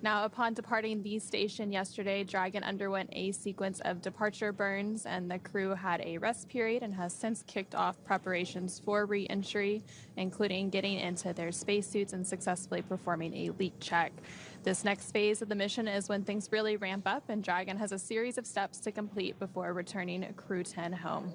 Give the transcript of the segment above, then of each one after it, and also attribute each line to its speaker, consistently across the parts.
Speaker 1: Now, upon departing the station yesterday, Dragon underwent a sequence of departure burns, and the crew had a rest period and has since kicked off preparations for re-entry, including getting into their spacesuits and successfully performing a leak check. This next phase of the mission is when things really ramp up, and Dragon has a series of steps to complete before returning Crew-10 home.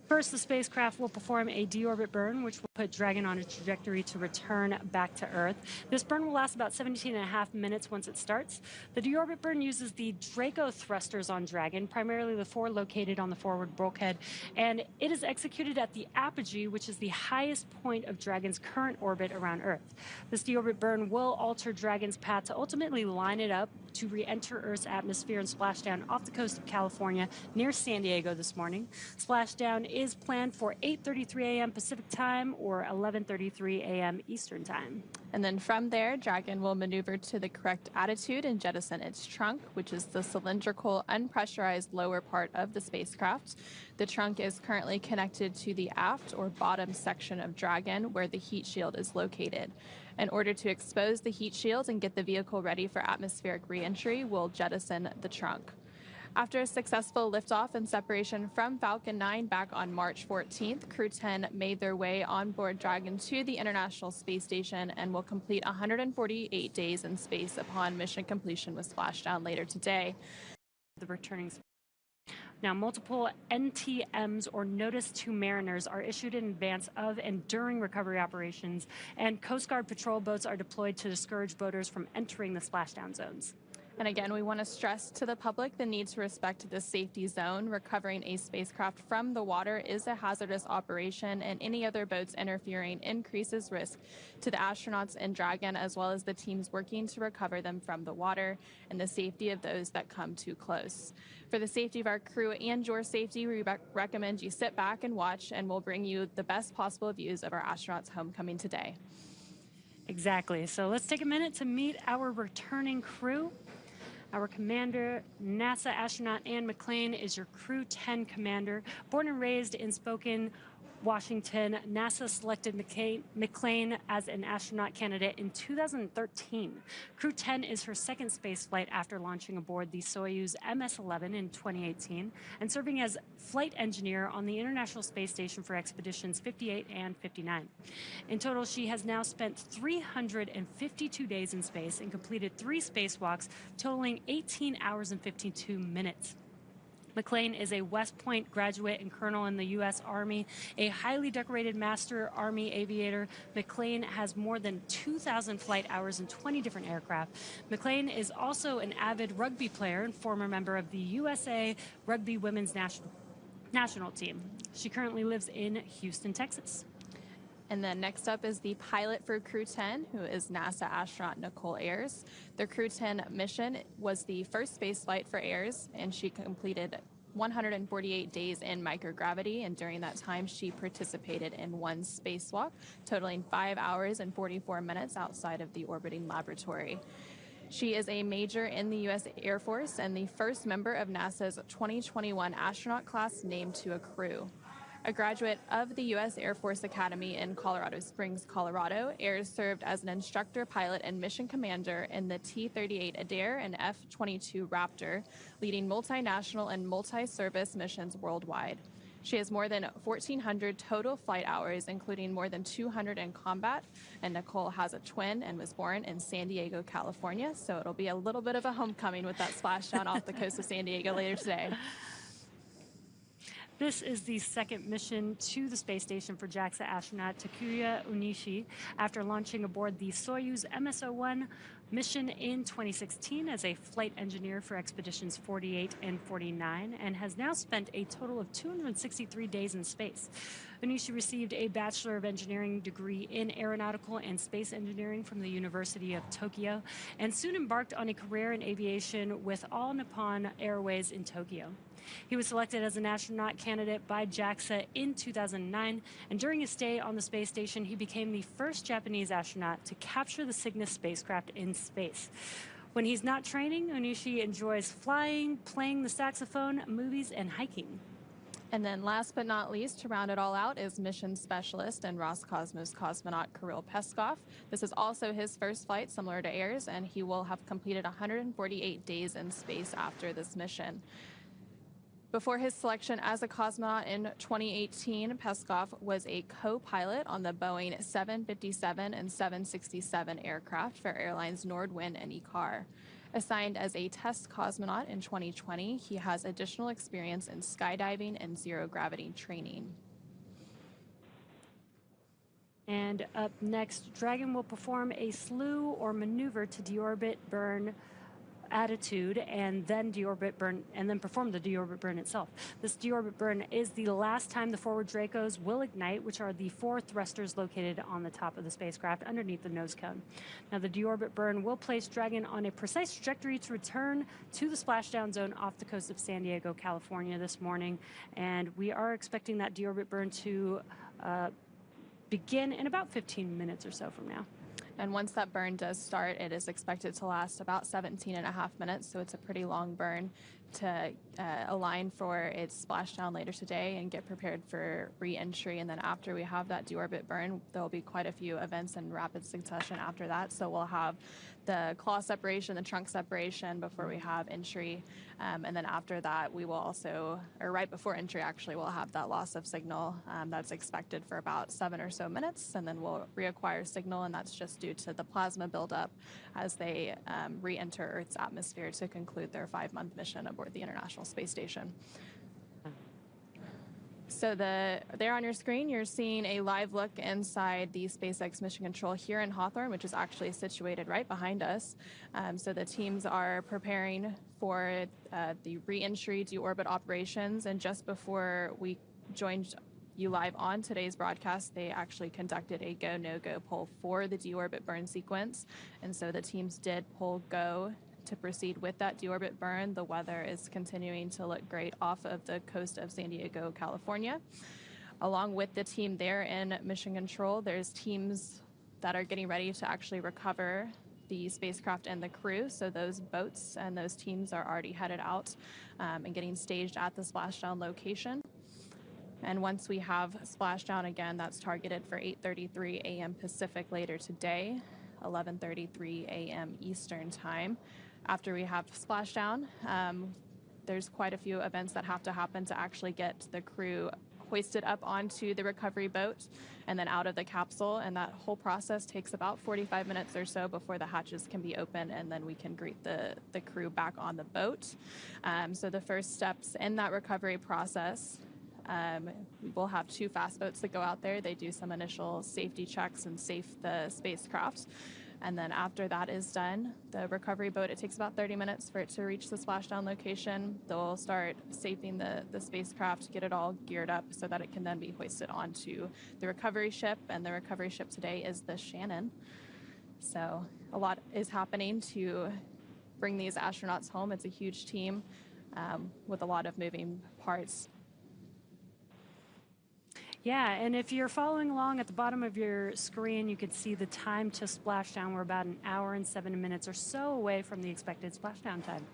Speaker 2: First, the spacecraft will perform a deorbit burn, which will put Dragon on a trajectory to return back to Earth. This burn will last about 17.5 minutes once it starts. The deorbit burn uses the Draco thrusters on Dragon, primarily the 4 located on the forward bulkhead, and it is executed at the apogee, which is the highest point of Dragon's current orbit around Earth. This deorbit burn will alter Dragon's path to ultimately line it up to re-enter Earth's atmosphere and splash down off the coast of California near San Diego this morning. Splashdown is planned for 8:33 a.m. Pacific time or 11:33 a.m. Eastern time.
Speaker 1: And then from there, Dragon will maneuver to the correct attitude and jettison its trunk, which is the cylindrical, unpressurized lower part of the spacecraft. The trunk is currently connected to the aft or bottom section of Dragon, where the heat shield is located. In order to expose the heat shield and get the vehicle ready for atmospheric re-entry, we'll jettison the trunk. After a successful liftoff and separation from Falcon 9 back on March 14th, Crew-10 made their way on board Dragon to the International Space Station and will complete 148 days in space upon mission completion with splashdown later today.
Speaker 2: The returning Now, multiple NTMs, or Notice to Mariners, are issued in advance of and during recovery operations, and Coast Guard patrol boats are deployed to discourage boaters from entering the splashdown zones.
Speaker 1: And again, we want to stress to the public the need to respect the safety zone. Recovering a spacecraft from the water is a hazardous operation, and any other boats interfering increases risk to the astronauts in Dragon, as well as the teams working to recover them from the water and the safety of those that come too close. For the safety of our crew and your safety, we recommend you sit back and watch, and we'll bring you the best possible views of our astronauts' homecoming today.
Speaker 2: Exactly. So let's take a minute to meet our returning crew. Our commander, NASA astronaut Anne McClain, is your Crew-10 commander. Born and raised in Spokane, Washington, NASA selected McClain as an astronaut candidate in 2013. Crew-10 is her second space flight after launching aboard the Soyuz MS-11 in 2018 and serving as flight engineer on the International Space Station for Expeditions 58 and 59. In total, she has now spent 352 days in space and completed 3 spacewalks, totaling 18 hours and 52 minutes. McClain is a West Point graduate and colonel in the U.S. Army, a highly decorated Master Army aviator. McClain has more than 2,000 flight hours in 20 different aircraft. McClain is also an avid rugby player and former member of the USA Rugby Women's National Team. She currently lives in Houston, Texas.
Speaker 1: And then next up is the pilot for Crew-10, who is NASA astronaut Nichole Ayers. The Crew-10 mission was the first space flight for Ayers, and she completed 148 days in microgravity, and during that time she participated in 1 spacewalk, totaling 5 hours and 44 minutes outside of the orbiting laboratory. She is a major in the U.S. Air Force and the first member of NASA's 2021 astronaut class named to a crew. A graduate of the U.S. Air Force Academy in Colorado Springs, Colorado, Ayers served as an instructor pilot and mission commander in the T-38 Adair and F-22 Raptor, leading multinational and multi-service missions worldwide. She has more than 1,400 total flight hours, including more than 200 in combat, and Nichole has a twin and was born in San Diego, California, so it'll be a little bit of a homecoming with that splashdown off the coast of San Diego later today.
Speaker 2: This is the second mission to the space station for JAXA astronaut Takuya Onishi after launching aboard the Soyuz MS-01 mission in 2016 as a flight engineer for Expeditions 48 and 49, and has now spent a total of 263 days in space. Onishi received a Bachelor of Engineering degree in Aeronautical and Space Engineering from the University of Tokyo, and soon embarked on a career in aviation with All Nippon Airways in Tokyo. He was selected as an astronaut candidate by JAXA in 2009, and during his stay on the space station, he became the first Japanese astronaut to capture the Cygnus spacecraft in space. When he's not training, Onishi enjoys flying, playing the saxophone, movies, and hiking.
Speaker 1: And then last but not least, to round it all out, is mission specialist and Roscosmos cosmonaut Kirill Peskov. This is also his first flight, similar to Ayers, and he will have completed 148 days in space after this mission. Before his selection as a cosmonaut in 2018, Peskov was a co-pilot on the Boeing 757 and 767 aircraft for airlines Nordwind and Ikar. Assigned as a test cosmonaut in 2020, he has additional experience in skydiving and zero-gravity training.
Speaker 2: And up next, Dragon will perform a slew or maneuver to deorbit burn attitude and then deorbit burn and then perform the deorbit burn itself. This deorbit burn is the last time the forward Dracos will ignite, which are the 4 thrusters located on the top of the spacecraft underneath the nose cone. Now the deorbit burn will place Dragon on a precise trajectory to return to the splashdown zone off the coast of San Diego, California this morning, and we are expecting that deorbit burn to begin in about 15 minutes or so from now.
Speaker 1: And once that burn does start, it is expected to last about 17.5 minutes, so it's a pretty long burn to align for its splashdown later today and get prepared for re-entry. And then after we have that deorbit burn, there will be quite a few events in rapid succession after that. So we'll have the claw separation, the trunk separation before we have entry. And then after that, we will also, or right before entry actually, we'll have that loss of signal that's expected for about 7 or so minutes. And then we'll reacquire signal, and that's just due to the plasma buildup as they re-enter Earth's atmosphere to conclude their 5-month mission aboard the International Space Station. So there on your screen, you're seeing a live look inside the SpaceX Mission Control here in Hawthorne, which is actually situated right behind us. So the teams are preparing for the re-entry deorbit operations, and just before we joined you live on today's broadcast, they actually conducted a go, no-go poll for the deorbit burn sequence, and so the teams did poll go to proceed with that deorbit burn. The weather is continuing to look great off of the coast of San Diego, California. Along with the team there in Mission Control, there's teams that are getting ready to actually recover the spacecraft and the crew. So those boats and those teams are already headed out and getting staged at the splashdown location. And once we have splashdown again, that's targeted for 8:33 a.m. Pacific later today, 11:33 a.m. Eastern time. After we have splashdown, there's quite a few events that have to happen to actually get the crew hoisted up onto the recovery boat and then out of the capsule. And that whole process takes about 45 minutes or so before the hatches can be open, and then we can greet the crew back on the boat. So the first steps in that recovery process, we'll have 2 fast boats that go out there. They do some initial safety checks and safe the spacecraft. And then after that is done, the recovery boat, it takes about 30 minutes for it to reach the splashdown location. They'll start safing the spacecraft, get it all geared up so that it can then be hoisted onto the recovery ship. And the recovery ship today is the Shannon. So a lot is happening to bring these astronauts home. It's a huge team with a lot of moving parts.
Speaker 2: Yeah, and if you're following along at the bottom of your screen, you can see the time to splashdown. We're about 1 hour and 7 minutes or so away from the expected splashdown time.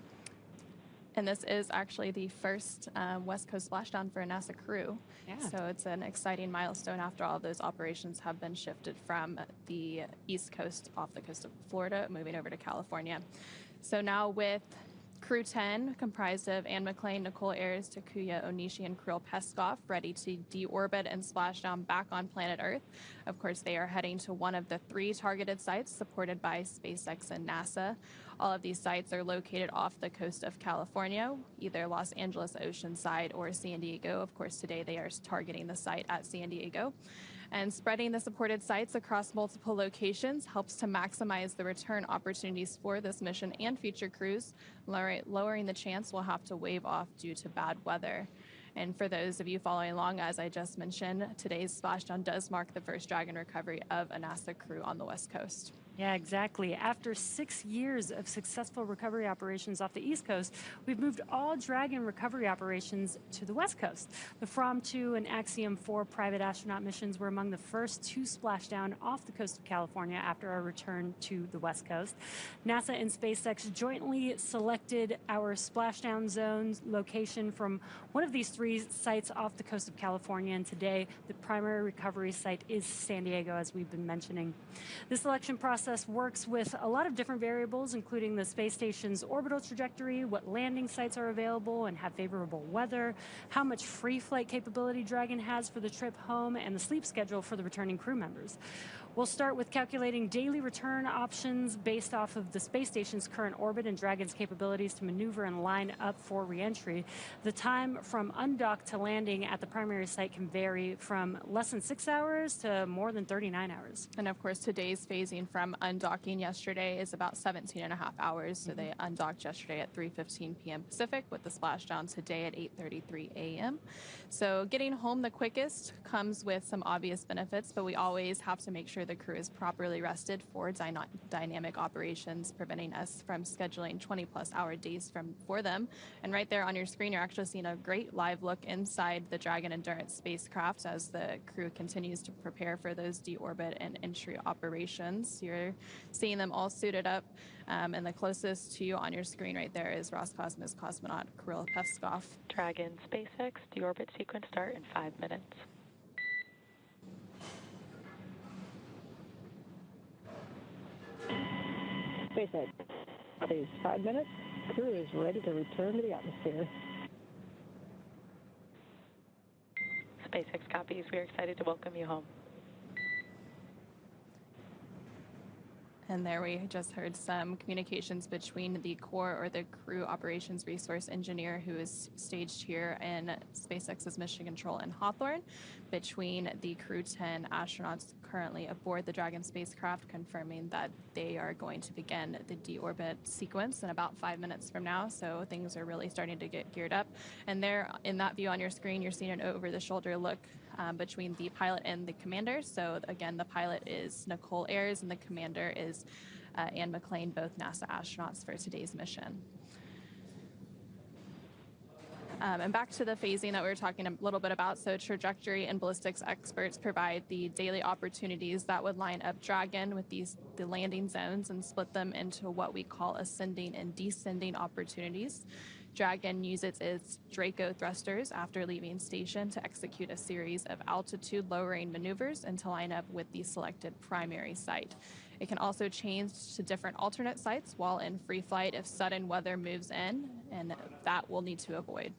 Speaker 1: And this is actually the first West Coast splashdown for a NASA crew. Yeah. So it's an exciting milestone after all of those operations have been shifted from the East Coast, off the coast of Florida, moving over to California. So now with Crew-10, comprised of McClain, Nichole Ayers, Takuya Onishi, and Kirill Peskov, ready to deorbit and splash down back on planet Earth. Of course, they are heading to one of the 3 targeted sites supported by SpaceX and NASA. All of these sites are located off the coast of California, either Los Angeles Oceanside or San Diego. Of course, today they are targeting the site at San Diego. And spreading the supported sites across multiple locations helps to maximize the return opportunities for this mission and future crews, lowering the chance we'll have to wave off due to bad weather. And for those of you following along, as I just mentioned, today's splashdown does mark the first Dragon recovery of a NASA crew on the West Coast.
Speaker 2: Yeah, exactly. After 6 years of successful recovery operations off the East Coast, we've moved all Dragon recovery operations to the West Coast. The From-2 and Axiom-4 private astronaut missions were among the first to splash down off the coast of California after our return to the West Coast. NASA and SpaceX jointly selected our splashdown zones location from one of these 3 sites off the coast of California, and today the primary recovery site is San Diego, as we've been mentioning. This selection process works with a lot of different variables, including the space station's orbital trajectory, what landing sites are available and have favorable weather, how much free flight capability Dragon has for the trip home, and the sleep schedule for the returning crew members. We'll start with calculating daily return options based off of the space station's current orbit and Dragon's capabilities to maneuver and line up for reentry. The time from undock to landing at the primary site can vary from less than 6 hours to more than 39 hours.
Speaker 1: And of course, today's phasing from undocking yesterday is about 17 and a half hours. So they undocked yesterday at 3:15 p.m. Pacific with the splashdown today at 8:33 a.m. So getting home the quickest comes with some obvious benefits, but we always have to make sure the crew is properly rested for dynamic operations, preventing us from scheduling 20-plus hour days for them. And right there on your screen, you're actually seeing a great live look inside the Dragon Endurance spacecraft as the crew continues to prepare for those deorbit and entry operations. You're seeing them all suited up, and the closest to you on your screen right there is Roscosmos cosmonaut Kirill Peskov.
Speaker 3: Dragon SpaceX deorbit sequence start in 5 minutes.
Speaker 4: SpaceX, please, 5 minutes. Crew is ready to return to the atmosphere.
Speaker 3: SpaceX copies. We are excited to welcome you home.
Speaker 1: And there we just heard some communications between the core or the crew operations resource engineer who is staged here in SpaceX's mission control in Hawthorne, between the Crew-10 astronauts currently aboard the Dragon spacecraft, confirming that they are going to begin the deorbit sequence in about 5 minutes from now. So things are really starting to get geared up. And there in that view on your screen, you're seeing an over-the-shoulder look between the pilot and the commander. So again, the pilot is Nichole Ayers and the commander is Anne McClain, both NASA astronauts for today's mission. And back to the phasing that we were talking a little bit about. So trajectory and ballistics experts provide the daily opportunities that would line up Dragon with the landing zones and split them into what we call ascending and descending opportunities. Dragon uses its Draco thrusters after leaving station to execute a series of altitude lowering maneuvers and to line up with the selected primary site. It can also change to different alternate sites while in free flight if sudden weather moves in, and that we'll need to avoid.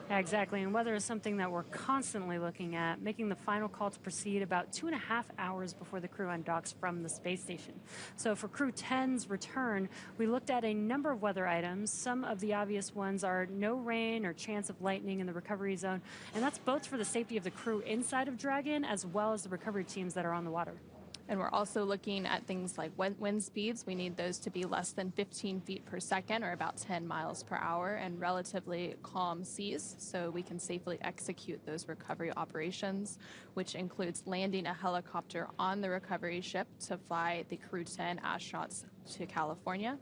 Speaker 2: Yeah, exactly, and weather is something that we're constantly looking at, making the final call to proceed about 2.5 hours before the crew undocks from the space station. So for Crew-10's return, we looked at a number of weather items. Some of the obvious ones are no rain or chance of lightning in the recovery zone, and that's both for the safety of the crew inside of Dragon as well as the recovery teams that are on the water.
Speaker 1: And we're also looking at things like wind speeds. We need those to be less than 15 feet per second, or about 10 miles per hour, and relatively calm seas so we can safely execute those recovery operations, which includes landing a helicopter on the recovery ship to fly the Crew-10 astronauts to California.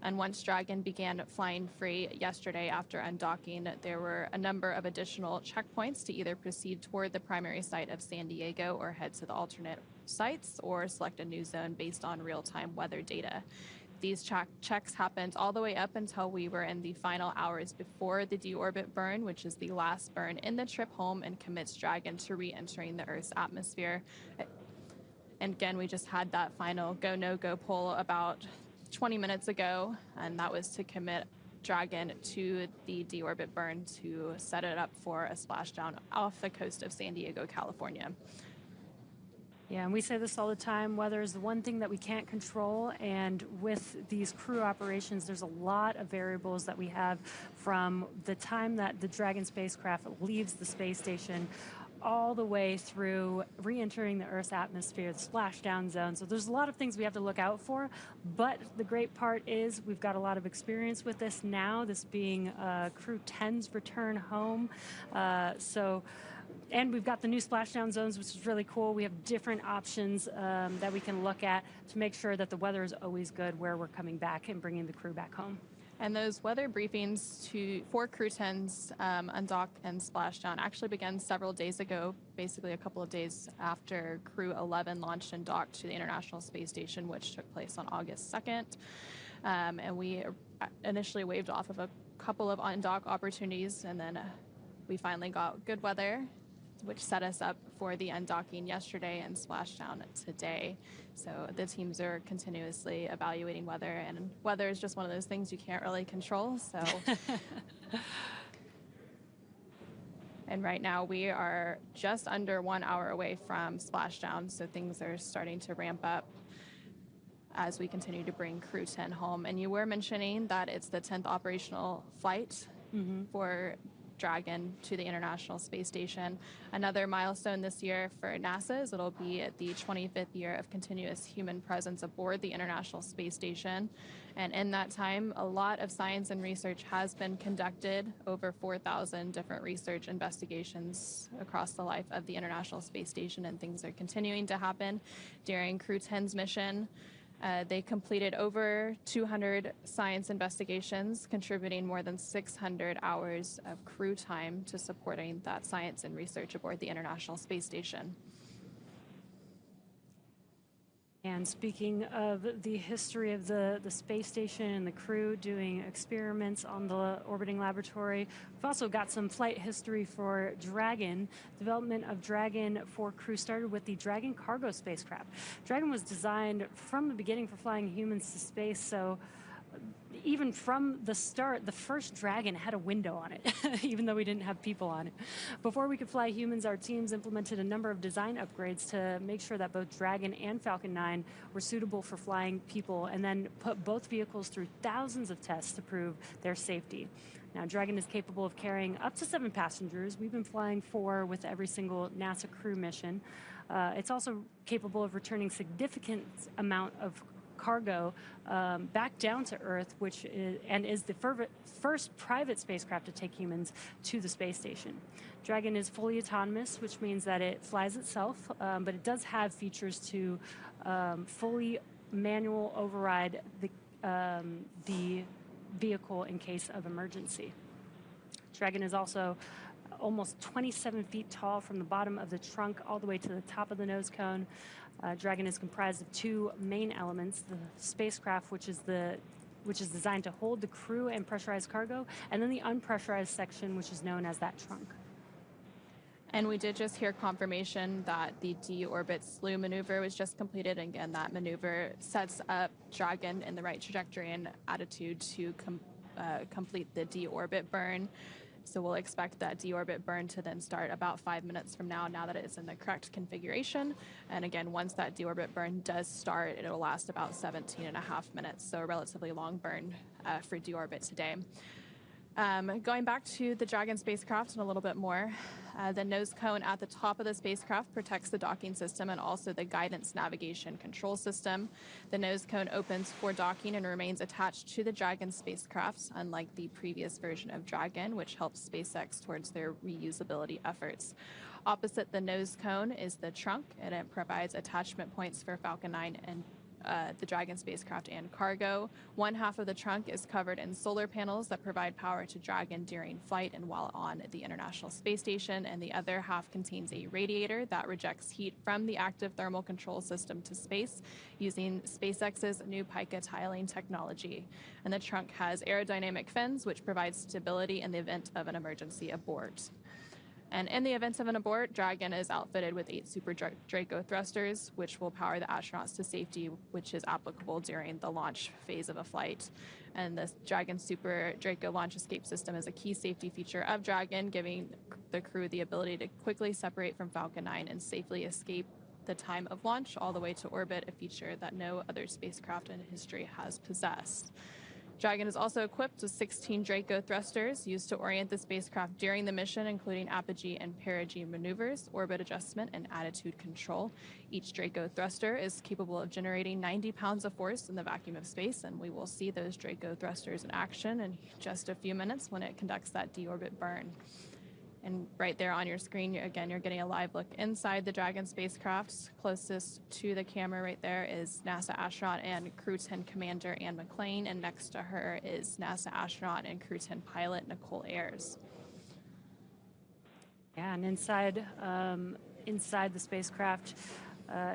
Speaker 1: And once Dragon began flying free yesterday after undocking, there were a number of additional checkpoints to either proceed toward the primary site of San Diego or head to the alternate sites or select a new zone based on real-time weather data. These checks happened all the way up until we were in the final hours before the deorbit burn, which is the last burn in the trip home and commits Dragon to re-entering the Earth's atmosphere. And again, we just had that final go, no-go poll about 20 minutes ago, and that was to commit Dragon to the deorbit burn to set it up for a splashdown off the coast of San Diego, California.
Speaker 2: Yeah, and we say this all the time, weather is the one thing that we can't control, and with these crew operations, there's a lot of variables that we have from the time that the Dragon spacecraft leaves the space station all the way through re-entering the Earth's atmosphere, the splashdown zone. So there's a lot of things we have to look out for, but the great part is we've got a lot of experience with this now, this being Crew-10's return home. So And we've got the new splashdown zones, which is really cool. We have different options that we can look at to make sure that the weather is always good where we're coming back and bringing the crew back home.
Speaker 1: And those weather briefings for Crew-10's undock and splashdown actually began several days ago, basically a couple of days after Crew-11 launched and docked to the International Space Station, which took place on August 2nd. And we initially waved off of a couple of undock opportunities, and then we finally got good weather, which set us up for the undocking yesterday and splashdown today. So the teams are continuously evaluating weather, and weather is just one of those things you can't really control. So, and right now we are just under 1 hour away from splashdown, so things are starting to ramp up as we continue to bring Crew-10 home. And you were mentioning that it's the 10th operational flight for Dragon to the International Space Station. Another milestone this year for NASA is it'll be at the 25th year of continuous human presence aboard the International Space Station. And in that time, a lot of science and research has been conducted, over 4,000 different research investigations across the life of the International Space Station, and things are continuing to happen during Crew-10's mission. They completed over 200 science investigations, contributing more than 600 hours of crew time to supporting that science and research aboard the International Space Station.
Speaker 2: And speaking of the history of the space station and the crew doing experiments on the orbiting laboratory, we've also got some flight history for Dragon. Development of Dragon for Crew started with the Dragon cargo spacecraft. Dragon was designed from the beginning for flying humans to space, so even from the start, the first Dragon had a window on it, even though we didn't have people on it. Before we could fly humans, our teams implemented a number of design upgrades to make sure that both Dragon and Falcon 9 were suitable for flying people, and then put both vehicles through thousands of tests to prove their safety. Now, Dragon is capable of carrying up to 7 passengers. We've been flying 4 with every single NASA crew mission. It's also capable of returning significant amount of cargo back down to Earth, which is the first private spacecraft to take humans to the space station. Dragon is fully autonomous, which means that it flies itself, but it does have features to fully manual override the vehicle in case of emergency. Dragon is also almost 27 feet tall from the bottom of the trunk all the way to the top of the nose cone. Dragon is comprised of 2 main elements: the spacecraft, which is designed to hold the crew and pressurized cargo, and then the unpressurized section, which is known as that trunk.
Speaker 1: And we did just hear confirmation that the deorbit slew maneuver was just completed. And again, that maneuver sets up Dragon in the right trajectory and attitude to complete the deorbit burn. So we'll expect that deorbit burn to then start about 5 minutes from now that it is in the correct configuration. And again, once that deorbit burn does start, it'll last about 17.5 minutes, so a relatively long burn for deorbit today. Going back to the Dragon spacecraft and a little bit more, the nose cone at the top of the spacecraft protects the docking system and also the guidance navigation control system. The nose cone opens for docking and remains attached to the Dragon spacecraft, unlike the previous version of Dragon, which helps SpaceX towards their reusability efforts. Opposite the nose cone is the trunk, and it provides attachment points for Falcon 9 and the Dragon spacecraft and cargo. One half of the trunk is covered in solar panels that provide power to Dragon during flight and while on the International Space Station, and the other half contains a radiator that rejects heat from the active thermal control system to space using SpaceX's new Pica tiling technology. And the trunk has aerodynamic fins, which provide stability in the event of an emergency abort. And in the event of an abort, Dragon is outfitted with 8 Super Draco thrusters, which will power the astronauts to safety, which is applicable during the launch phase of a flight. And the Dragon Super Draco launch escape system is a key safety feature of Dragon, giving the crew the ability to quickly separate from Falcon 9 and safely escape the time of launch all the way to orbit, a feature that no other spacecraft in history has possessed. Dragon is also equipped with 16 Draco thrusters used to orient the spacecraft during the mission, including apogee and perigee maneuvers, orbit adjustment, and attitude control. Each Draco thruster is capable of generating 90 pounds of force in the vacuum of space, and we will see those Draco thrusters in action in just a few minutes when it conducts that deorbit burn. And right there on your screen, again, you're getting a live look inside the Dragon spacecraft. Closest to the camera right there is NASA astronaut and Crew-10 commander Anne McClain, and next to her is NASA astronaut and Crew-10 pilot Nichole Ayers.
Speaker 2: Yeah, and inside the spacecraft,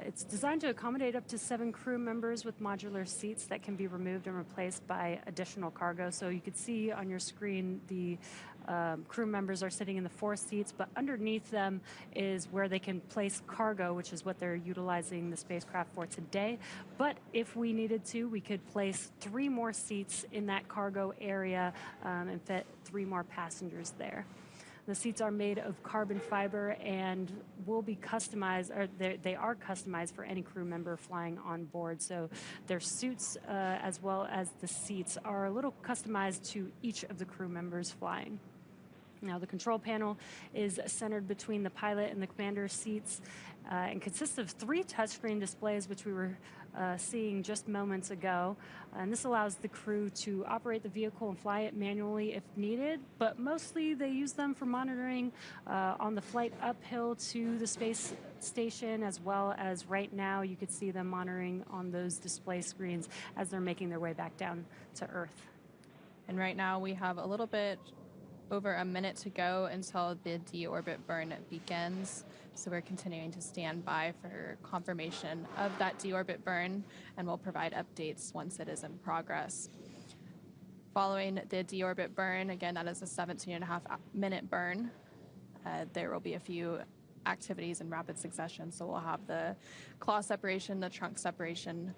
Speaker 2: it's designed to accommodate up to 7 crew members with modular seats that can be removed and replaced by additional cargo. So you could see on your screen the crew members are sitting in the 4 seats, but underneath them is where they can place cargo, which is what they're utilizing the spacecraft for today. But if we needed to, we could place 3 more seats in that cargo area and fit 3 more passengers there. The seats are made of carbon fiber and will be customized, or they are customized for any crew member flying on board. So their suits, as well as the seats, are a little customized to each of the crew members flying. Now, the control panel is centered between the pilot and the commander's seats and consists of 3 touchscreen displays, which we were seeing just moments ago. And this allows the crew to operate the vehicle and fly it manually if needed, but mostly they use them for monitoring on the flight uphill to the space station, as well as right now you could see them monitoring on those display screens as they're making their way back down to Earth.
Speaker 1: And right now we have a little bit over a minute to go until the deorbit burn begins. So we're continuing to stand by for confirmation of that deorbit burn, and we'll provide updates once it is in progress. Following the deorbit burn, again, that is a 17.5-minute burn. There will be a few activities in rapid succession. So we'll have the claw separation, the trunk separation.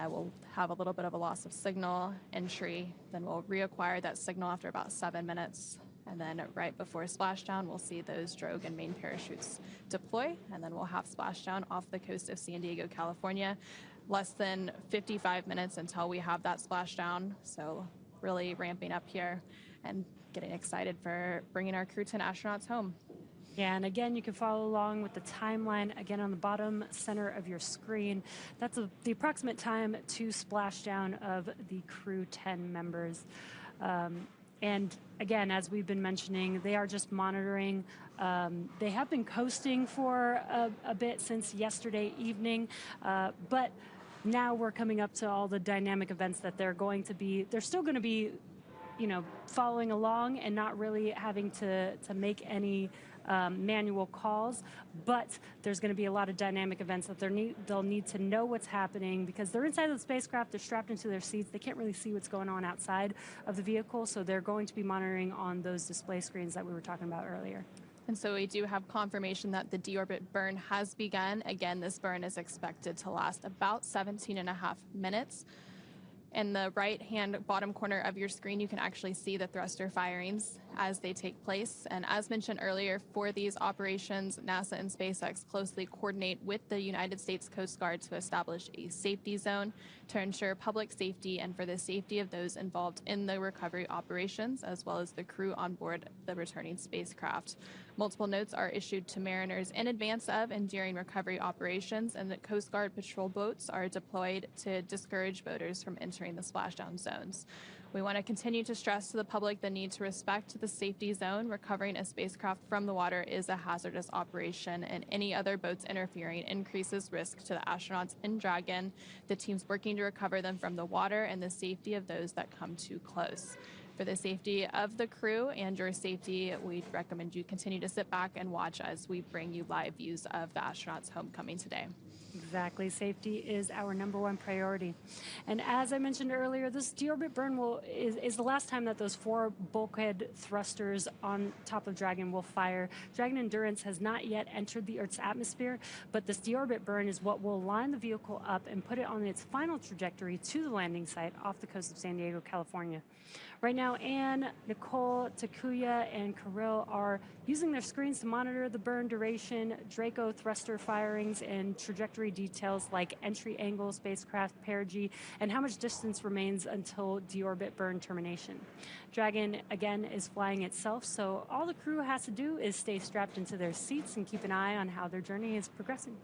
Speaker 1: We'll have a little bit of a loss of signal entry. Then we'll reacquire that signal after about 7 minutes. And then right before splashdown, we'll see those drogue and main parachutes deploy. And then we'll have splashdown off the coast of San Diego, California. Less than 55 minutes until we have that splashdown. So really ramping up here and getting excited for bringing our Crew-10 astronauts home.
Speaker 2: Yeah, and again, you can follow along with the timeline, again, on the bottom center of your screen. That's the approximate time to splashdown of the Crew-10 members. And again, as we've been mentioning, they are just monitoring. They have been coasting for a bit since yesterday evening, but now we're coming up to all the dynamic events that they're still going to be, following along and not really having to make any manual calls, but there's going to be a lot of dynamic events that they'll need to know what's happening because they're inside of the spacecraft, they're strapped into their seats, they can't really see what's going on outside of the vehicle, so they're going to be monitoring on those display screens that we were talking about earlier.
Speaker 1: And so we do have confirmation that the deorbit burn has begun. Again, this burn is expected to last about 17.5 minutes. In the right-hand bottom corner of your screen, you can actually see the thruster firings as they take place. And as mentioned earlier, for these operations, NASA and SpaceX closely coordinate with the United States Coast Guard to establish a safety zone to ensure public safety and for the safety of those involved in the recovery operations, as well as the crew on board the returning spacecraft. Multiple notes are issued to mariners in advance of and during recovery operations, and the Coast Guard patrol boats are deployed to discourage boaters from entering the splashdown zones. We want to continue to stress to the public the need to respect the safety zone. Recovering a spacecraft from the water is a hazardous operation, and any other boats interfering increases risk to the astronauts in Dragon, the teams working to recover them from the water, and the safety of those that come too close. For the safety of the crew and your safety, we recommend you continue to sit back and watch as we bring you live views of the astronauts' homecoming today.
Speaker 2: Exactly. Safety is our #1 priority. And as I mentioned earlier, this deorbit burn is the last time that those 4 bulkhead thrusters on top of Dragon will fire. Dragon Endurance has not yet entered the Earth's atmosphere, but this deorbit burn is what will line the vehicle up and put it on its final trajectory to the landing site off the coast of San Diego, California. Right now, Anne, Nicole, Takuya, and Kirill are using their screens to monitor the burn duration, Draco thruster firings, and trajectory details like entry angle, spacecraft perigee, and how much distance remains until deorbit burn termination. Dragon, again, is flying itself, so all the crew has to do is stay strapped into their seats and keep an eye on how their journey is progressing.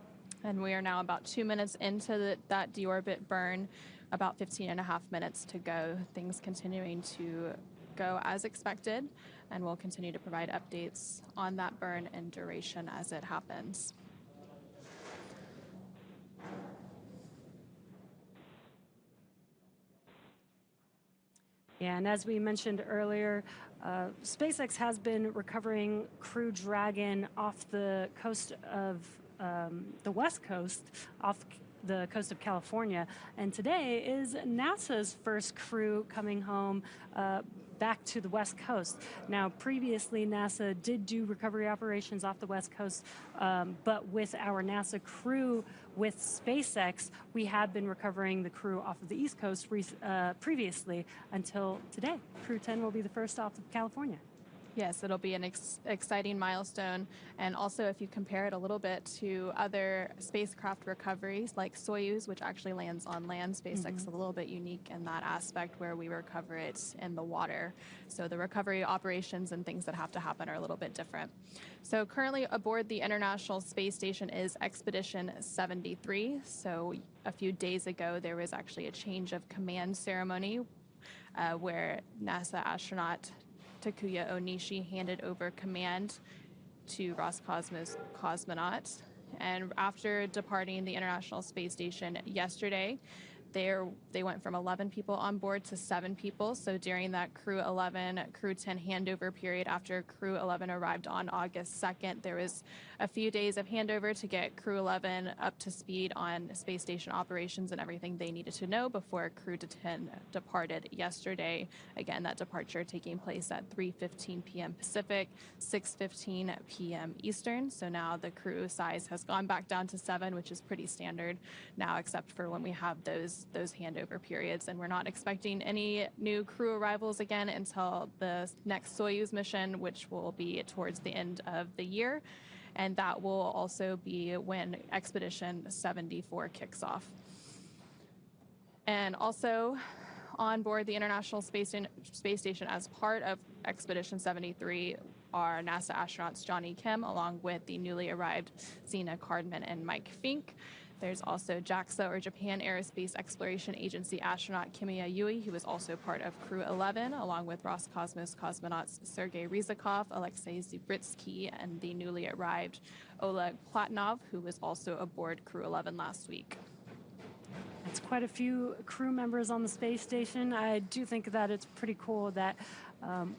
Speaker 1: And we are now about 2 minutes into that deorbit burn, about 15.5 minutes to go. Things continuing to go as expected, and we'll continue to provide updates on that burn and duration as it happens.
Speaker 2: Yeah, and as we mentioned earlier, SpaceX has been recovering Crew Dragon off the coast of the West Coast, off the coast of California. And today is NASA's first crew coming home back to the West Coast. Now, previously, NASA did do recovery operations off the West Coast, but with our NASA crew with SpaceX, we have been recovering the crew off of the East Coast previously until today. Crew-10 will be the first off of California.
Speaker 1: Yes, it'll be an exciting milestone. And also, if you compare it a little bit to other spacecraft recoveries like Soyuz, which actually lands on land, SpaceX is a little bit unique in that aspect where we recover it in the water. So the recovery operations and things that have to happen are a little bit different. So currently aboard the International Space Station is Expedition 73. So a few days ago, there was actually a change of command ceremony where NASA astronaut Takuya Onishi handed over command to Roscosmos cosmonauts. And after departing the International Space Station yesterday, they went from 11 people on board to 7 people. So during that Crew 11, Crew 10 handover period, after Crew 11 arrived on August 2nd, there was a few days of handover to get Crew 11 up to speed on space station operations and everything they needed to know before Crew 10 departed yesterday. Again, that departure taking place at 3:15 p.m. Pacific, 6:15 p.m. Eastern. So now the crew size has gone back down to 7, which is pretty standard now, except for when we have those handover periods. And we're not expecting any new crew arrivals again until the next Soyuz mission, which will be towards the end of the year. And that will also be when Expedition 74 kicks off. And also on board the International Space Station as part of Expedition 73 are NASA astronauts Johnny Kim, along with the newly arrived Zena Cardman and Mike Fink. There's also JAXA, or Japan Aerospace Exploration Agency astronaut Kimiya Yui, who is also part of Crew 11, along with Roscosmos cosmonauts Sergei Ryzhikov, Alexei Zubritsky, and the newly arrived Oleg Platonov, who was also aboard Crew 11 last week.
Speaker 2: It's quite a few crew members on the space station. I do think that it's pretty cool that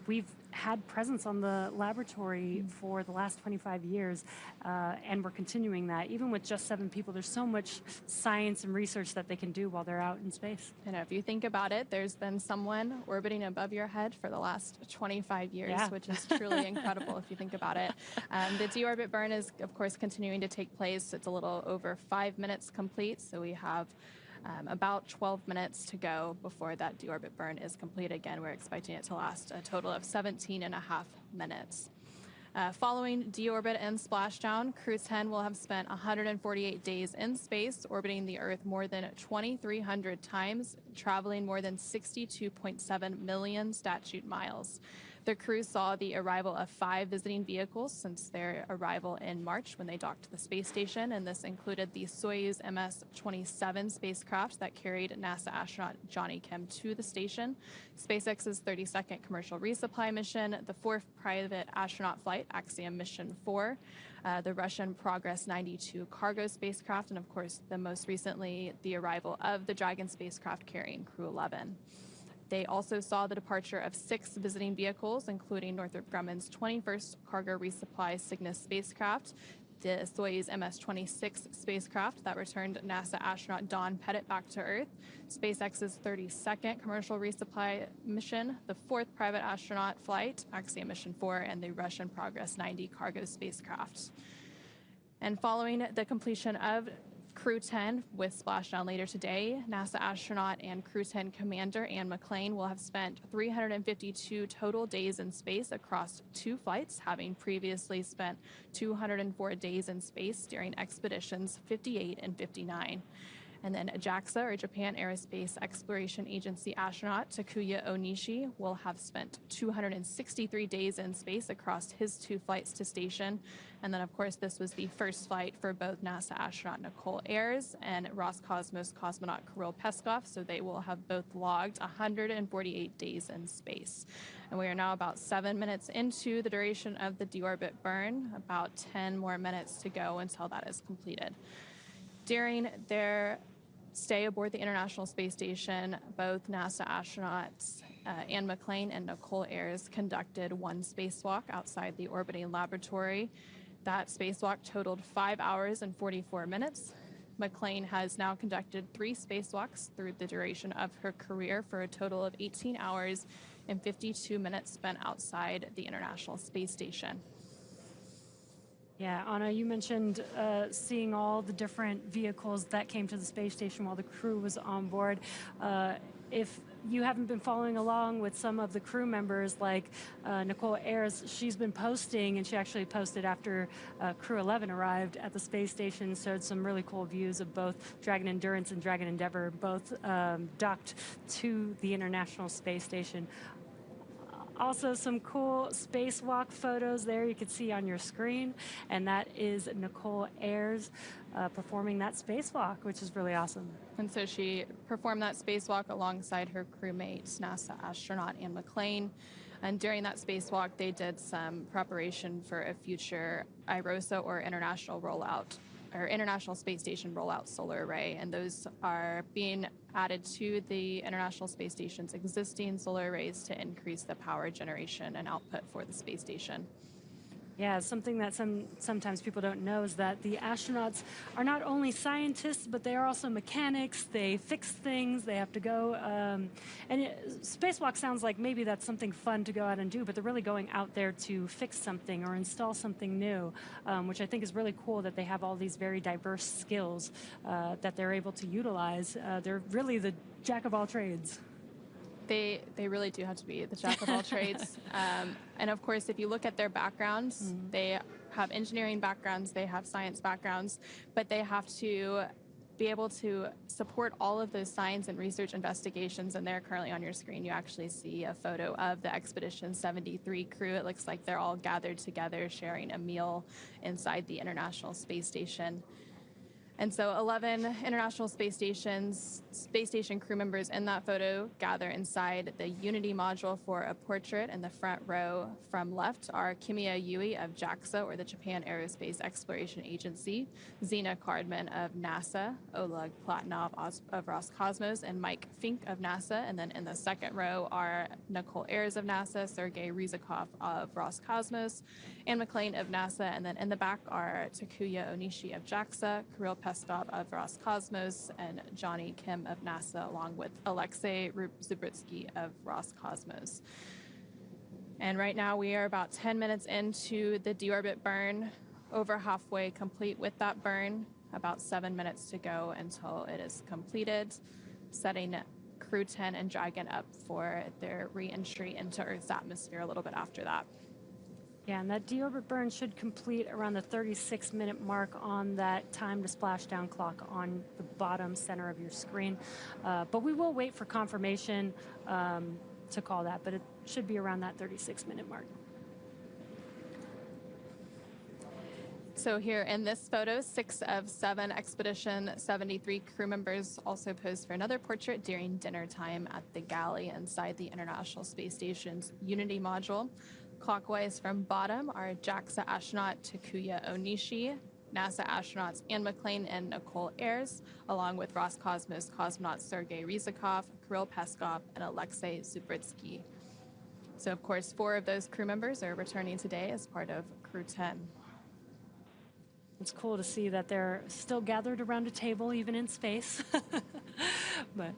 Speaker 2: we've had presence on the laboratory for the last 25 years, and we're continuing that. Even with just 7 people, there's so much science and research that they can do while they're out in space.
Speaker 1: And if you think about it, there's been someone orbiting above your head for the last 25 years, which is truly incredible if you think about it. The deorbit burn is, of course, continuing to take place. It's a little over 5 minutes complete, so we have about 12 minutes to go before that deorbit burn is complete. Again, we're expecting it to last a total of 17.5 minutes. Following deorbit and splashdown, Crew 10 will have spent 148 days in space, orbiting the Earth more than 2,300 times, traveling more than 62.7 million statute miles. The crew saw the arrival of 5 visiting vehicles since their arrival in March when they docked to the space station, and this included the Soyuz MS-27 spacecraft that carried NASA astronaut Johnny Kim to the station, SpaceX's 32nd commercial resupply mission, the 4th private astronaut flight, Axiom Mission 4, the Russian Progress 92 cargo spacecraft, and of course, the most recently, the arrival of the Dragon spacecraft carrying Crew 11. They also saw the departure of 6 visiting vehicles, including Northrop Grumman's 21st cargo resupply Cygnus spacecraft, the Soyuz MS-26 spacecraft that returned NASA astronaut Don Pettit back to Earth, SpaceX's 32nd commercial resupply mission, the 4th private astronaut flight, Axiom Mission 4, and the Russian Progress 90 cargo spacecraft. And following the completion of Crew 10 with splashdown later today, NASA astronaut and Crew 10 commander Anne McClain will have spent 352 total days in space across 2 flights, having previously spent 204 days in space during expeditions 58 and 59. And then JAXA, or Japan Aerospace Exploration Agency astronaut Takuya Onishi will have spent 263 days in space across his 2 flights to station. And then, of course, this was the first flight for both NASA astronaut Nichole Ayers and Roscosmos cosmonaut Kirill Peskov, so they will have both logged 148 days in space. And we are now about 7 minutes into the duration of the deorbit burn, about 10 more minutes to go until that is completed. During their stay aboard the International Space Station, both NASA astronauts Anne McClain and Nichole Ayers conducted 1 spacewalk outside the orbiting laboratory. That spacewalk totaled 5 hours and 44 minutes. McClain has now conducted 3 spacewalks through the duration of her career for a total of 18 hours and 52 minutes spent outside the International Space Station.
Speaker 2: Yeah, Anna, you mentioned seeing all the different vehicles that came to the space station while the crew was on board. If you haven't been following along with some of the crew members, like Nichole Ayers, she's been posting, and she actually posted after Crew 11 arrived at the space station, showed some really cool views of both Dragon Endurance and Dragon Endeavour, both docked to the International Space Station. Also, some cool spacewalk photos there you can see on your screen, and that is Nichole Ayers performing that spacewalk, which is really awesome.
Speaker 1: And so she performed that spacewalk alongside her crewmate, NASA astronaut Anne McClain. And during that spacewalk, they did some preparation for a future IROSA, or International Rollout, or International Space Station Rollout Solar Array, and those are being added to the International Space Station's existing solar arrays to increase the power generation and output for the space station.
Speaker 2: Yeah, something that sometimes people don't know is that the astronauts are not only scientists, but they are also mechanics. They fix things. They have to go. Spacewalk sounds like maybe that's something fun to go out and do, but they're really going out there to fix something or install something new, which I think is really cool that they have all these very diverse skills that they're able to utilize. They're really the jack of all trades.
Speaker 1: They really do have to be the jack of all trades. And of course, if you look at their backgrounds, they have engineering backgrounds, they have science backgrounds, but they have to be able to support all of those science and research investigations. And there, currently on your screen, you actually see a photo of the Expedition 73 crew. It looks like they're all gathered together, sharing a meal inside the International Space Station. And so 11 International Space Station crew members in that photo gather inside the Unity module for a portrait. In the front row from left are Kimiya Yui of JAXA, or the Japan Aerospace Exploration Agency, Zena Cardman of NASA, Oleg Platonov of Roscosmos, and Mike Fink of NASA. And then in the second row are Nichole Ayers of NASA, Sergei Ryzhikov of Roscosmos, Anne McClain of NASA, and then in the back are Takuya Onishi of JAXA, Kirill Peskov of Roscosmos, and Johnny Kim of NASA, along with Alexei Zubritsky of Roscosmos. And right now we are about 10 minutes into the deorbit burn, over halfway complete with that burn, about 7 minutes to go until it is completed, setting Crew-10 and Dragon up for their re-entry into Earth's atmosphere a little bit after that.
Speaker 2: Yeah, and that deorbit burn should complete around the 36-minute mark on that time to splashdown clock on the bottom center of your screen. But we will wait for confirmation to call that, but it should be around that 36-minute mark.
Speaker 1: So here in this photo, 6 of 7 Expedition 73 crew members also posed for another portrait during dinner time at the galley inside the International Space Station's Unity module. Clockwise from bottom are JAXA astronaut Takuya Onishi, NASA astronauts Anne McClain and Nichole Ayers, along with Roscosmos cosmonauts Sergei Ryzhikov, Kirill Peskov, and Alexei Zubritsky. So, of course, 4 of those crew members are returning today as part of Crew-10.
Speaker 2: It's cool to see that they're still gathered around a table, even in space. But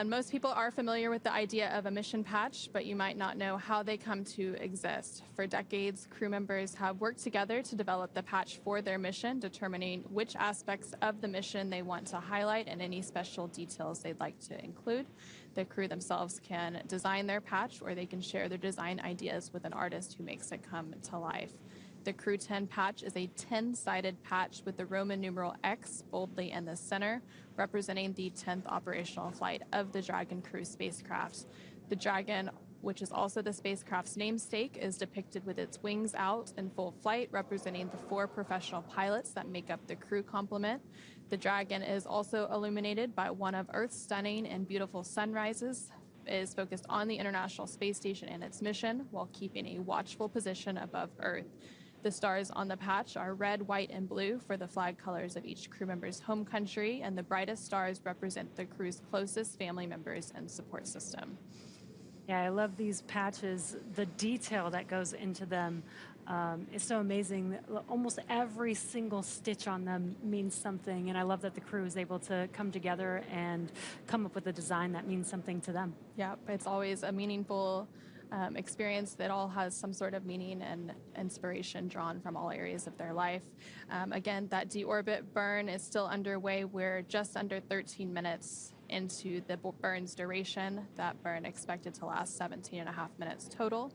Speaker 1: most people are familiar with the idea of a mission patch, but you might not know how they come to exist. For decades, crew members have worked together to develop the patch for their mission, determining which aspects of the mission they want to highlight and any special details they'd like to include. The crew themselves can design their patch, or they can share their design ideas with an artist who makes it come to life. The Crew-10 patch is a 10-sided patch with the Roman numeral X boldly in the center, representing the 10th operational flight of the Dragon crew spacecraft. The Dragon, which is also the spacecraft's namesake, is depicted with its wings out in full flight, representing the 4 professional pilots that make up the crew complement. The Dragon is also illuminated by one of Earth's stunning and beautiful sunrises. It is focused on the International Space Station and its mission while keeping a watchful position above Earth. The stars on the patch are red, white, and blue for the flag colors of each crew member's home country, and the brightest stars represent the crew's closest family members and support system.
Speaker 2: Yeah, I love these patches. The detail that goes into them is so amazing. Almost every single stitch on them means something, and I love that the crew is able to come together and come up with a design that means something to them.
Speaker 1: Yeah, it's always a meaningful experience that all has some sort of meaning and inspiration drawn from all areas of their life. Again, that deorbit burn is still underway. We're just under 13 minutes into the burn's duration. That burn expected to last 17 and a half minutes total.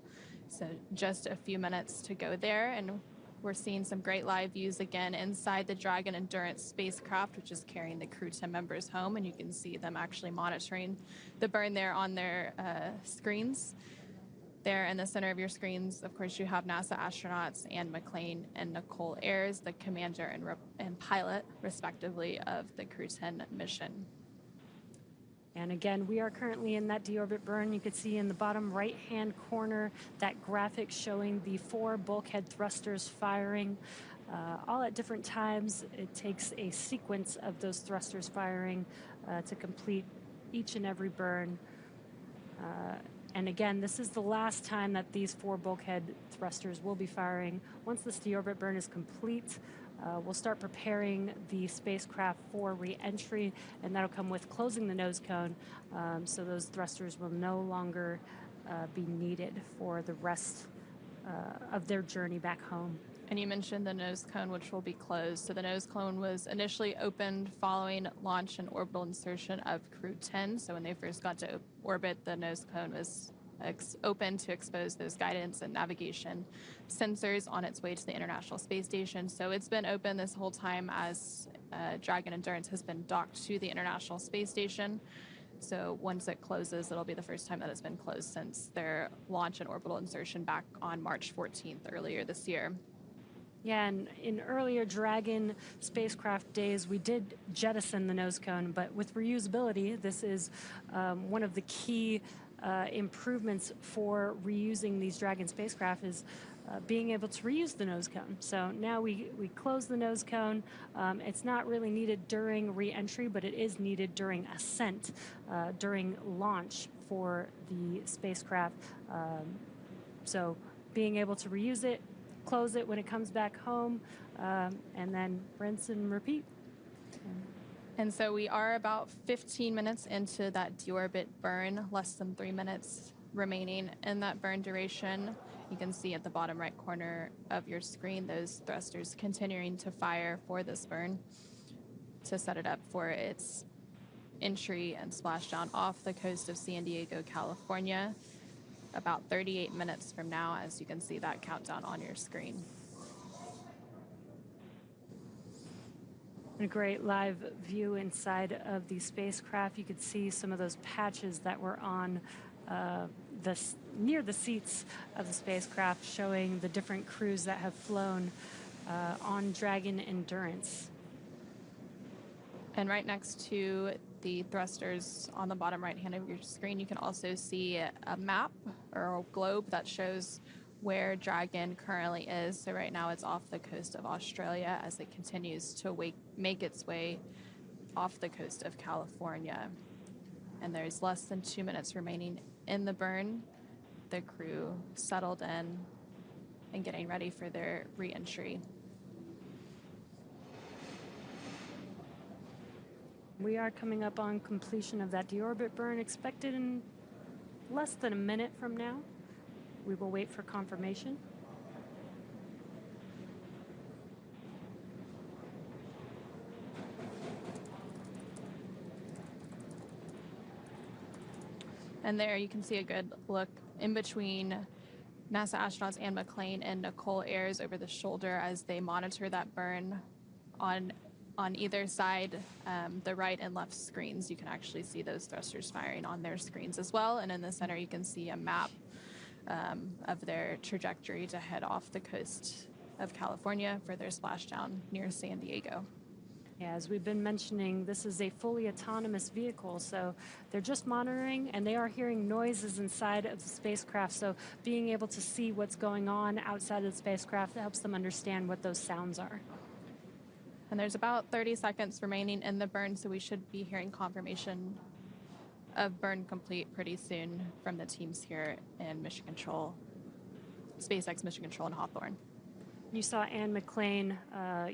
Speaker 1: So just a few minutes to go there, and we're seeing some great live views again inside the Dragon Endurance spacecraft, which is carrying the Crew-10 members home, and you can see them actually monitoring the burn there on their screens. There in the center of your screens, of course, you have NASA astronauts and McClain and Nichole Ayers, the commander and pilot, respectively, of the Crew-10 mission.
Speaker 2: And again, we are currently in that deorbit burn. You can see in the bottom right-hand corner that graphic showing the 4 bulkhead thrusters firing all at different times. It takes a sequence of those thrusters firing to complete each and every burn. And again, this is the last time that these 4 bulkhead thrusters will be firing. Once this deorbit burn is complete, we'll start preparing the spacecraft for re-entry, and that'll come with closing the nose cone, so those thrusters will no longer be needed for the rest of their journey back home.
Speaker 1: And you mentioned the nose cone, which will be closed. So the nose cone was initially opened following launch and orbital insertion of Crew-10. So when they first got to orbit, the nose cone was open to expose those guidance and navigation sensors on its way to the International Space Station. So it's been open this whole time as Dragon Endurance has been docked to the International Space Station. So once it closes, it'll be the first time that it's been closed since their launch and orbital insertion back on March 14th earlier this year.
Speaker 2: Yeah, and in earlier Dragon spacecraft days, we did jettison the nose cone, but with reusability, this is one of the key improvements for reusing these Dragon spacecraft is being able to reuse the nose cone. So now we close the nose cone. It's not really needed during re-entry, but it is needed during ascent, during launch for the spacecraft. So being able to reuse it, close it when it comes back home, and then rinse and repeat.
Speaker 1: And so we are about 15 minutes into that deorbit burn, less than 3 minutes remaining in that burn duration. You can see at the bottom right corner of your screen those thrusters continuing to fire for this burn to set it up for its entry and splashdown off the coast of San Diego, California, about 38 minutes from now, as you can see that countdown on your screen.
Speaker 2: A great live view inside of the spacecraft. You could see some of those patches that were on near the seats of the spacecraft, showing the different crews that have flown on Dragon Endurance.
Speaker 1: And right next to the thrusters on the bottom right hand of your screen, you can also see a map or a globe that shows where Dragon currently is. So right now it's off the coast of Australia as it continues to make its way off the coast of California. And there's less than 2 minutes remaining in the burn. The crew settled in and getting ready for their re-entry.
Speaker 2: We are coming up on completion of that deorbit burn, expected in less than a minute from now. We will wait for confirmation.
Speaker 1: And there you can see a good look in between NASA astronauts Anne McClain and Nichole Ayers over the shoulder as they monitor that burn on either side, the right and left screens. You can actually see those thrusters firing on their screens as well. And in the center, you can see a map of their trajectory to head off the coast of California for their splashdown near San Diego.
Speaker 2: Yeah, as we've been mentioning, this is a fully autonomous vehicle, so they're just monitoring, and they are hearing noises inside of the spacecraft, so being able to see what's going on outside of the spacecraft helps them understand what those sounds are.
Speaker 1: And there's about 30 seconds remaining in the burn, so we should be hearing confirmation of burn complete pretty soon from the teams here in Mission Control, SpaceX Mission Control in Hawthorne.
Speaker 2: You saw Anne McClain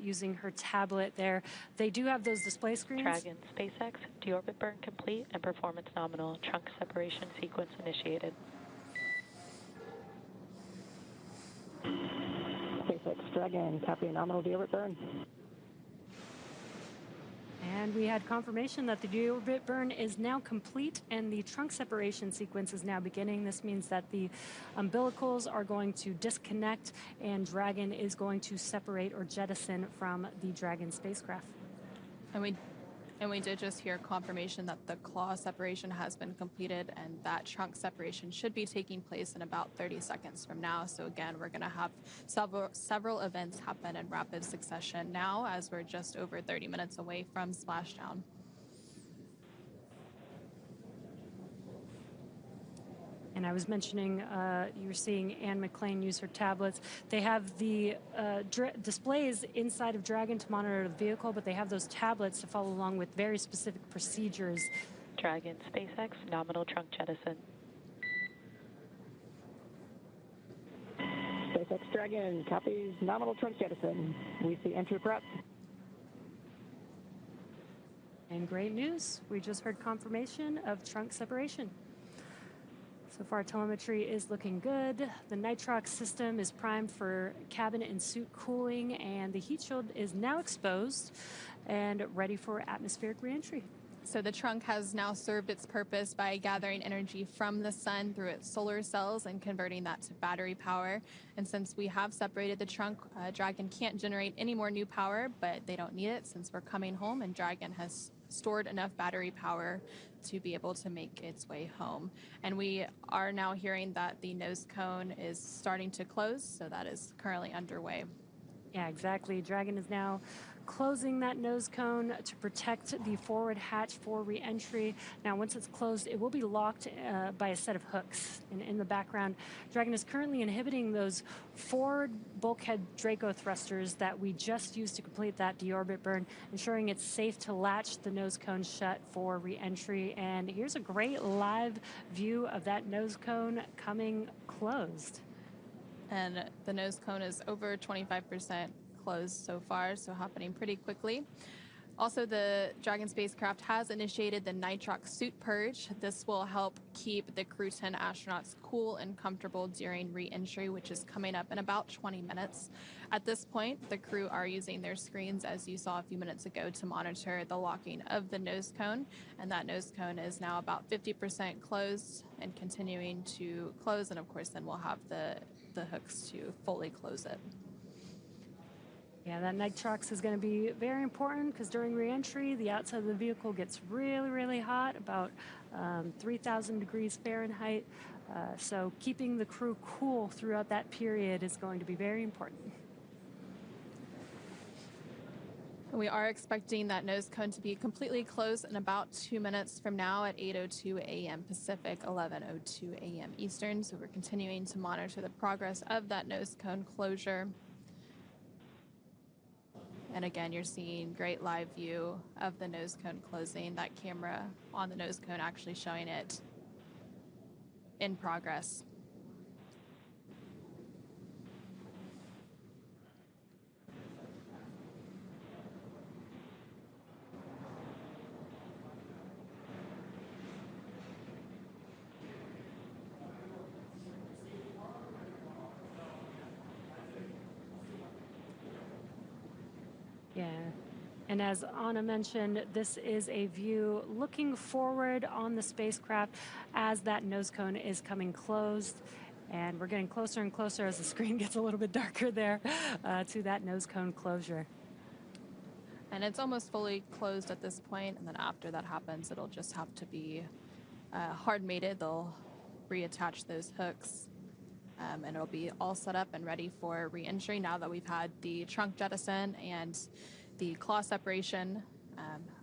Speaker 2: using her tablet there. They do have those display screens.
Speaker 3: Dragon, SpaceX, deorbit burn complete and performance nominal. Trunk separation sequence initiated.
Speaker 4: SpaceX Dragon, copy nominal deorbit burn.
Speaker 2: And we had confirmation that the deorbit burn is now complete and the trunk separation sequence is now beginning. This means that the umbilicals are going to disconnect and Dragon is going to separate or jettison from the Dragon spacecraft.
Speaker 1: And we did just hear confirmation that the claw separation has been completed, and that trunk separation should be taking place in about 30 seconds from now. So again, we're going to have several events happen in rapid succession now, as we're just over 30 minutes away from splashdown.
Speaker 2: And I was mentioning, you were seeing Anne McClain use her tablets. They have the displays inside of Dragon to monitor the vehicle, but they have those tablets to follow along with very specific procedures.
Speaker 3: Dragon, SpaceX, nominal trunk jettison.
Speaker 4: SpaceX Dragon, copies nominal trunk jettison. We see entry prep.
Speaker 2: And great news, we just heard confirmation of trunk separation. So far, telemetry is looking good. The nitrox system is primed for cabin and suit cooling, and the heat shield is now exposed and ready for atmospheric reentry.
Speaker 1: So the trunk has now served its purpose by gathering energy from the sun through its solar cells and converting that to battery power. And since we have separated the trunk, Dragon can't generate any more new power, but they don't need it since we're coming home, and Dragon has stored enough battery power to be able to make its way home. And we are now hearing that the nose cone is starting to close, so that is currently underway.
Speaker 2: Yeah, exactly. Dragon is now closing that nose cone to protect the forward hatch for re-entry. Now, once it's closed, it will be locked by a set of hooks. And in the background, Dragon is currently inhibiting those forward bulkhead Draco thrusters that we just used to complete that deorbit burn, ensuring it's safe to latch the nose cone shut for re-entry. And here's a great live view of that nose cone coming closed.
Speaker 1: And the nose cone is over 25% closed so far, so happening pretty quickly. Also, the Dragon spacecraft has initiated the nitrox suit purge. This will help keep the Crew-10 astronauts cool and comfortable during re-entry, which is coming up in about 20 minutes. At this point, the crew are using their screens, as you saw a few minutes ago, to monitor the locking of the nose cone. And that nose cone is now about 50% closed and continuing to close. And of course, then we'll have the hooks to fully close it.
Speaker 2: Yeah, that nitrox is going to be very important because during re-entry, the outside of the vehicle gets really, really hot, about 3,000 degrees Fahrenheit. So keeping the crew cool throughout that period is going to be very important.
Speaker 1: We are expecting that nose cone to be completely closed in about 2 minutes from now at 8:02 a.m. Pacific, 11:02 a.m. Eastern. So we're continuing to monitor the progress of that nose cone closure. And again, you're seeing great live view of the nose cone closing. That camera on the nose cone actually showing it in progress.
Speaker 2: Yeah, and as Anna mentioned, this is a view looking forward on the spacecraft as that nose cone is coming closed. And we're getting closer and closer as the screen gets a little bit darker there to that nose cone closure.
Speaker 1: And it's almost fully closed at this point, and then after that happens, it'll just have to be hard mated. They'll reattach those hooks, and it'll be all set up and ready for re-entry now that we've had the trunk jettison and the claw separation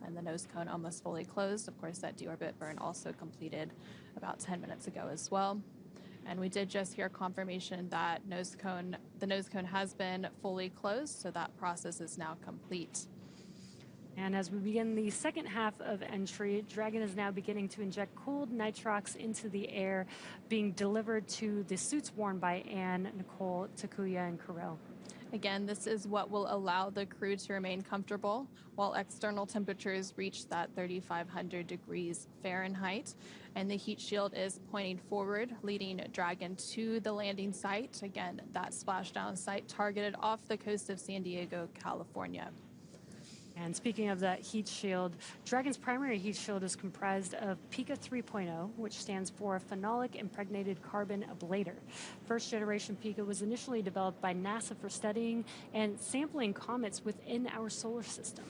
Speaker 1: and the nose cone almost fully closed. Of course, that deorbit burn also completed about 10 minutes ago as well. And we did just hear confirmation that the nose cone has been fully closed, so that process is now complete.
Speaker 2: And as we begin the second half of entry, Dragon is now beginning to inject cooled nitrox into the air, being delivered to the suits worn by Anne, Nicole, Takuya, and Kirill.
Speaker 1: Again, this is what will allow the crew to remain comfortable while external temperatures reach that 3,500 degrees Fahrenheit. And the heat shield is pointing forward, leading Dragon to the landing site. Again, that splashdown site targeted off the coast of San Diego, California.
Speaker 2: And speaking of that heat shield, Dragon's primary heat shield is comprised of Pika 3.0, which stands for Phenolic Impregnated Carbon Ablator. First generation Pika was initially developed by NASA for studying and sampling comets within our solar system.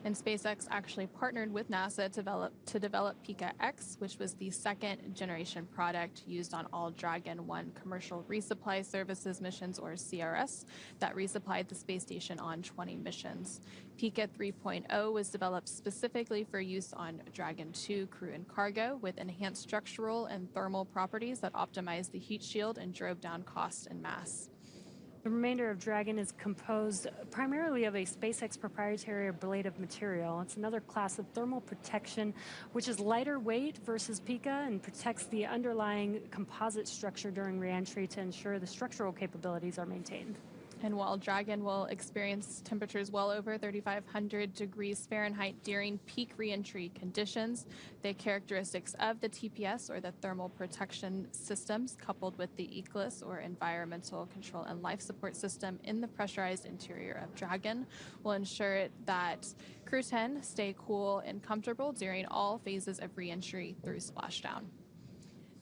Speaker 1: And SpaceX actually partnered with NASA to develop Pika X, which was the second generation product used on all Dragon 1 commercial resupply services missions, or CRS, that resupplied the space station on 20 missions. Pika 3.0 was developed specifically for use on Dragon 2 crew and cargo, with enhanced structural and thermal properties that optimized the heat shield and drove down cost and mass.
Speaker 2: The remainder of Dragon is composed primarily of a SpaceX proprietary ablative material. It's another class of thermal protection, which is lighter weight versus Pika and protects the underlying composite structure during reentry to ensure the structural capabilities are maintained.
Speaker 1: And while Dragon will experience temperatures well over 3,500 degrees Fahrenheit during peak reentry conditions, the characteristics of the TPS, or the thermal protection systems, coupled with the ECLIS, or environmental control and life support system, in the pressurized interior of Dragon, will ensure that Crew-10 stay cool and comfortable during all phases of reentry through splashdown.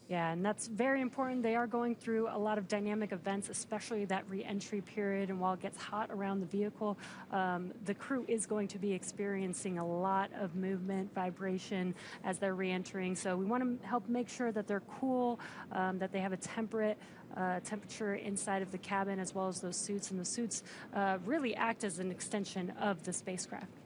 Speaker 2: Yeah, and that's very important. They are going through a lot of dynamic events, especially that re-entry period. And while it gets hot around the vehicle, the crew is going to be experiencing a lot of movement, vibration as they're re-entering. So we want to help make sure that they're cool, that they have a temperate temperature inside of the cabin, as well as those suits. And the suits really act as an extension of the spacecraft.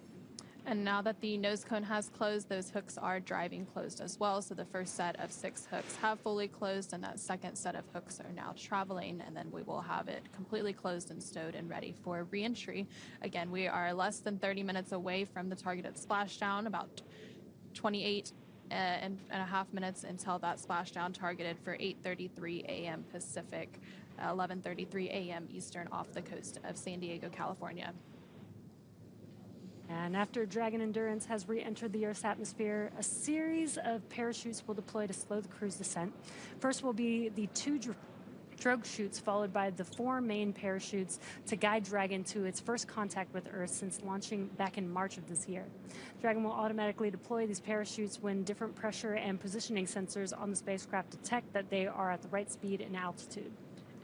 Speaker 1: And now that the nose cone has closed, those hooks are driving closed as well. So the first set of 6 hooks have fully closed, and that second set of hooks are now traveling, and then we will have it completely closed and stowed and ready for reentry. Again, we are less than 30 minutes away from the targeted splashdown, about 28 and a half minutes until that splashdown, targeted for 8:33 a.m. Pacific, 11:33 a.m. Eastern, off the coast of San Diego, California.
Speaker 2: And after Dragon Endurance has re-entered the Earth's atmosphere, a series of parachutes will deploy to slow the crew's descent. First will be the 2 drogue chutes, followed by the 4 main parachutes to guide Dragon to its first contact with Earth since launching back in March of this year. Dragon will automatically deploy these parachutes when different pressure and positioning sensors on the spacecraft detect that they are at the right speed and altitude.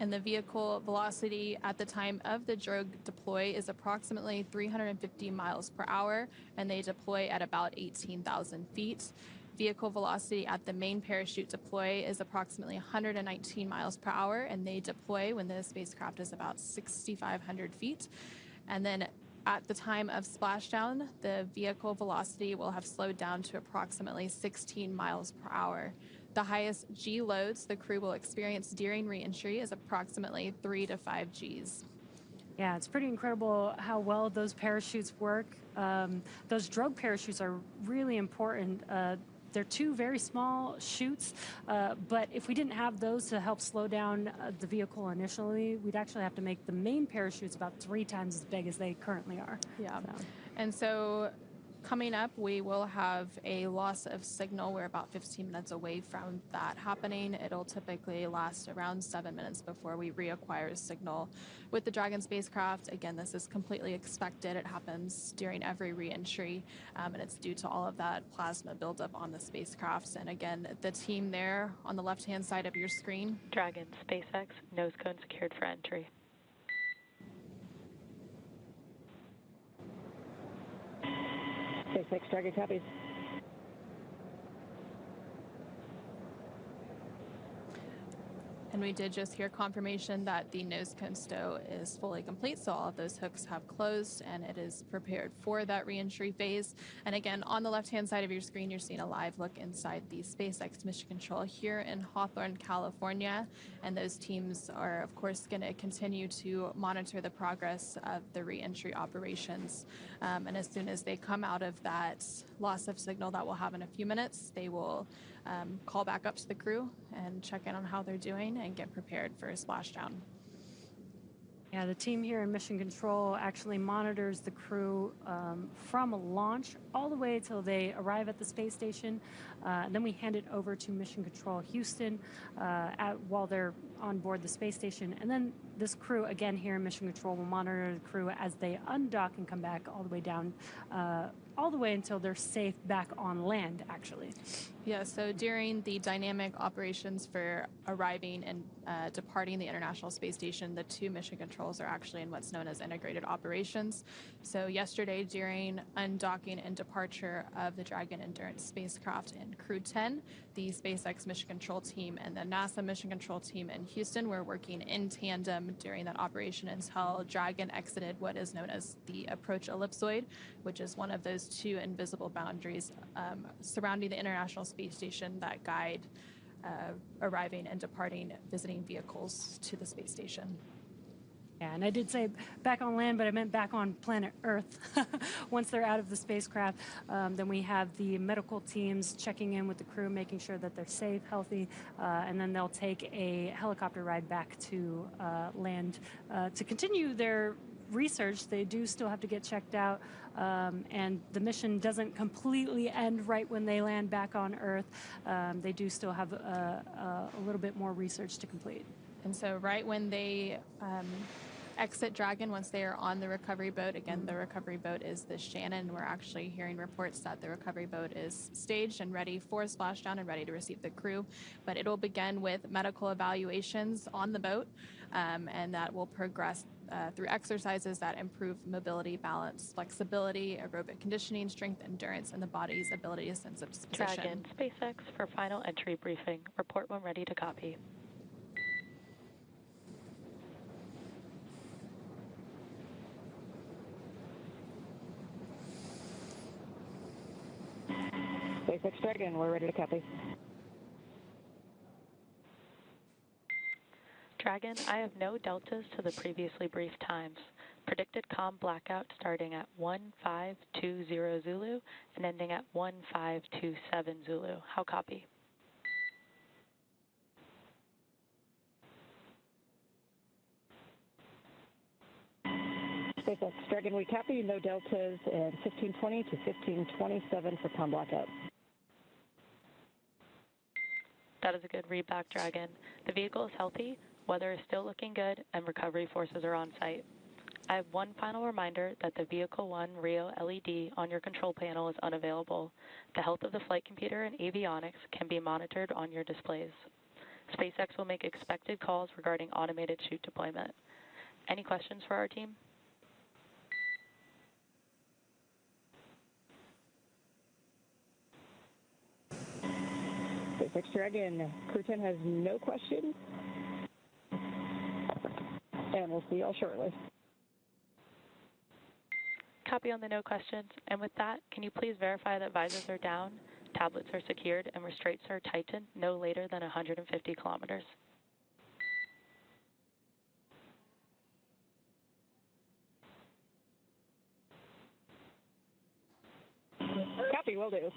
Speaker 1: And the vehicle velocity at the time of the drogue deploy is approximately 350 miles per hour, and they deploy at about 18,000 feet. Vehicle velocity at the main parachute deploy is approximately 119 miles per hour, and they deploy when the spacecraft is about 6,500 feet. And then at the time of splashdown, the vehicle velocity will have slowed down to approximately 16 miles per hour. The highest G loads the crew will experience during reentry is approximately 3 to 5 Gs.
Speaker 2: Yeah, it's pretty incredible how well those parachutes work. Those drogue parachutes are really important. They're 2 very small chutes, but if we didn't have those to help slow down the vehicle initially, we'd actually have to make the main parachutes about 3 times as big as they currently are.
Speaker 1: Yeah, and so Coming up, we will have a loss of signal. We're about 15 minutes away from that happening. It'll typically last around 7 minutes before we reacquire signal with the Dragon spacecraft. Again, this is completely expected. It happens during every reentry, and it's due to all of that plasma buildup on the spacecrafts. And again, the team there on the left-hand side of your screen.
Speaker 3: Dragon, SpaceX, nose cone secured for entry.
Speaker 4: SpaceX Dragon copies.
Speaker 1: And we did just hear confirmation that the nose cone stow is fully complete, so all of those hooks have closed and it is prepared for that reentry phase. And again, on the left-hand side of your screen, you're seeing a live look inside the SpaceX Mission Control here in Hawthorne, California. And those teams are, of course, going to continue to monitor the progress of the reentry operations. And as soon as they come out of that loss of signal that we'll have in a few minutes, they will call back up to the crew and check in on how they're doing and get prepared for a splashdown.
Speaker 2: Yeah, the team here in Mission Control actually monitors the crew from launch all the way till they arrive at the space station. And then we hand it over to Mission Control Houston while they're on board the space station. And then this crew, again here in Mission Control, will monitor the crew as they undock and come back all the way down, all the way until they're safe back on land, actually.
Speaker 1: Yeah, so during the dynamic operations for arriving and departing the International Space Station, the two mission controls are actually in what's known as integrated operations. So yesterday, during undocking and departure of the Dragon Endurance spacecraft and Crew-10, the SpaceX Mission Control team and the NASA Mission Control team in Houston were working in tandem during that operation until Dragon exited what is known as the approach ellipsoid, which is one of those two invisible boundaries surrounding the International Space Station that guide arriving and departing visiting vehicles to the space station.
Speaker 2: Yeah, and I did say back on land, but I meant back on planet Earth. Once they're out of the spacecraft, then we have the medical teams checking in with the crew, making sure that they're safe, healthy, and then they'll take a helicopter ride back to land to continue their research. They do still have to get checked out, and the mission doesn't completely end right when they land back on Earth. They do still have a little bit more research to complete.
Speaker 1: And so right when they exit Dragon, once they are on the recovery boat, again, the recovery boat is the Shannon. We're actually hearing reports that the recovery boat is staged and ready for splashdown and ready to receive the crew. But it'll begin with medical evaluations on the boat, and that will progress through exercises that improve mobility, balance, flexibility, aerobic conditioning, strength, endurance, and the body's ability to sense its position.
Speaker 3: Dragon, SpaceX for final entry briefing. Report when ready to copy.
Speaker 4: SpaceX Dragon, we're ready to copy.
Speaker 3: Dragon, I have no deltas to the previously briefed times. Predicted comm blackout starting at 1520 Zulu and ending at 1527 Zulu. How copy?
Speaker 4: SpaceX Dragon, we copy. No deltas and 1520 to 1527 for comm blackout.
Speaker 3: That is a good read back, Dragon. The vehicle is healthy, weather is still looking good, and recovery forces are on site. I have one final reminder that the Vehicle 1 Rio LED on your control panel is unavailable. The health of the flight computer and avionics can be monitored on your displays. SpaceX will make expected calls regarding automated chute deployment. Any questions for our team?
Speaker 4: SpaceX Dragon, Crew-10 has no questions, and we'll see you all shortly.
Speaker 3: Copy on the no questions. And with that, can you please verify that visors are down, tablets are secured, and restraints are tightened no later than 150 kilometers?
Speaker 4: Copy, will do.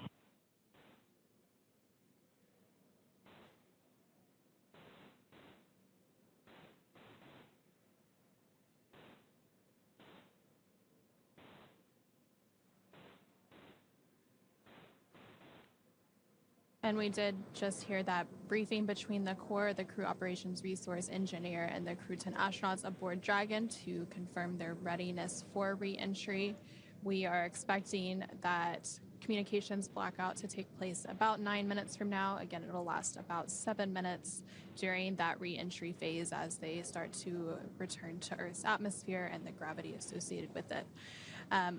Speaker 1: And we did just hear that briefing between the Corps, the Crew Operations Resource Engineer, and the Crew-10 astronauts aboard Dragon to confirm their readiness for re-entry. We are expecting that communications blackout to take place about 9 minutes from now. Again, it'll last about 7 minutes during that re-entry phase as they start to return to Earth's atmosphere and the gravity associated with it.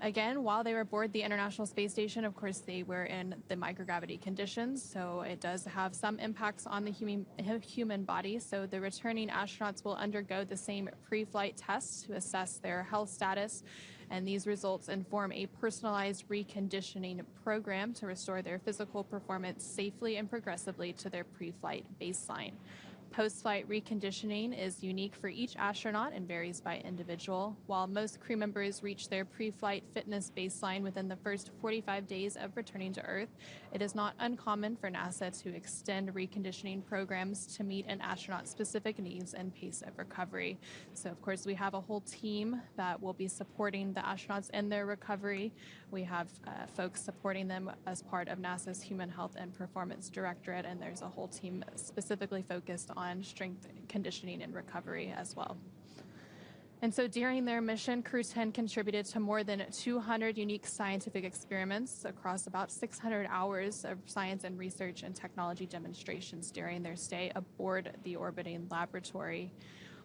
Speaker 1: Again, while they were aboard the International Space Station, of course, they were in the microgravity conditions, so it does have some impacts on the human body. So the returning astronauts will undergo the same pre-flight tests to assess their health status, and these results inform a personalized reconditioning program to restore their physical performance safely and progressively to their pre-flight baseline. Post-flight reconditioning is unique for each astronaut and varies by individual. While most crew members reach their pre-flight fitness baseline within the first 45 days of returning to Earth, it is not uncommon for NASA to extend reconditioning programs to meet an astronaut's specific needs and pace of recovery. So, of course, we have a whole team that will be supporting the astronauts in their recovery. We have folks supporting them as part of NASA's Human Health and Performance Directorate, and there's a whole team specifically focused on strength conditioning and recovery as well. And so during their mission, Crew-10 contributed to more than 200 unique scientific experiments across about 600 hours of science and research and technology demonstrations during their stay aboard the orbiting laboratory.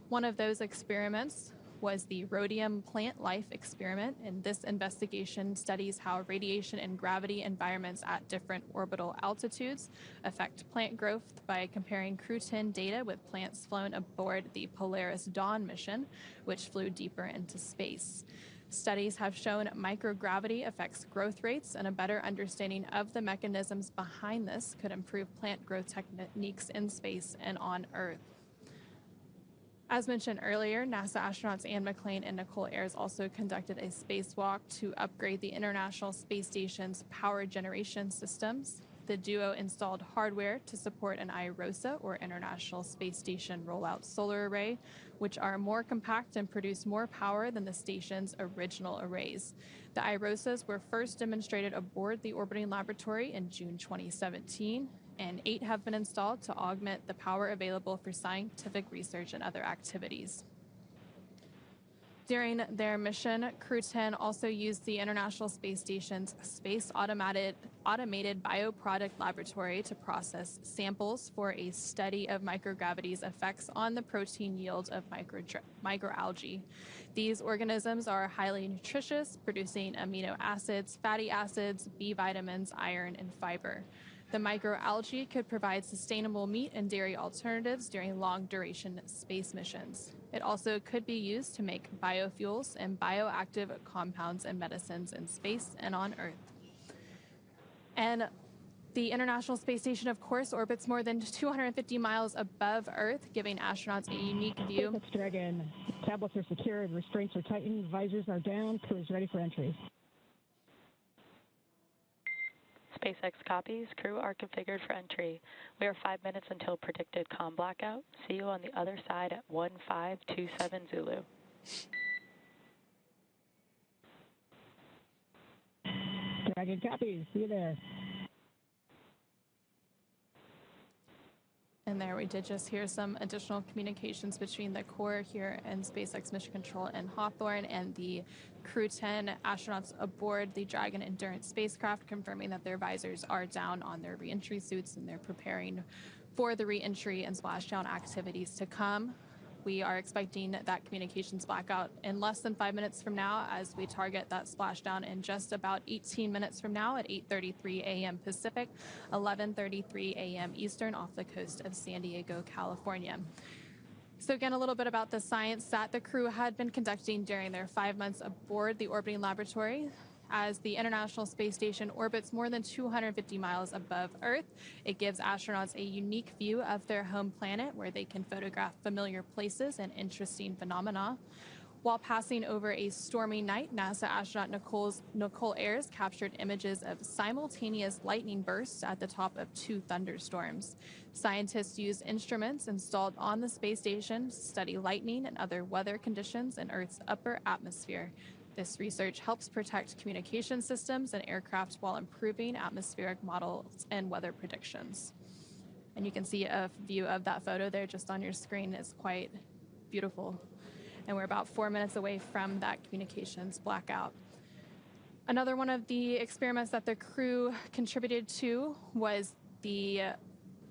Speaker 1: One of those experiments was the rhodium plant life experiment, and this investigation studies how radiation and gravity environments at different orbital altitudes affect plant growth by comparing Crew-10 data with plants flown aboard the Polaris Dawn mission, which flew deeper into space. Studies have shown microgravity affects growth rates, and a better understanding of the mechanisms behind this could improve plant growth techniques in space and on Earth. As mentioned earlier, NASA astronauts McClain and Nichole Ayers also conducted a spacewalk to upgrade the International Space Station's power generation systems. The duo installed hardware to support an IROSA, or International Space Station Rollout Solar Array, which are more compact and produce more power than the station's original arrays. The IROSAs were first demonstrated aboard the orbiting laboratory in June 2017. And 8 have been installed to augment the power available for scientific research and other activities. During their mission, Crew-10 also used the International Space Station's Space Automated Bioproduct Laboratory to process samples for a study of microgravity's effects on the protein yield of microalgae. These organisms are highly nutritious, producing amino acids, fatty acids, B vitamins, iron, and fiber. The microalgae could provide sustainable meat and dairy alternatives during long-duration space missions. It also could be used to make biofuels and bioactive compounds and medicines in space and on Earth. And the International Space Station, of course, orbits more than 250 miles above Earth, giving astronauts a unique view.
Speaker 4: SpaceX Dragon. Tablets are secured, restraints are tightened, visors are down, crew is ready for entry.
Speaker 3: SpaceX copies. Crew are configured for entry. We are 5 minutes until predicted comm blackout. See you on the other side at 1527 Zulu.
Speaker 4: Dragon copies. See you there.
Speaker 1: And there we did just hear some additional communications between the Corps here and SpaceX Mission Control in Hawthorne and the Crew-10 astronauts aboard the Dragon Endurance spacecraft, confirming that their visors are down on their reentry suits and they're preparing for the reentry and splashdown activities to come. We are expecting that communications blackout in less than 5 minutes from now as we target that splashdown in just about 18 minutes from now at 8:33 a.m. Pacific, 11:33 a.m. Eastern off the coast of San Diego, California. So again, a little bit about the science that the crew had been conducting during their 5 months aboard the orbiting laboratory. As the International Space Station orbits more than 250 miles above Earth, it gives astronauts a unique view of their home planet where they can photograph familiar places and interesting phenomena. While passing over a stormy night, NASA astronaut Nichole Ayers captured images of simultaneous lightning bursts at the top of 2 thunderstorms. Scientists used instruments installed on the space station to study lightning and other weather conditions in Earth's upper atmosphere. This research helps protect communication systems and aircraft while improving atmospheric models and weather predictions. And you can see a view of that photo there just on your screen. It's quite beautiful. And we're about 4 minutes away from that communications blackout. Another one of the experiments that the crew contributed to was the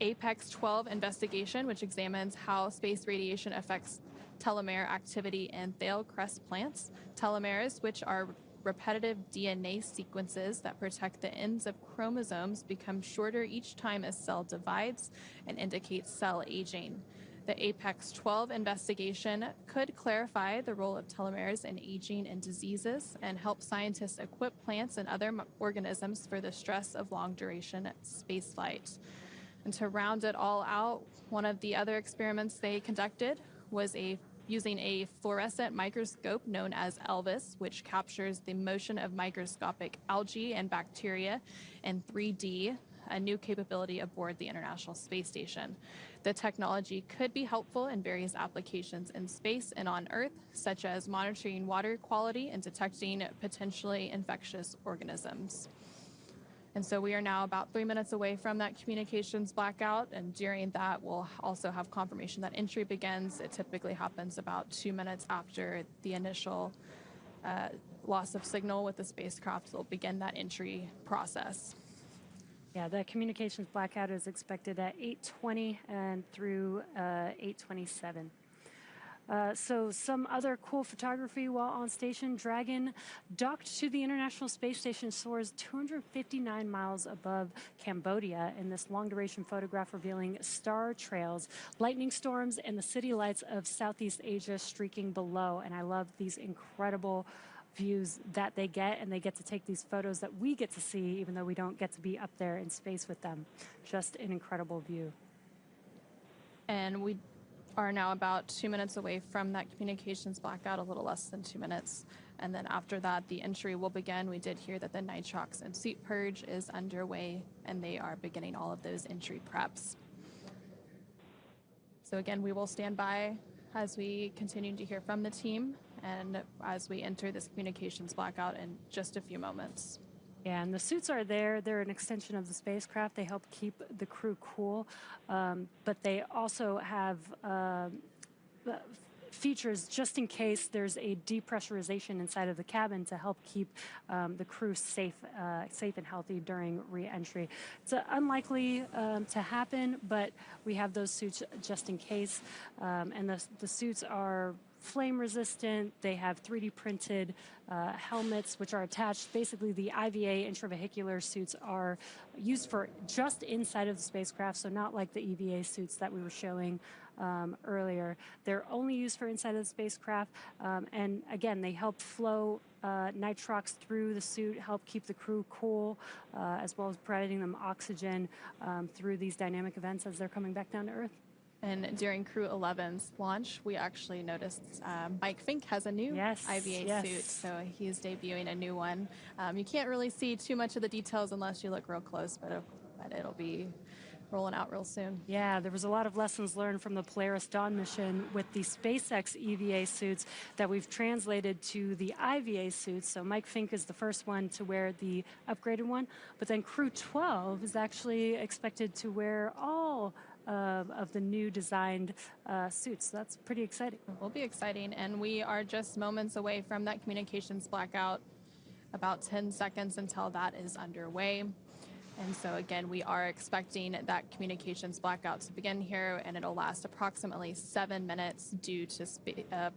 Speaker 1: Apex 12 investigation, which examines how space radiation affects telomere activity in Thale crest plants. Telomeres, which are repetitive DNA sequences that protect the ends of chromosomes, become shorter each time a cell divides and indicate cell aging. The Apex 12 investigation could clarify the role of telomeres in aging and diseases and help scientists equip plants and other organisms for the stress of long-duration spaceflight. And to round it all out, one of the other experiments they conducted was using a fluorescent microscope known as ELVIS, which captures the motion of microscopic algae and bacteria in 3D, a new capability aboard the International Space Station. The technology could be helpful in various applications in space and on Earth, such as monitoring water quality and detecting potentially infectious organisms. And so we are now about 3 minutes away from that communications blackout, and during that we'll also have confirmation that entry begins. It typically happens about 2 minutes after the initial loss of signal with the spacecraft. They'll begin that entry process.
Speaker 2: Yeah, the communications blackout is expected at 8:20 and through 8:27. So some other cool photography while on station. Dragon docked to the International Space Station, soars 259 miles above Cambodia in this long-duration photograph revealing star trails, lightning storms, and the city lights of Southeast Asia streaking below. And I love these incredible views that they get, and they get to take these photos that we get to see even though we don't get to be up there in space with them. Just an incredible view.
Speaker 1: And we are now about 2 minutes away from that communications blackout, a little less than 2 minutes. And then after that, the entry will begin. We did hear that the nitrox and suit purge is underway, and they are beginning all of those entry preps. So again, we will stand by as we continue to hear from the team and as we enter this communications blackout in just a few moments.
Speaker 2: Yeah, and the suits are there. They're an extension of the spacecraft. They help keep the crew cool, but they also have features just in case there's a depressurization inside of the cabin to help keep the crew safe and healthy during re-entry. It's unlikely to happen, but we have those suits just in case, and the suits are flame resistant. They have 3D printed helmets which are attached. Basically, the IVA intravehicular suits are used for just inside of the spacecraft, so not like the EVA suits that we were showing earlier. They're only used for inside of the spacecraft, and again, they help flow nitrox through the suit, help keep the crew cool, as well as providing them oxygen through these dynamic events as they're coming back down to Earth.
Speaker 1: And during Crew-11's launch, we actually noticed Mike Fink has a new IVA suit, so he's debuting a new one. You can't really see too much of the details unless you look real close, but it'll be rolling out real soon.
Speaker 2: Yeah, there was a lot of lessons learned from the Polaris Dawn mission with the SpaceX EVA suits that we've translated to the IVA suits. So Mike Fink is the first one to wear the upgraded one, but then Crew-12 is actually expected to wear all of the new designed suits. So that's pretty exciting.
Speaker 1: It will be exciting, and we are just moments away from that communications blackout, about 10 seconds until that is underway. And so again, we are expecting that communications blackout to begin here, and it'll last approximately 7 minutes due to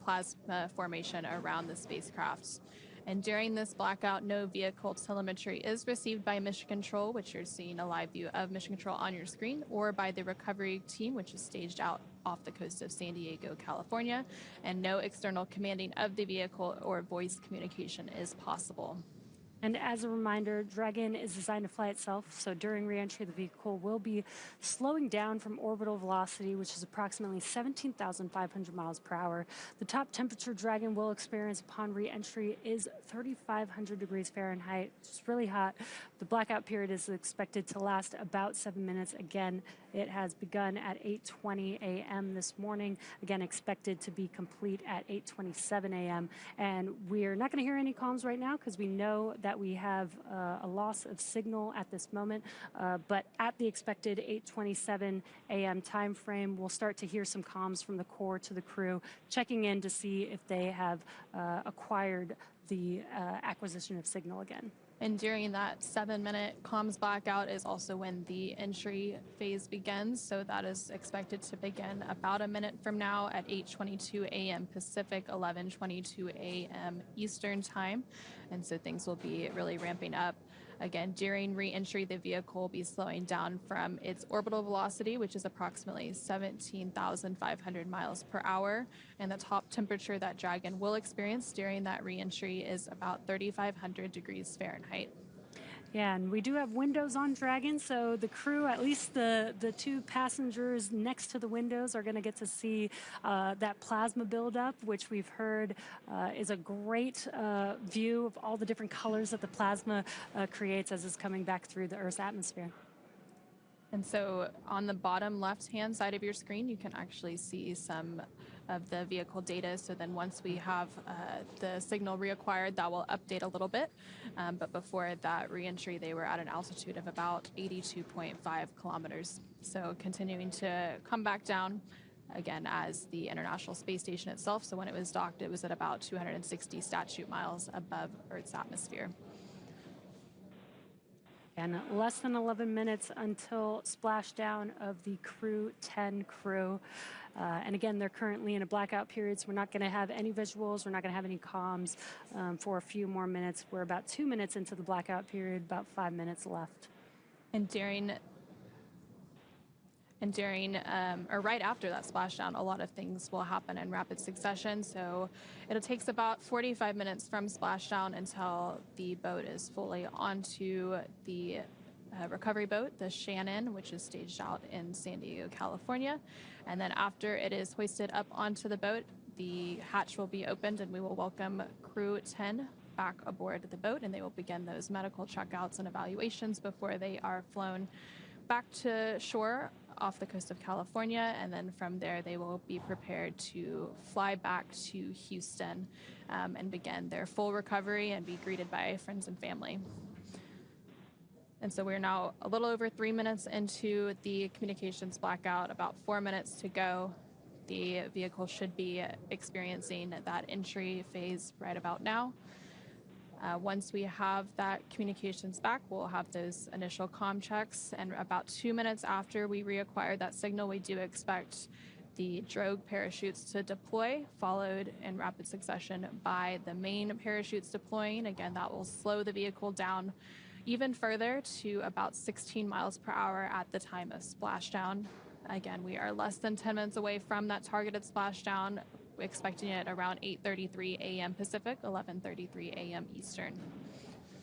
Speaker 1: plasma formation around the spacecraft. And during this blackout, no vehicle telemetry is received by Mission Control, which you're seeing a live view of Mission Control on your screen, or by the recovery team, which is staged out off the coast of San Diego, California. And no external commanding of the vehicle or voice communication is possible.
Speaker 2: And as a reminder, Dragon is designed to fly itself, so during reentry, the vehicle will be slowing down from orbital velocity, which is approximately 17,500 miles per hour. The top temperature Dragon will experience upon reentry is 3,500 degrees Fahrenheit, which is really hot. The blackout period is expected to last about 7 minutes. Again, it has begun at 8:20 a.m. this morning. Again, expected to be complete at 8:27 a.m. And we're not going to hear any comms right now because we know that we have a loss of signal at this moment. But at the expected 8:27 a.m. time frame, we'll start to hear some comms from the Corps to the crew, checking in to see if they have acquired the acquisition of signal again.
Speaker 1: And during that 7-minute comms blackout is also when the entry phase begins. So that is expected to begin about a minute from now at 8:22 a.m. Pacific, 11:22 a.m. Eastern time. And so things will be really ramping up. Again, during re-entry, the vehicle will be slowing down from its orbital velocity, which is approximately 17,500 miles per hour. And the top temperature that Dragon will experience during that re-entry is about 3,500 degrees Fahrenheit.
Speaker 2: Yeah, and we do have windows on Dragon, so the crew, at least the two passengers next to the windows, are going to get to see that plasma buildup, which we've heard is a great view of all the different colors that the plasma creates as it's coming back through the Earth's atmosphere.
Speaker 1: And so on the bottom left-hand side of your screen, you can actually see some of the vehicle data. So then once we have the signal reacquired, that will update a little bit. But before that reentry, they were at an altitude of about 82.5 kilometers. So continuing to come back down again as the International Space Station itself. So when it was docked, it was at about 260 statute miles above Earth's atmosphere.
Speaker 2: And less than 11 minutes until splashdown of the Crew-10 crew. And again, they're currently in a blackout period, so we're not going to have any visuals. We're not going to have any comms for a few more minutes. We're about 2 minutes into the blackout period, about 5 minutes left.
Speaker 1: And or right after that splashdown, a lot of things will happen in rapid succession. So it takes about 45 minutes from splashdown until the boat is fully onto the recovery boat, the Shannon, which is staged out in San Diego, California. And then after it is hoisted up onto the boat, the hatch will be opened and we will welcome Crew-10 back aboard the boat, and they will begin those medical checkouts and evaluations before they are flown back to shore off the coast of California, and then from there they will be prepared to fly back to Houston and begin their full recovery and be greeted by friends and family. And so we're now a little over 3 minutes into the communications blackout, about 4 minutes to go. The vehicle should be experiencing that entry phase right about now. Once we have that communications back, we'll have those initial comm checks, and about 2 minutes after we reacquire that signal, we do expect the drogue parachutes to deploy, followed in rapid succession by the main parachutes deploying. Again, that will slow the vehicle down even further to about 16 miles per hour at the time of splashdown. Again, we are less than 10 minutes away from that targeted splashdown, expecting it around 8:33 a.m. Pacific, 11:33 a.m. Eastern.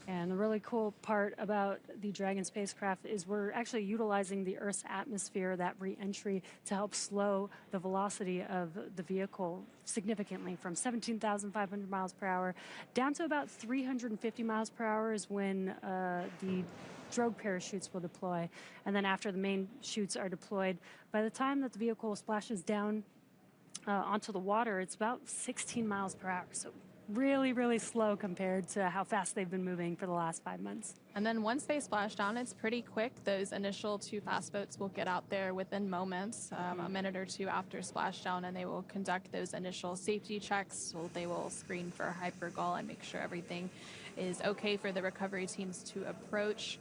Speaker 2: And the really cool part about the Dragon spacecraft is we're actually utilizing the Earth's atmosphere, that re-entry, to help slow the velocity of the vehicle significantly from 17,500 miles per hour down to about 350 miles per hour is when the drogue parachutes will deploy. And then after the main chutes are deployed, by the time that the vehicle splashes down onto the water, it's about 16 miles per hour. So really, really slow compared to how fast they've been moving for the last 5 months.
Speaker 1: And then once they splash down, it's pretty quick. Those initial 2 fast boats will get out there within moments, a minute or two after splashdown, and they will conduct those initial safety checks. So they will screen for hypergol and make sure everything is okay for the recovery teams to approach.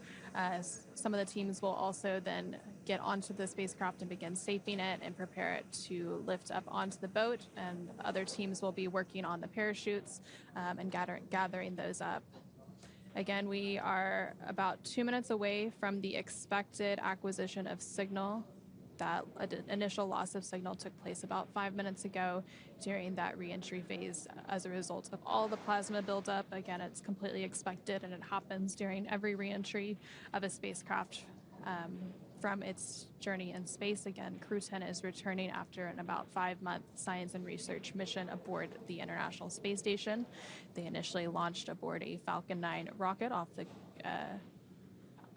Speaker 1: Some of the teams will also then get onto the spacecraft and begin safing it and prepare it to lift up onto the boat, and other teams will be working on the parachutes and gathering those up. Again, we are about 2 minutes away from the expected acquisition of signal. that initial loss of signal took place about 5 minutes ago during that reentry phase as a result of all the plasma buildup. Again, it's completely expected, and it happens during every reentry of a spacecraft from its journey in space. Again, Crew-10 is returning after an about 5-month science and research mission aboard the International Space Station. They initially launched aboard a Falcon 9 rocket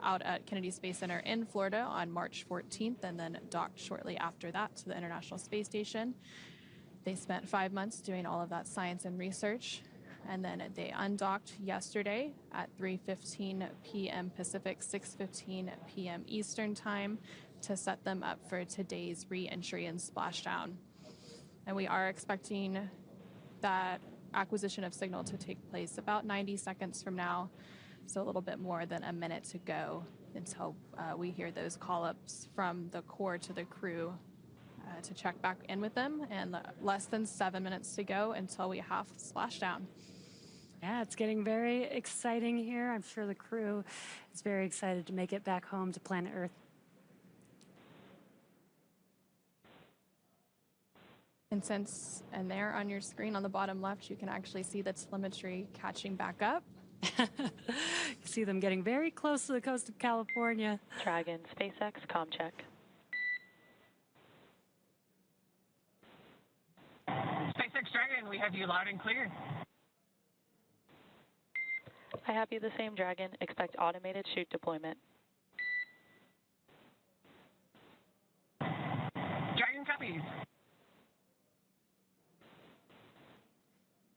Speaker 1: out at Kennedy Space Center in Florida on March 14th, and then docked shortly after that to the International Space Station. They spent 5 months doing all of that science and research, and then they undocked yesterday at 3:15 p.m. Pacific, 6:15 p.m. Eastern Time to set them up for today's re-entry and splashdown. And we are expecting that acquisition of signal to take place about 90 seconds from now, so a little bit more than a minute to go until we hear those call-ups from the core to the crew to check back in with them, and less than 7 minutes to go until we have splashdown.
Speaker 2: Yeah, it's getting very exciting here. I'm sure the crew is very excited to make it back home to planet Earth.
Speaker 1: And there on your screen on the bottom left, you can actually see the telemetry catching back up.
Speaker 2: You see them getting very close to the coast of California.
Speaker 3: Dragon, SpaceX, comm check.
Speaker 5: SpaceX Dragon, we have you loud and clear.
Speaker 3: I have you the same, Dragon. Expect automated chute deployment.
Speaker 5: Dragon copies.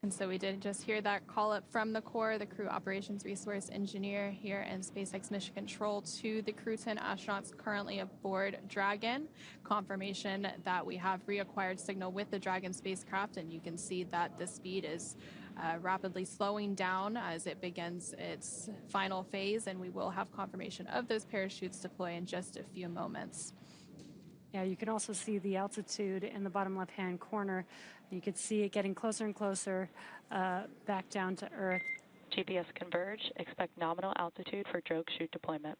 Speaker 1: And so we did just hear that call up from the core, the crew operations resource engineer here in SpaceX Mission Control, to the Crew-10 astronauts currently aboard Dragon. Confirmation that we have reacquired signal with the Dragon spacecraft, and you can see that the speed is rapidly slowing down as it begins its final phase, and we will have confirmation of those parachutes deploy in just a few moments.
Speaker 2: Yeah, you can also see the altitude in the bottom left-hand corner. You can see it getting closer and closer back down to Earth.
Speaker 3: GPS converge. Expect nominal altitude for drogue chute deployment.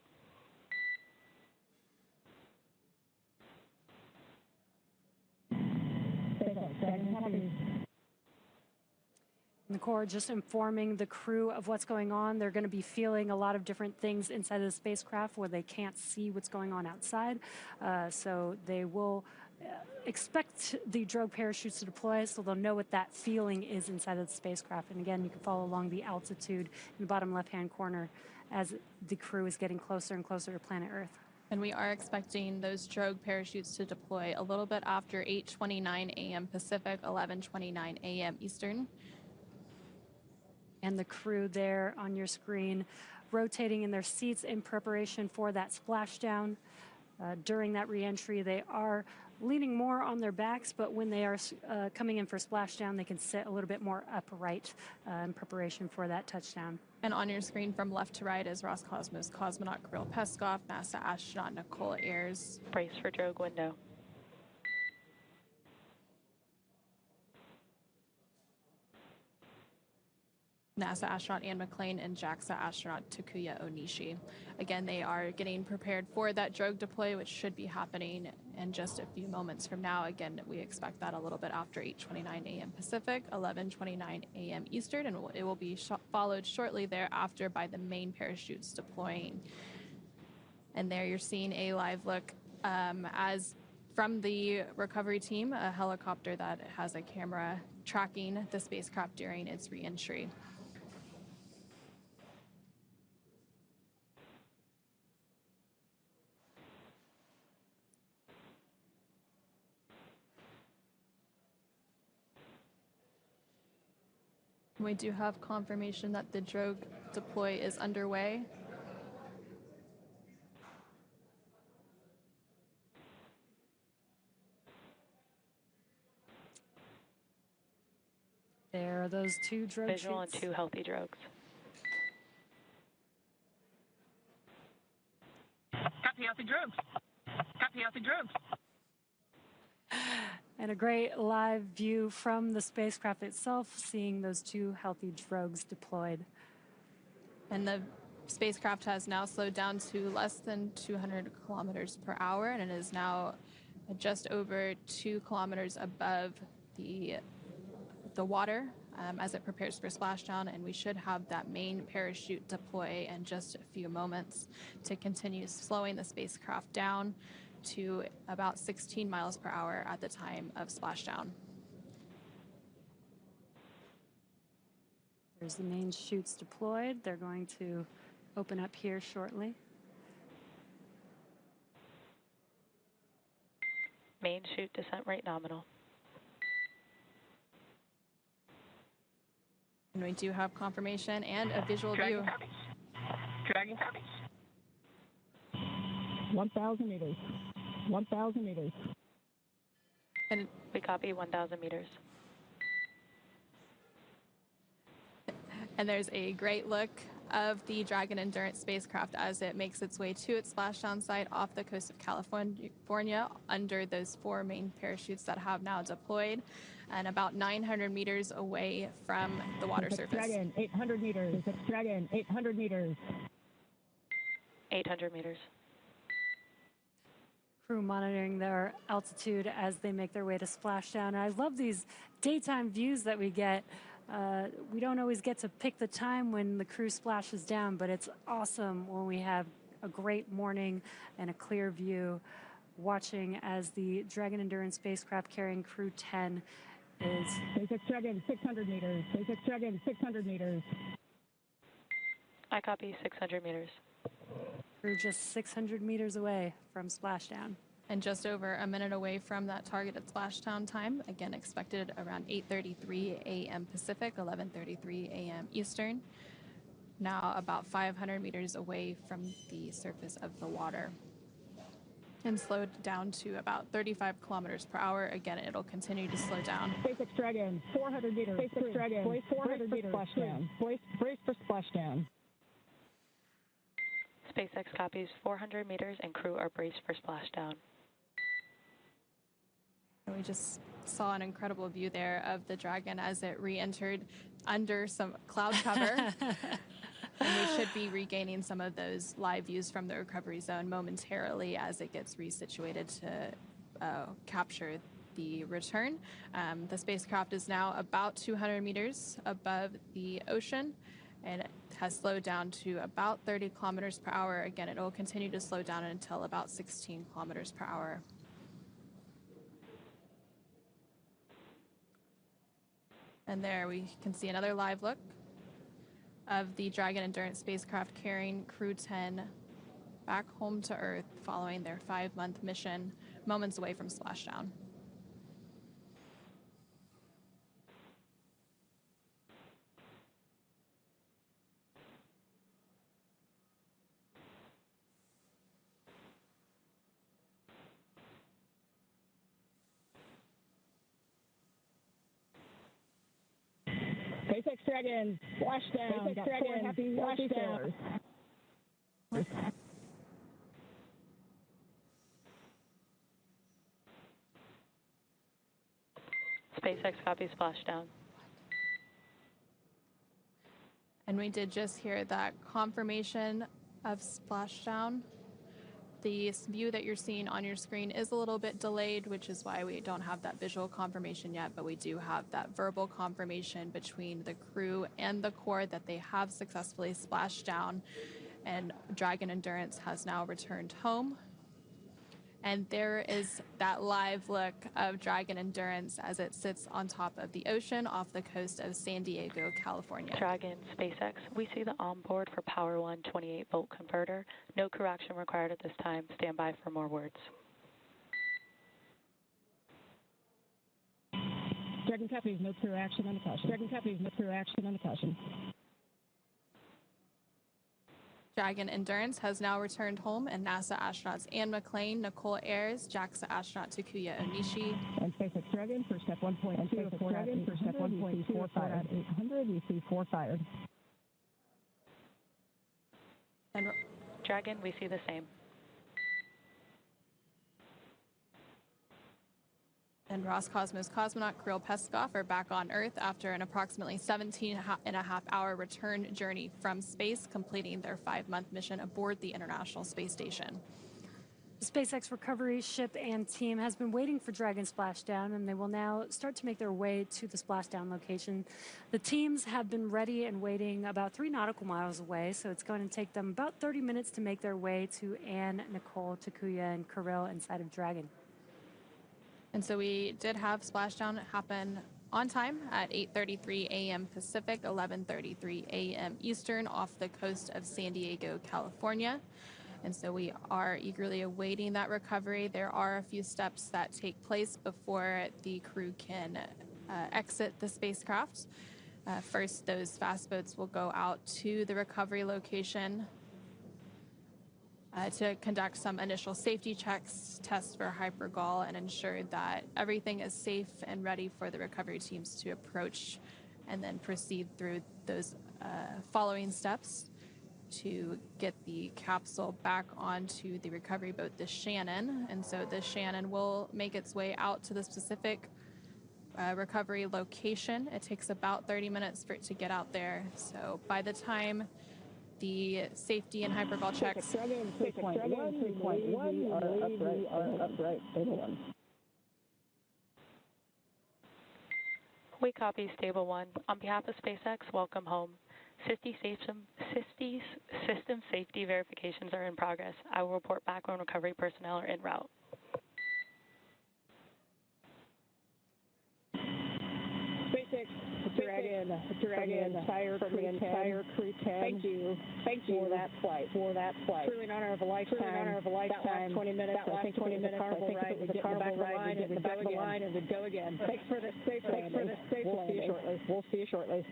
Speaker 2: And the core just informing the crew of what's going on. They're going to be feeling a lot of different things inside of the spacecraft where they can't see what's going on outside. So they will expect the drogue parachutes to deploy, so they'll know what that feeling is inside of the spacecraft. And again, you can follow along the altitude in the bottom left-hand corner as the crew is getting closer and closer to planet Earth.
Speaker 1: And we are expecting those drogue parachutes to deploy a little bit after 8:29 a.m. Pacific, 11:29 a.m. Eastern.
Speaker 2: And the crew there on your screen rotating in their seats in preparation for that splashdown. During that reentry, they are leaning more on their backs, but when they are coming in for splashdown, they can sit a little bit more upright in preparation for that touchdown.
Speaker 1: And on your screen from left to right is Roscosmos cosmonaut Kirill Peskov, NASA astronaut Nichole Ayers.
Speaker 3: Brace for drogue window.
Speaker 1: NASA astronaut Anne McClain and JAXA astronaut Takuya Onishi. Again, they are getting prepared for that drogue deploy, which should be happening in just a few moments from now. Again, we expect that a little bit after 8:29 a.m. Pacific, 11:29 a.m. Eastern, and it will be followed shortly thereafter by the main parachutes deploying. And there you're seeing a live look as from the recovery team, a helicopter that has a camera tracking the spacecraft during its reentry. We do have confirmation that the drogue deploy is underway.
Speaker 2: There are those two drogue
Speaker 3: Visual
Speaker 2: chutes.
Speaker 3: and 2 healthy drogues.
Speaker 5: Copy out the drogues. Copy out the drogues.
Speaker 2: And a great live view from the spacecraft itself, seeing those 2 healthy drogues deployed.
Speaker 1: And the spacecraft has now slowed down to less than 200 kilometers per hour, and it is now just over 2 kilometers above the water as it prepares for splashdown, and we should have that main parachute deploy in just a few moments to continue slowing the spacecraft down to about 16 miles per hour at the time of splashdown.
Speaker 2: There's the main chutes deployed. They're going to open up here shortly.
Speaker 3: Main chute descent rate nominal.
Speaker 1: And we do have confirmation and a visual view.
Speaker 5: Dragon copies.
Speaker 4: 1,000 meters. 1,000 meters.
Speaker 1: And
Speaker 3: We copy 1,000 meters.
Speaker 1: And there's a great look of the Dragon Endurance spacecraft as it makes its way to its splashdown site off the coast of California under those 4 main parachutes that have now deployed, and about 900 meters away from the water surface.
Speaker 4: Dragon, 800 meters. Dragon, 800 meters.
Speaker 3: 800 meters.
Speaker 2: Crew monitoring their altitude as they make their way to splashdown. I love these daytime views that we get. We don't always get to pick the time when the crew splashes down, but it's awesome when we have a great morning and a clear view watching as the Dragon Endurance spacecraft carrying Crew-10 is...
Speaker 4: Basic Dragon, 600 meters. Basic Dragon, 600 meters.
Speaker 3: I copy 600 meters.
Speaker 2: Crew just 600 meters away from splashdown.
Speaker 1: And just over a minute away from that targeted splashdown time, again expected around 8:33 a.m. Pacific, 11:33 a.m. Eastern. Now about 500 meters away from the surface of the water. And slowed down to about 35 kilometers per hour. Again, it'll continue to slow down.
Speaker 4: Basic Dragon, 400 meters. Basic Dragon, 400 meters. Splashdown. Brace for splashdown.
Speaker 3: SpaceX copies 400 meters and crew are braced for splashdown.
Speaker 1: We just saw an incredible view there of the Dragon as it re-entered under some cloud cover. And we should be regaining some of those live views from the recovery zone momentarily as it gets resituated to capture the return. The spacecraft is now about 200 meters above the ocean, and it has slowed down to about 30 kilometers per hour. Again, it will continue to slow down until about 16 kilometers per hour. And there we can see another live look of the Dragon Endurance spacecraft carrying Crew-10 back home to Earth following their 5-month mission, moments away from splashdown.
Speaker 4: Basic Dragon, splashdown. Basic Dragon, splashdown.
Speaker 3: SpaceX copies splashdown.
Speaker 1: And we did just hear that confirmation of splashdown. The view that you're seeing on your screen is a little bit delayed, which is why we don't have that visual confirmation yet, but we do have that verbal confirmation between the crew and the Corps that they have successfully splashed down, and Dragon Endurance has now returned home. And there is that live look of Dragon Endurance as it sits on top of the ocean off the coast of San Diego, California.
Speaker 3: Dragon, SpaceX, we see the onboard for Power 1 28-volt converter. No crew action required at this time. Stand by for more words.
Speaker 4: Dragon copies, no crew action on the caution. Dragon copies, no crew action on the caution.
Speaker 1: Dragon Endurance has now returned home, and NASA astronauts McClain, Nichole Ayers, JAXA astronaut Takuya Onishi,
Speaker 4: and SpaceX Dragon for step 1.2. And SpaceX Dragon for step 1.2. 4 fired. 800. We see 4 fired.
Speaker 1: And
Speaker 3: Dragon, we see the same.
Speaker 1: And Roscosmos cosmonaut Kirill Peskov are back on Earth after an approximately 17.5-hour return journey from space, completing their 5-month mission aboard the International Space Station.
Speaker 2: The SpaceX recovery ship and team has been waiting for Dragon splashdown, and they will now start to make their way to the splashdown location. The teams have been ready and waiting about 3 nautical miles away, so it's going to take them about 30 minutes to make their way to Anne, Nicole, Takuya, and Kirill inside of Dragon.
Speaker 1: And so we did have splashdown happen on time at 8:33 a.m. Pacific, 11:33 a.m. Eastern off the coast of San Diego, California. And so we are eagerly awaiting that recovery. There are a few steps that take place before the crew can exit the spacecraft. First, those fast boats will go out to the recovery location to conduct some initial safety checks, test for hypergol, and ensure that everything is safe and ready for the recovery teams to approach, and then proceed through those following steps to get the capsule back onto the recovery boat, the Shannon. And so the Shannon will make its way out to the specific recovery location. It takes about 30 minutes for it to get out there. So by the time the safety and hypergol checks.
Speaker 4: Dragon 3.1 are upright.
Speaker 3: We copy Stable 1. On behalf of SpaceX, welcome home. 50 system safety verifications are in progress. I will report back when recovery personnel are en route.
Speaker 4: SpaceX, Dragon, entire Crew-10. Thank you for that flight. Truly an honor of a lifetime. That last 20 minutes. I think 20 minutes. Carnival ride. We get back the line and the line and the go again. Thanks for the safe landing. We'll see you shortly.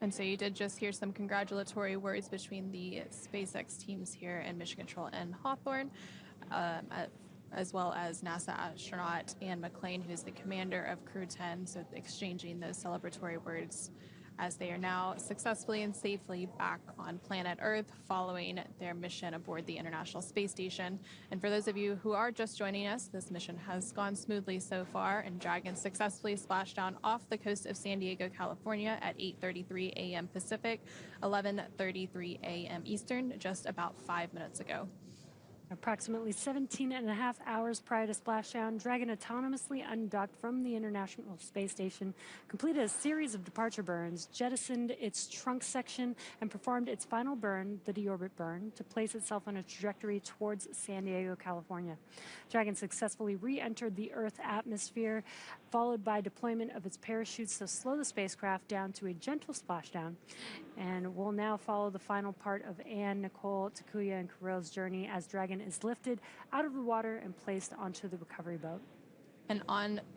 Speaker 1: And so you did just hear some congratulatory words between the SpaceX teams here in Mission Control and Hawthorne, as well as NASA astronaut Anne McClain, who is the commander of Crew-10, so exchanging those celebratory words as they are now successfully and safely back on planet Earth following their mission aboard the International Space Station. And for those of you who are just joining us, this mission has gone smoothly so far, and Dragon successfully splashed down off the coast of San Diego, California at 8:33 a.m. Pacific, 11:33 a.m. Eastern, just about 5 minutes ago.
Speaker 2: Approximately 17.5 hours prior to splashdown, Dragon autonomously undocked from the International Space Station, completed a series of departure burns, jettisoned its trunk section, and performed its final burn, the deorbit burn, to place itself on a trajectory towards San Diego, California. Dragon successfully re-entered the Earth atmosphere, followed by deployment of its parachutes to slow the spacecraft down to a gentle splashdown. And we'll now follow the final part of Anne, Nicole, Takuya, and Kirill's journey as Dragon is lifted out of the water and placed onto the recovery boat.
Speaker 1: And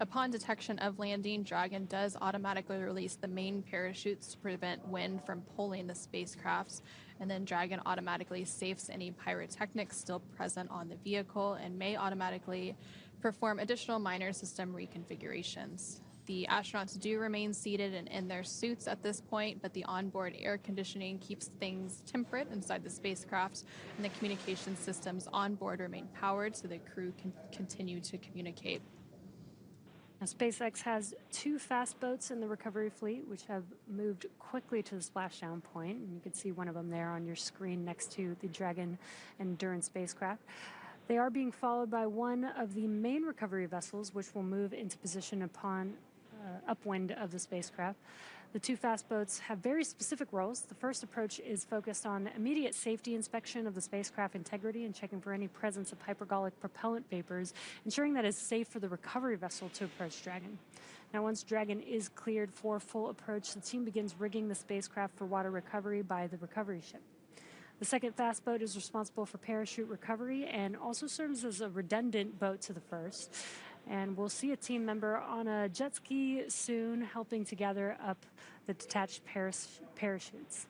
Speaker 1: upon detection of landing, Dragon does automatically release the main parachutes to prevent wind from pulling the spacecraft. And then Dragon automatically safes any pyrotechnics still present on the vehicle and may automatically perform additional minor system reconfigurations. The astronauts do remain seated and in their suits at this point, but the onboard air conditioning keeps things temperate inside the spacecraft, and the communication systems on board remain powered so the crew can continue to communicate.
Speaker 2: Now, SpaceX has 2 fast boats in the recovery fleet, which have moved quickly to the splashdown point, and you can see one of them there on your screen next to the Dragon Endurance spacecraft. They are being followed by one of the main recovery vessels, which will move into position upon upwind of the spacecraft. The 2 fast boats have very specific roles. The first approach is focused on immediate safety inspection of the spacecraft integrity and checking for any presence of hypergolic propellant vapors, ensuring that it's safe for the recovery vessel to approach Dragon. Now, once Dragon is cleared for full approach, the team begins rigging the spacecraft for water recovery by the recovery ship. The second fast boat is responsible for parachute recovery and also serves as a redundant boat to the first. And we'll see a team member on a jet ski soon helping to gather up the detached parachutes.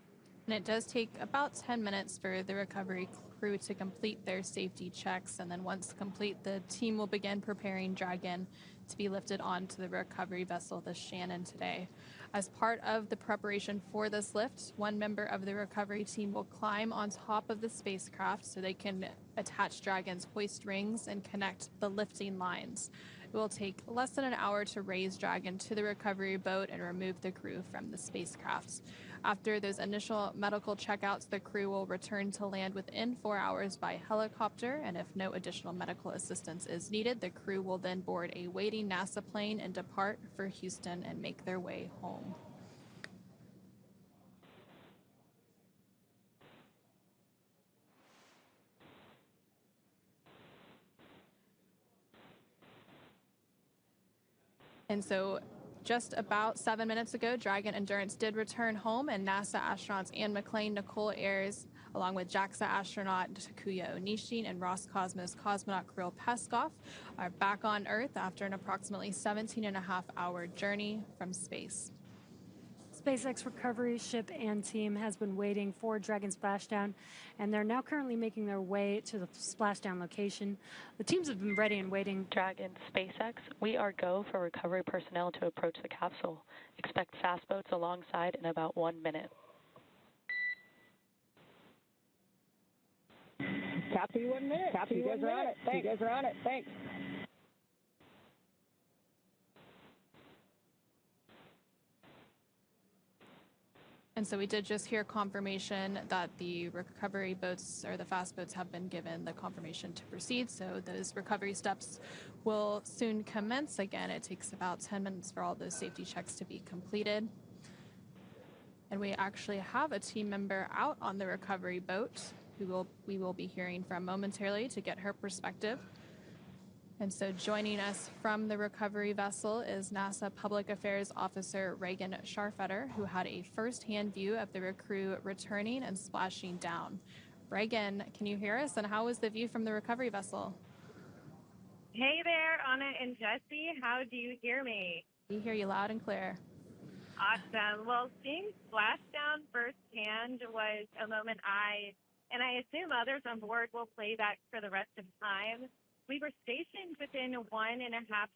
Speaker 1: And it does take about 10 minutes for the recovery crew to complete their safety checks. And then once complete, the team will begin preparing Dragon to be lifted onto the recovery vessel, the Shannon, today. As part of the preparation for this lift, one member of the recovery team will climb on top of the spacecraft so they can attach Dragon's hoist rings and connect the lifting lines. It will take less than an hour to raise Dragon to the recovery boat and remove the crew from the spacecraft. After those initial medical checkouts, the crew will return to land within 4 hours by helicopter, and if no additional medical assistance is needed, the crew will then board a waiting NASA plane and depart for Houston and make their way home. And so just about 7 minutes ago, Dragon Endurance did return home, and NASA astronauts and McClain y Nichole Ayers, along with JAXA astronaut Takuya Onishi and Roscosmos cosmonaut Kirill Peskov, are back on Earth after an approximately 17.5-hour journey from space.
Speaker 2: SpaceX recovery ship and team has been waiting for Dragon splashdown, and they're now currently making their way to the splashdown location. The teams have been ready and waiting.
Speaker 3: Dragon, SpaceX, we are go for recovery personnel to approach the capsule. Expect fast boats alongside in about 1 minute.
Speaker 4: Copy 1 minute. Copy. You guys are on it. Thanks. You guys are on it. Thanks.
Speaker 1: And so we did just hear confirmation that the recovery boats or the fast boats have been given the confirmation to proceed. So those recovery steps will soon commence. Again, it takes about 10 minutes for all those safety checks to be completed. And we actually have a team member out on the recovery boat who we will be hearing from momentarily to get her perspective. And so joining us from the recovery vessel is NASA Public Affairs Officer Reagan Scharfetter, who had a first-hand view of the crew returning and splashing down. Reagan, can you hear us? And how was the view from the recovery vessel?
Speaker 6: Hey there, Anna and Jesse. How do you hear me?
Speaker 1: We hear you loud and clear.
Speaker 6: Awesome. Well, seeing splashdown firsthand was a moment I assume others on board will play back for the rest of time. We were stationed within 1.5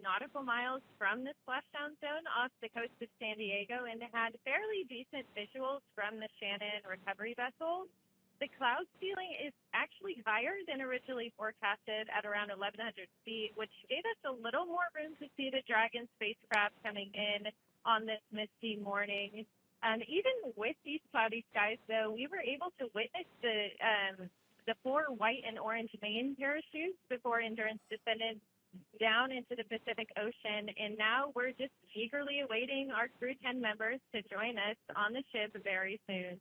Speaker 6: nautical miles from the splashdown zone off the coast of San Diego and had fairly decent visuals from the Shannon recovery vessel. The cloud ceiling is actually higher than originally forecasted at around 1,100 feet, which gave us a little more room to see the Dragon spacecraft coming in on this misty morning. Even with these cloudy skies, though, we were able to witness the 4 white and orange main parachutes before Endurance descended down into the Pacific Ocean. And now we're just eagerly awaiting our Crew-10 members to join us on the ship very soon.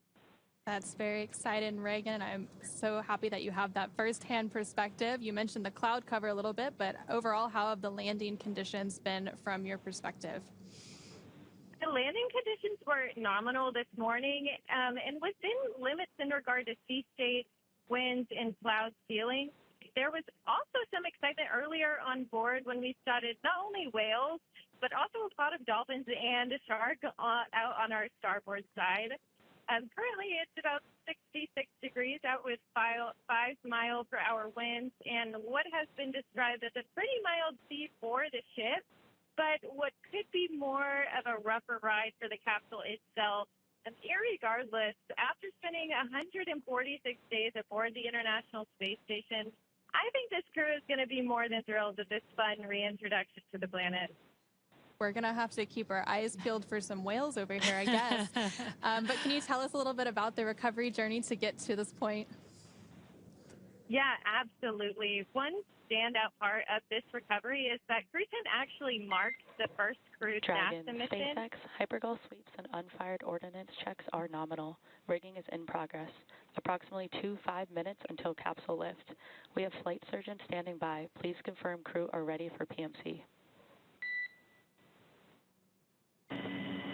Speaker 1: That's very exciting, Reagan. I'm so happy that you have that firsthand perspective. You mentioned the cloud cover a little bit, but overall, how have the landing conditions been from your perspective?
Speaker 6: The landing conditions were nominal this morning and within limits in regard to sea state, winds, and cloud ceiling. There was also some excitement earlier on board when we spotted not only whales, but also a pot of dolphins and a shark out on our starboard side. Currently, it's about 66 degrees out with 5 mile per hour winds and what has been described as a pretty mild sea for the ship, but what could be more of a rougher ride for the capsule itself. Irregardless, after spending 146 days aboard the International Space Station, I think this crew is going to be more than thrilled with this fun reintroduction to the planet.
Speaker 1: We're going to have to keep our eyes peeled for some whales over here, I guess. But can you tell us a little bit about the recovery journey to get to this point?
Speaker 6: Yeah, absolutely. One standout part of this recovery is that Crew-10 actually marked the first crewed
Speaker 3: Dragon,
Speaker 6: NASA mission.
Speaker 3: SpaceX, hypergol sweeps and unfired ordnance checks are nominal. Rigging is in progress. Approximately 5 minutes until capsule lift. We have flight surgeons standing by. Please confirm crew are ready for PMC.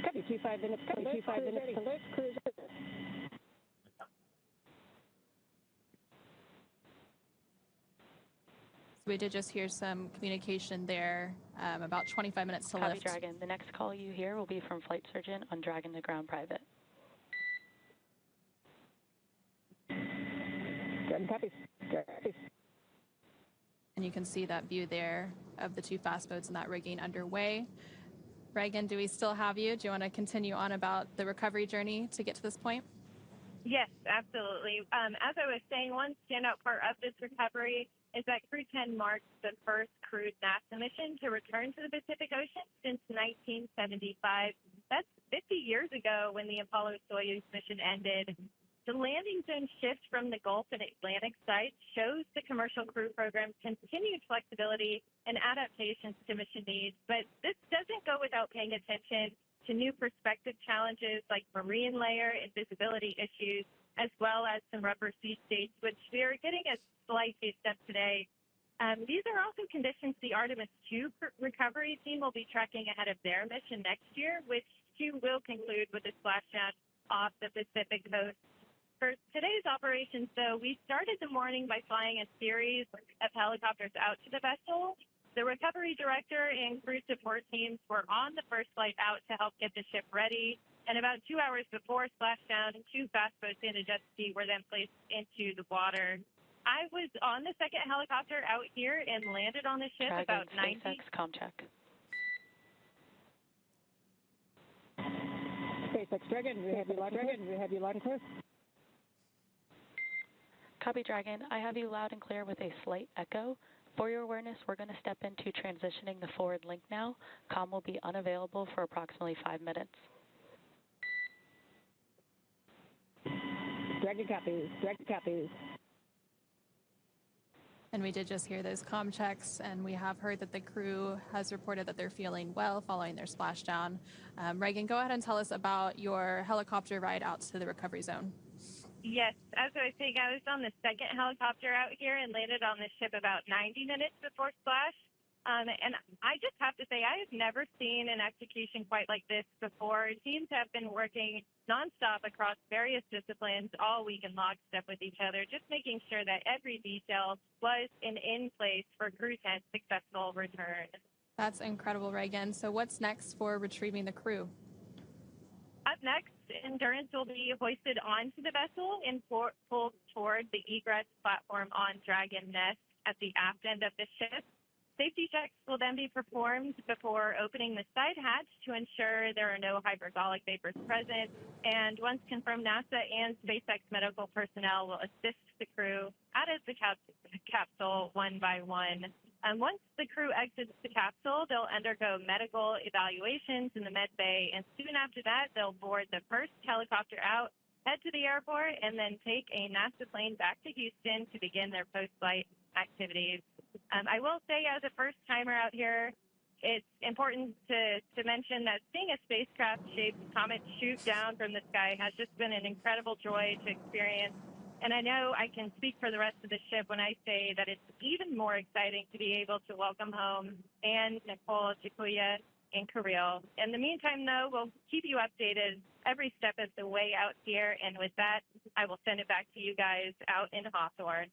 Speaker 4: Copy 5 minutes. Copy 5 minutes to lift. Crew's ready.
Speaker 1: So we did just hear some communication there, about 25 minutes to
Speaker 3: Copy,
Speaker 1: lift.
Speaker 3: Dragon. The next call you hear will be from flight surgeon on Dragon to ground private.
Speaker 4: Dragon copies.
Speaker 1: And you can see that view there of the 2 fast boats and that rigging underway. Reagan, do we still have you? Do you want to continue on about the recovery journey to get to this point?
Speaker 6: Yes, absolutely. As I was saying, one standout part of this recovery is that Crew-10 marks the first crewed NASA mission to return to the Pacific Ocean since 1975. That's 50 years ago when the Apollo-Soyuz mission ended. The landing zone shift from the Gulf and Atlantic sites shows the commercial crew program's continued flexibility and adaptations to mission needs, but this doesn't go without paying attention to new perspective challenges like marine layer and visibility issues, as well as some rubber sea states, which we are getting a slight taste of today. These are also conditions the Artemis II recovery team will be tracking ahead of their mission next year, which too will conclude with a splashdown off the Pacific coast. For today's operations, though, we started the morning by flying a series of helicopters out to the vessel. The recovery director and crew support teams were on the first flight out to help get the ship ready. And about 2 hours before splashdown, 2 fast boats and a jet ski were then placed into the water. I was on the second helicopter out here and landed on the ship
Speaker 3: Dragon,
Speaker 6: about 90.
Speaker 3: SpaceX, comm check.
Speaker 4: SpaceX Dragon, we have you loud and clear.
Speaker 3: Copy, Dragon. I have you loud and clear with a slight echo. For your awareness, we're going to step into transitioning the forward link now. Comm will be unavailable for approximately 5 minutes.
Speaker 4: Dragon copies, Dragon copies.
Speaker 1: And we did just hear those comm checks, and we have heard that the crew has reported that they're feeling well following their splashdown. Reagan, go ahead and tell us about your helicopter ride out to the recovery zone.
Speaker 6: Yes, as I was saying, I was on the second helicopter out here and landed on the ship about 90 minutes before splash. And I just have to say, I have never seen an execution quite like this before. Teams have been working nonstop across various disciplines all week in lockstep with each other, just making sure that every detail was in place for Crew-10's successful return.
Speaker 1: That's incredible, Reagan. So what's next for retrieving the crew?
Speaker 6: Up next, Endurance will be hoisted onto the vessel and pulled toward the egress platform on Dragon Nest at the aft end of the ship. Safety checks will then be performed before opening the side hatch to ensure there are no hypergolic vapors present. And once confirmed, NASA and SpaceX medical personnel will assist the crew out of the capsule one by one. And once the crew exits the capsule, they'll undergo medical evaluations in the med bay, and soon after that, they'll board the first helicopter out, head to the airport, and then take a NASA plane back to Houston to begin their post-flight activities. I will say, as a first-timer out here, it's important to mention that seeing a spacecraft-shaped comet shoot down from the sky has just been an incredible joy to experience. And I know I can speak for the rest of the ship when I say that it's even more exciting to be able to welcome home Anne, Nicole, Takuya, and Kirill. In the meantime, though, we'll keep you updated every step of the way out here. And with that, I will send it back to you guys out in Hawthorne.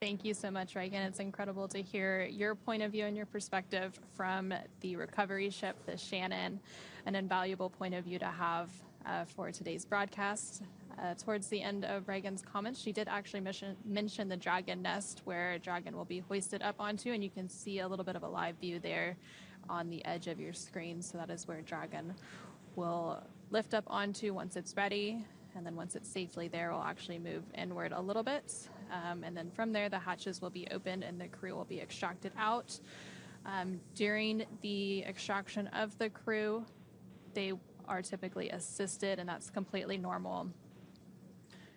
Speaker 1: Thank you so much, Reagan. It's incredible to hear your point of view and your perspective from the recovery ship, the Shannon, an invaluable point of view to have for today's broadcast. Towards the end of Reagan's comments, she did actually mention the Dragon Nest, where Dragon will be hoisted up onto, and you can see a little bit of a live view there on the edge of your screen. So that is where Dragon will lift up onto once it's ready, and then once it's safely there, we'll actually move inward a little bit. And then from there, the hatches will be opened and the crew will be extracted out. During the extraction of the crew, they are typically assisted, and that's completely normal.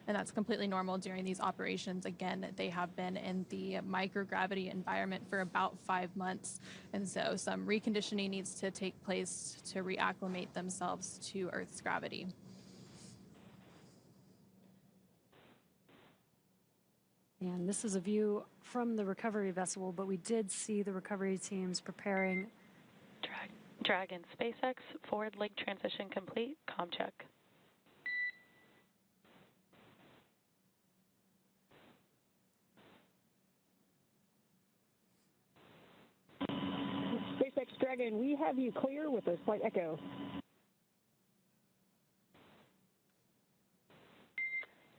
Speaker 1: And that's completely normal during these operations. Again, they have been in the microgravity environment for about 5 months. And so some reconditioning needs to take place to reacclimate themselves to Earth's gravity.
Speaker 2: And this is a view from the recovery vessel, but we did see the recovery teams preparing.
Speaker 3: Dragon, SpaceX, forward link transition complete, comm check.
Speaker 4: SpaceX Dragon, we have you clear with a slight echo.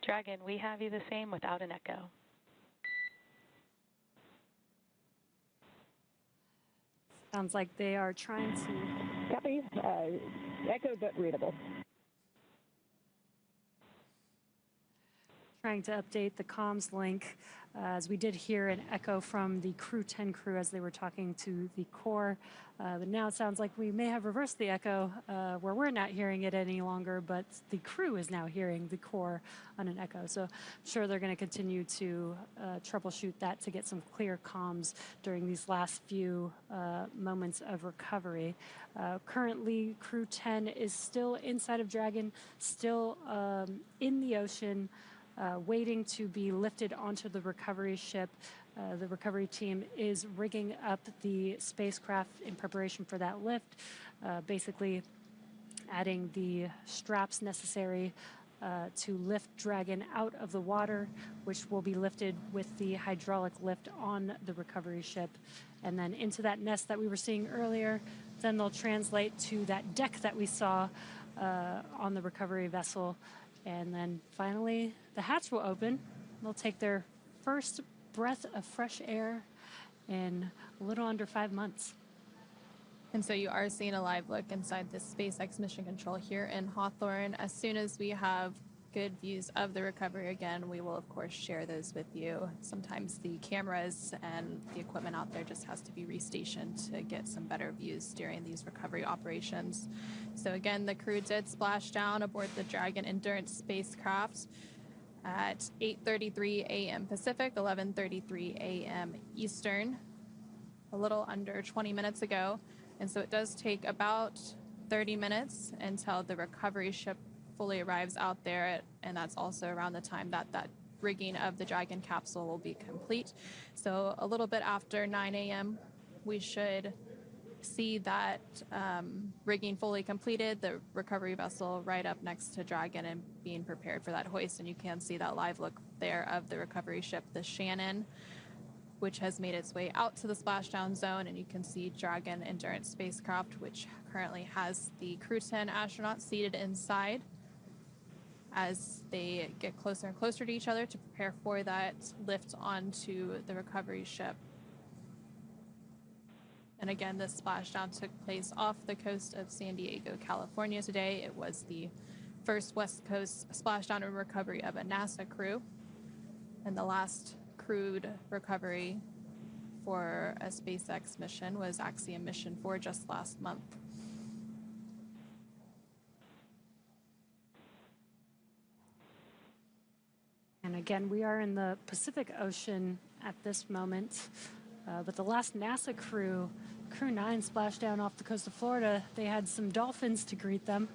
Speaker 3: Dragon, we have you the same without an echo.
Speaker 2: Sounds like they are trying to.
Speaker 4: Copy. Echo but readable.
Speaker 2: Trying to update the comms link as we did hear an echo from the Crew-10 crew as they were talking to the core. But now it sounds like we may have reversed the echo where we're not hearing it any longer, but the crew is now hearing the core on an echo. So I'm sure they're going to continue to troubleshoot that to get some clear comms during these last few moments of recovery. Currently, Crew-10 is still inside of Dragon, still in the ocean, waiting to be lifted onto the recovery ship. The recovery team is rigging up the spacecraft in preparation for that lift, basically adding the straps necessary to lift Dragon out of the water, which will be lifted with the hydraulic lift on the recovery ship, and then into that nest that we were seeing earlier. Then they'll translate to that deck that we saw on the recovery vessel. And then finally, the hatch will open. They'll take their first breath of fresh air in a little under 5 months.
Speaker 1: And so you are seeing a live look inside the SpaceX Mission Control here in Hawthorne. As soon as we have good views of the recovery again, we will, of course, share those with you. Sometimes the cameras and the equipment out there just has to be restationed to get some better views during these recovery operations. So again, the crew did splash down aboard the Dragon Endurance spacecraft at 8:33 a.m. Pacific, 11:33 a.m. Eastern, a little under 20 minutes ago. And so it does take about 30 minutes until the recovery ship fully arrives out there, and that's also around the time that that rigging of the Dragon capsule will be complete. So a little bit after 9 a.m., we should see that rigging fully completed, the recovery vessel right up next to Dragon and being prepared for that hoist. And you can see that live look there of the recovery ship, the Shannon, which has made its way out to the splashdown zone. And you can see Dragon Endurance spacecraft, which currently has the Crew-10 astronauts seated inside as they get closer and closer to each other to prepare for that lift onto the recovery ship. And again, this splashdown took place off the coast of San Diego, California today. It was the first West Coast splashdown and recovery of a NASA crew, and the last crewed recovery for a SpaceX mission was Axiom Mission 4 just last month.
Speaker 2: And again, we are in the Pacific Ocean at this moment, but the last NASA crew, Crew-9, splashed down off the coast of Florida. They had some dolphins to greet them.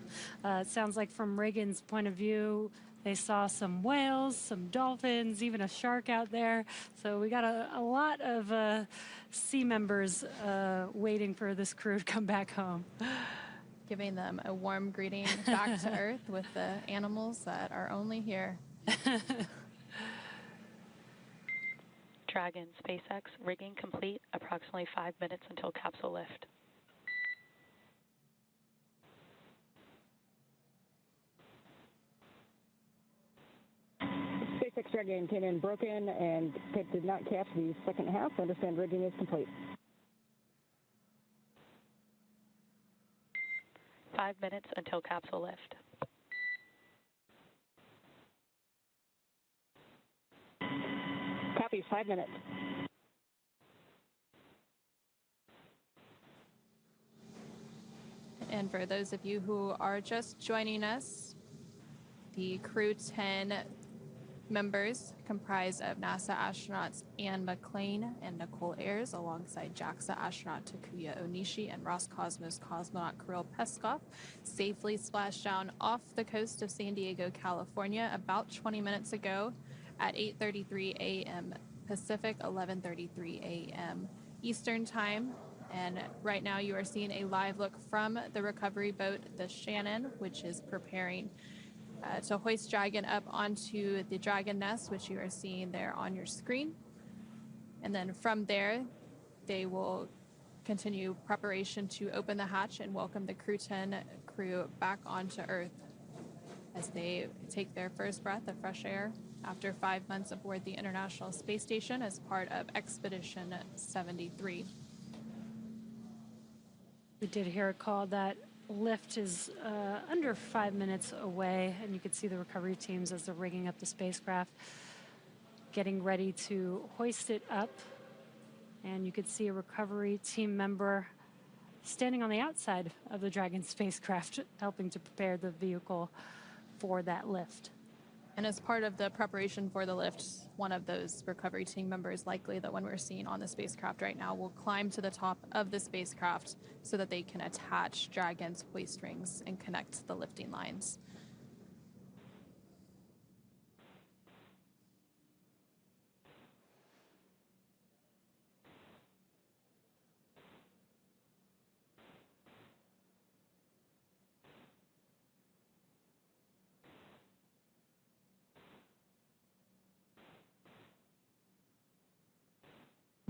Speaker 2: It sounds like from Reagan's point of view, they saw some whales, some dolphins, even a shark out there. So we got a lot of sea members waiting for this crew to come back home.
Speaker 1: Giving them a warm greeting back to Earth with the animals that are only here.
Speaker 3: Dragon, SpaceX, rigging complete, approximately 5 minutes until capsule lift.
Speaker 4: SpaceX Dragon came in broken and did not catch the second half. Understand rigging is complete.
Speaker 3: 5 minutes until capsule lift.
Speaker 4: Copy, 5 minutes.
Speaker 1: And for those of you who are just joining us, the Crew-10 members comprise of NASA astronauts Anne McClain and Nichole Ayers, alongside JAXA astronaut Takuya Onishi and Roscosmos cosmonaut Kirill Peskov, safely splashed down off the coast of San Diego, California about 20 minutes ago at 8:33 a.m. Pacific, 11:33 a.m. Eastern Time. And right now you are seeing a live look from the recovery boat, the Shannon, which is preparing to hoist Dragon up onto the Dragon nest, which you are seeing there on your screen. And then from there, they will continue preparation to open the hatch and welcome the Crew-10 crew back onto Earth as they take their first breath of fresh air after 5 months aboard the International Space Station as part of Expedition 73.
Speaker 2: We did hear a call that lift is under 5 minutes away, and you could see the recovery teams as they're rigging up the spacecraft. getting ready to hoist it up. And you could see a recovery team member standing on the outside of the Dragon spacecraft, helping to prepare the vehicle for that lift.
Speaker 1: And as part of the preparation for the lift, one of those recovery team members, likely the one we're seeing on the spacecraft right now, will climb to the top of the spacecraft so that they can attach Dragon's hoist rings and connect the lifting lines.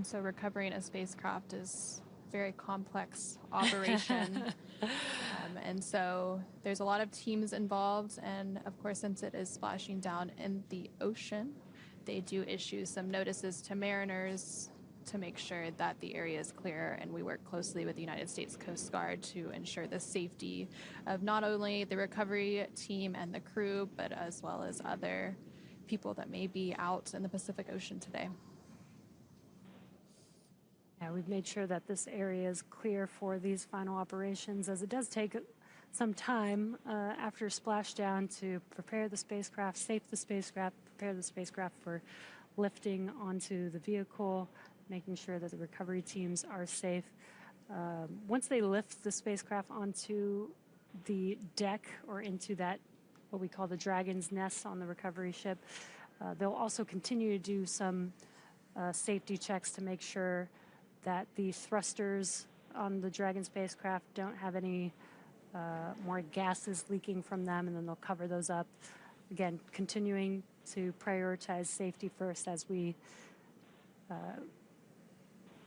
Speaker 1: So recovering a spacecraft is a very complex operation. And so there's a lot of teams involved. And of course, since it is splashing down in the ocean, they do issue some notices to mariners to make sure that the area is clear. And we work closely with the United States Coast Guard to ensure the safety of not only the recovery team and the crew, but as well as other people that may be out in the Pacific Ocean today.
Speaker 2: Yeah, we've made sure that this area is clear for these final operations, as it does take some time after splashdown to prepare the spacecraft, safe the spacecraft, prepare the spacecraft for lifting onto the vehicle, making sure that the recovery teams are safe. Once they lift the spacecraft onto the deck or into that, what we call the Dragon's nest on the recovery ship, they'll also continue to do some safety checks to make sure that the thrusters on the Dragon spacecraft don't have any more gases leaking from them, and then they'll cover those up. Again, continuing to prioritize safety first as we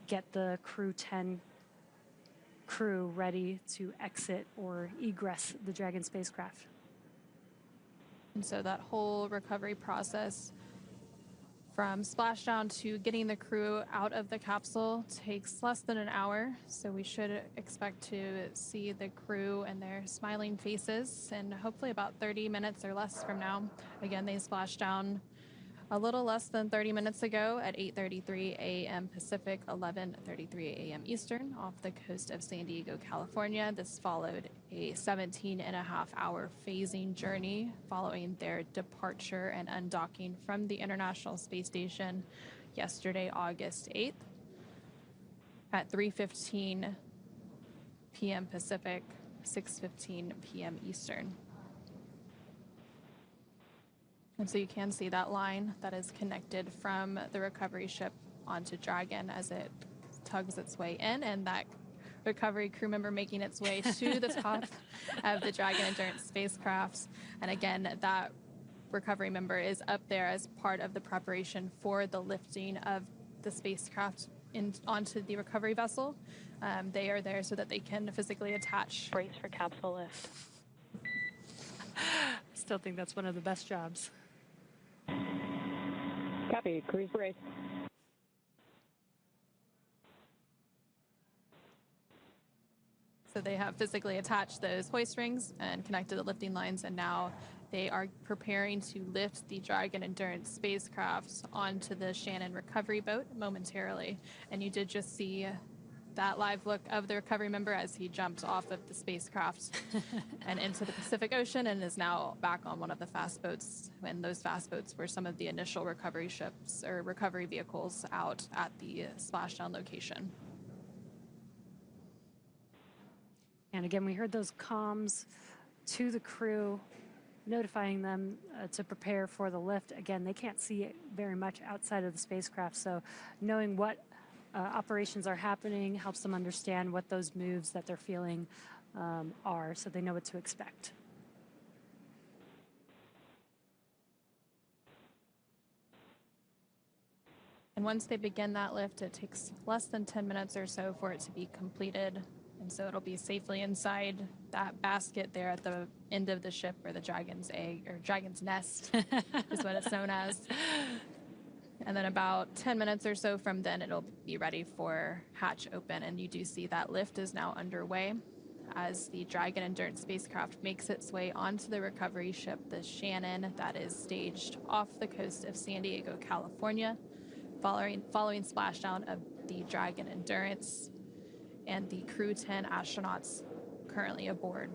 Speaker 2: get the Crew-10 crew ready to exit or egress the Dragon spacecraft.
Speaker 1: And so that whole recovery process, from splashdown to getting the crew out of the capsule, takes less than an hour. So we should expect to see the crew and their smiling faces in hopefully about 30 minutes or less from now. Again, they splashed down a little less than 30 minutes ago at 8:33 a.m. Pacific, 11:33 a.m. Eastern, off the coast of San Diego, California. This followed a 17.5-hour phasing journey following their departure and undocking from the International Space Station yesterday, August 8th, at 3:15 p.m. Pacific, 6:15 p.m. Eastern. And so you can see that line that is connected from the recovery ship onto Dragon as it tugs its way in, and that recovery crew member making its way to the top of the Dragon Endurance spacecraft. And again, that recovery member is up there as part of the preparation for the lifting of the spacecraft onto the recovery vessel. They are there so that they can physically attach.
Speaker 3: Brace for capsule lift.
Speaker 2: Still think that's one of the best jobs.
Speaker 4: Copy, cruise brace.
Speaker 1: So they have physically attached those hoist rings and connected the lifting lines, and now they are preparing to lift the Dragon Endurance spacecraft onto the Shannon recovery boat momentarily. And you did just see that live look of the recovery member as he jumped off of the spacecraft and into the Pacific Ocean, and is now back on one of the fast boats. And those fast boats were some of the initial recovery ships or recovery vehicles out at the splashdown location.
Speaker 2: And again, we heard those comms to the crew, notifying them to prepare for the lift. Again, they can't see very much outside of the spacecraft, so knowing what operations are happening helps them understand what those moves that they're feeling are, so they know what to expect.
Speaker 1: And once they begin that lift, it takes less than 10 minutes or so for it to be completed. And so it'll be safely inside that basket there at the end of the ship, where the Dragon's egg, or Dragon's nest is what it's known as. And then about 10 minutes or so from then, it'll be ready for hatch open. And you do see that lift is now underway. as the Dragon Endurance spacecraft makes its way onto the recovery ship, the Shannon, that is staged off the coast of San Diego, California, following splashdown of the Dragon Endurance and the Crew-10 astronauts currently aboard.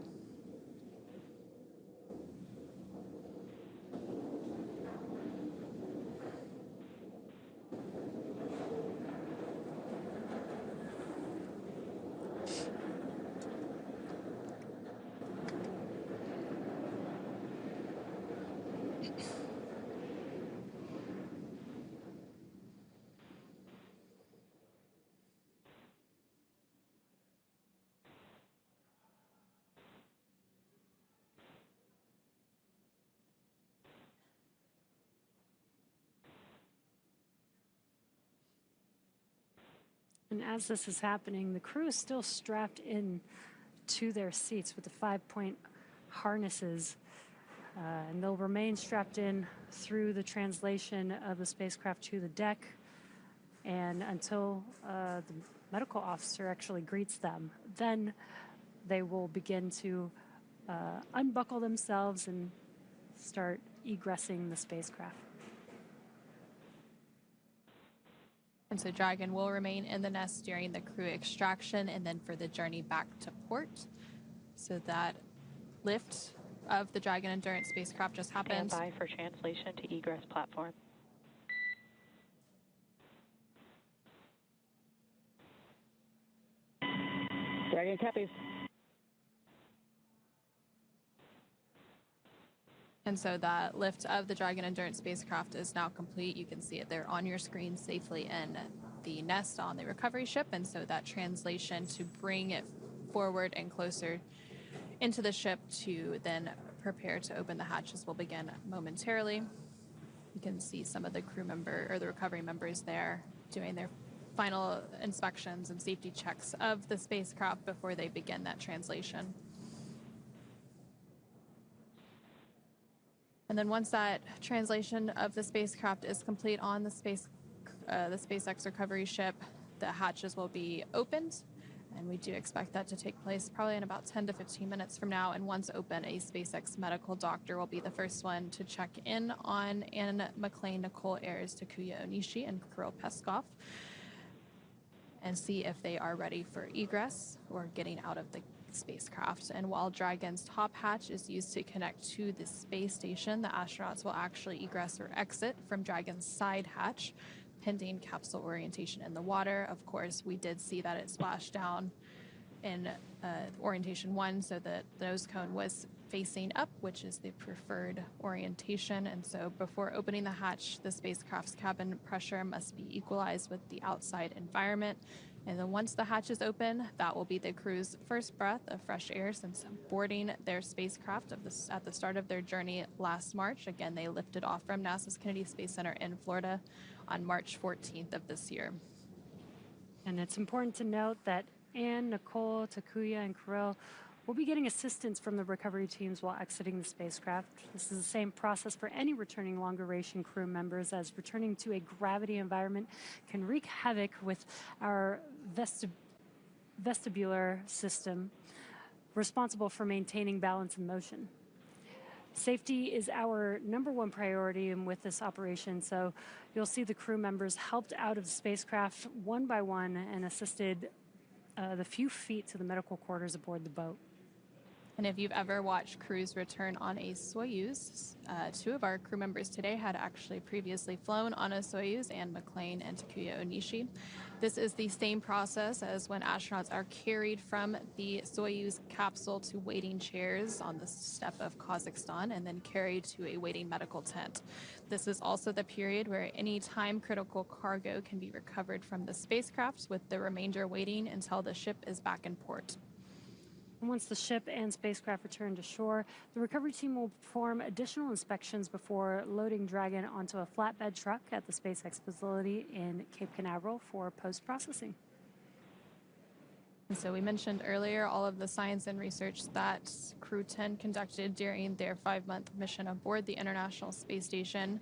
Speaker 2: And as this is happening, the crew is still strapped in to their seats with the 5-point harnesses, and they'll remain strapped in through the translation of the spacecraft to the deck and until the medical officer actually greets them. Then they will begin to unbuckle themselves and start egressing the spacecraft.
Speaker 1: And so Dragon will remain in the nest during the crew extraction and then for the journey back to port. So that lift of the Dragon Endurance spacecraft just happened.
Speaker 3: Stand by for translation to egress platform.
Speaker 4: Dragon copies.
Speaker 1: And so that lift of the Dragon Endurance spacecraft is now complete. You can see it there on your screen safely in the nest on the recovery ship. And so that translation to bring it forward and closer into the ship to then prepare to open the hatches will begin momentarily. You can see some of the crew member or the recovery members there doing their final inspections and safety checks of the spacecraft before they begin that translation. And then once that translation of the spacecraft is complete on the SpaceX recovery ship, the hatches will be opened. And we do expect that to take place probably in about 10 to 15 minutes from now. And once open, a SpaceX medical doctor will be the first one to check in on McClain, Nichole Ayers, Takuya Onishi, and Kirill Peskov and see if they are ready for egress or getting out of the spacecraft. And while Dragon's top hatch is used to connect to the space station, the astronauts will actually egress or exit from Dragon's side hatch, pending capsule orientation in the water. Of course, we did see that it splashed down in orientation 1, so that the nose cone was facing up, which is the preferred orientation. And so before opening the hatch, the spacecraft's cabin pressure must be equalized with the outside environment. And then once the hatch is open, that will be the crew's first breath of fresh air since boarding their spacecraft at the start of their journey last March. Again, they lifted off from NASA's Kennedy Space Center in Florida on March 14th of this year.
Speaker 2: And it's important to note that Anne, Nichole, Takuya, and Kirill will be getting assistance from the recovery teams while exiting the spacecraft. This is the same process for any returning long-duration crew members, as returning to a gravity environment can wreak havoc with our vestibular system responsible for maintaining balance and motion. Safety is our #1 priority with this operation, so you'll see the crew members helped out of the spacecraft one by one and assisted the few feet to the medical quarters aboard the boat.
Speaker 1: And if you've ever watched crews return on a Soyuz, 2 of our crew members today had actually previously flown on a Soyuz, and McClain and Takuya Onishi. This is the same process as when astronauts are carried from the Soyuz capsule to waiting chairs on the steppe of Kazakhstan and then carried to a waiting medical tent. This is also the period where any time-critical cargo can be recovered from the spacecraft, with the remainder waiting until the ship is back in port.
Speaker 2: Once the ship and spacecraft return to shore, the recovery team will perform additional inspections before loading Dragon onto a flatbed truck at the SpaceX facility in Cape Canaveral for post-processing.
Speaker 1: And so we mentioned earlier all of the science and research that Crew-10 conducted during their 5-month mission aboard the International Space Station.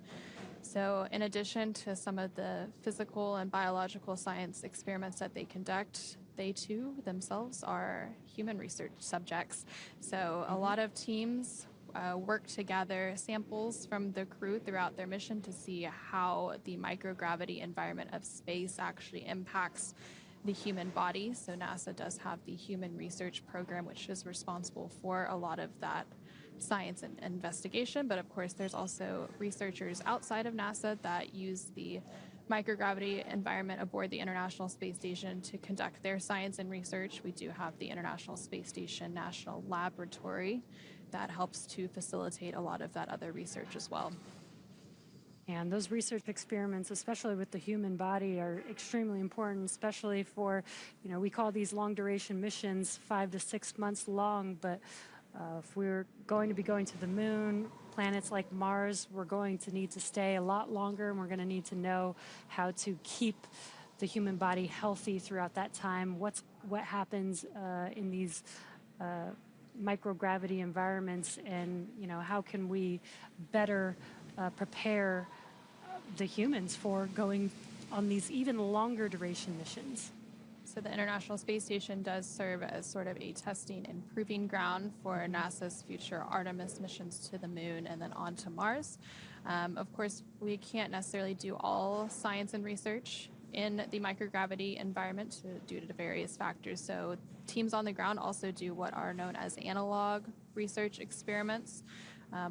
Speaker 1: So in addition to some of the physical and biological science experiments that they conduct, they too themselves are human research subjects. So a lot of teams work to gather samples from the crew throughout their mission to see how the microgravity environment of space actually impacts the human body. So NASA does have the Human Research Program, which is responsible for a lot of that science and investigation. But of course, there's also researchers outside of NASA that use the microgravity environment aboard the International Space Station to conduct their science and research. We do have the International Space Station National Laboratory that helps to facilitate a lot of that other research as well.
Speaker 2: And those research experiments, especially with the human body, are extremely important, especially for, we call these long duration missions 5 to 6 months long, but if we're going to be going to the moon, planets like Mars, we're going to need to stay a lot longer, and we're going to need to know how to keep the human body healthy throughout that time. What happens in these microgravity environments, and how can we better prepare the humans for going on these even longer duration missions?
Speaker 1: So the International Space Station does serve as sort of a testing and proving ground for NASA's future Artemis missions to the moon and then on to Mars. Of course, we can't necessarily do all science and research in the microgravity environment due to various factors. So teams on the ground also do what are known as analog research experiments.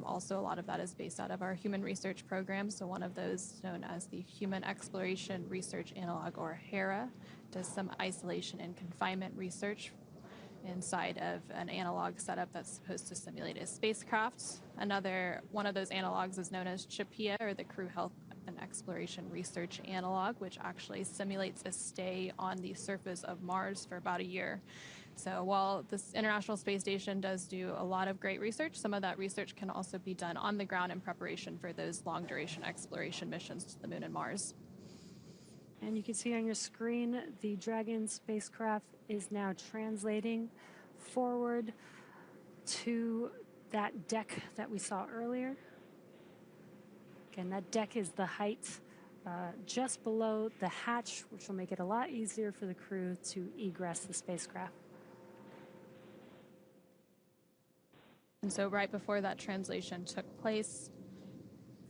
Speaker 1: Also, a lot of that is based out of our human research program. So one of those, known as the Human Exploration Research Analog, or HERA, does some isolation and confinement research inside of an analog setup that's supposed to simulate a spacecraft. Another one of those analogs is known as CHAPEA, or the Crew Health and Exploration Research Analog, which actually simulates a stay on the surface of Mars for about a year. So while this International Space Station does do a lot of great research, some of that research can also be done on the ground in preparation for those long-duration exploration missions to the moon and Mars.
Speaker 2: And you can see on your screen, the Dragon spacecraft is now translating forward to that deck that we saw earlier. Again, that deck is the height just below the hatch, which will make it a lot easier for the crew to egress the spacecraft.
Speaker 1: And so right before that translation took place,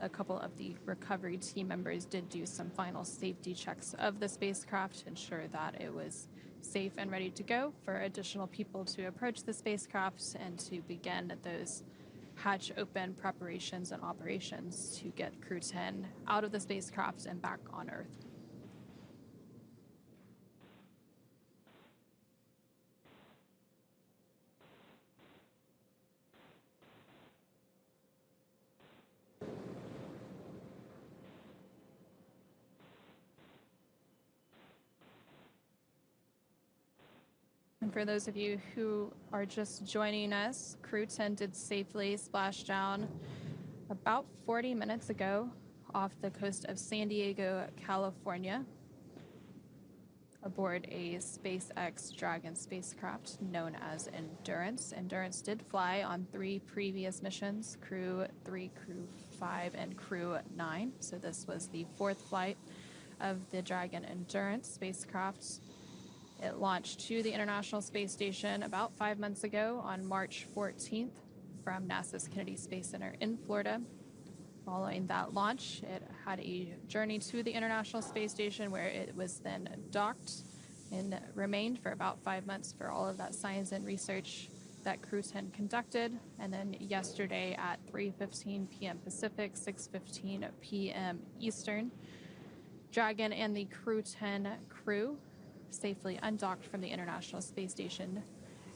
Speaker 1: a couple of the recovery team members did do some final safety checks of the spacecraft to ensure that it was safe and ready to go for additional people to approach the spacecraft and to begin those hatch open preparations and operations to get Crew-10 out of the spacecraft and back on Earth. And for those of you who are just joining us, Crew-10 did safely splash down about 40 minutes ago off the coast of San Diego, California, aboard a SpaceX Dragon spacecraft known as Endurance. Endurance did fly on 3 previous missions, Crew-3, Crew-5, and Crew-9. So this was the 4th flight of the Dragon Endurance spacecraft. It launched to the International Space Station about 5 months ago on March 14th from NASA's Kennedy Space Center in Florida. Following that launch, it had a journey to the International Space Station where it was then docked and remained for about 5 months for all of that science and research that Crew-10 conducted. And then yesterday at 3:15 p.m. Pacific, 6:15 p.m. Eastern, Dragon and the Crew-10 crew safely undocked from the International Space Station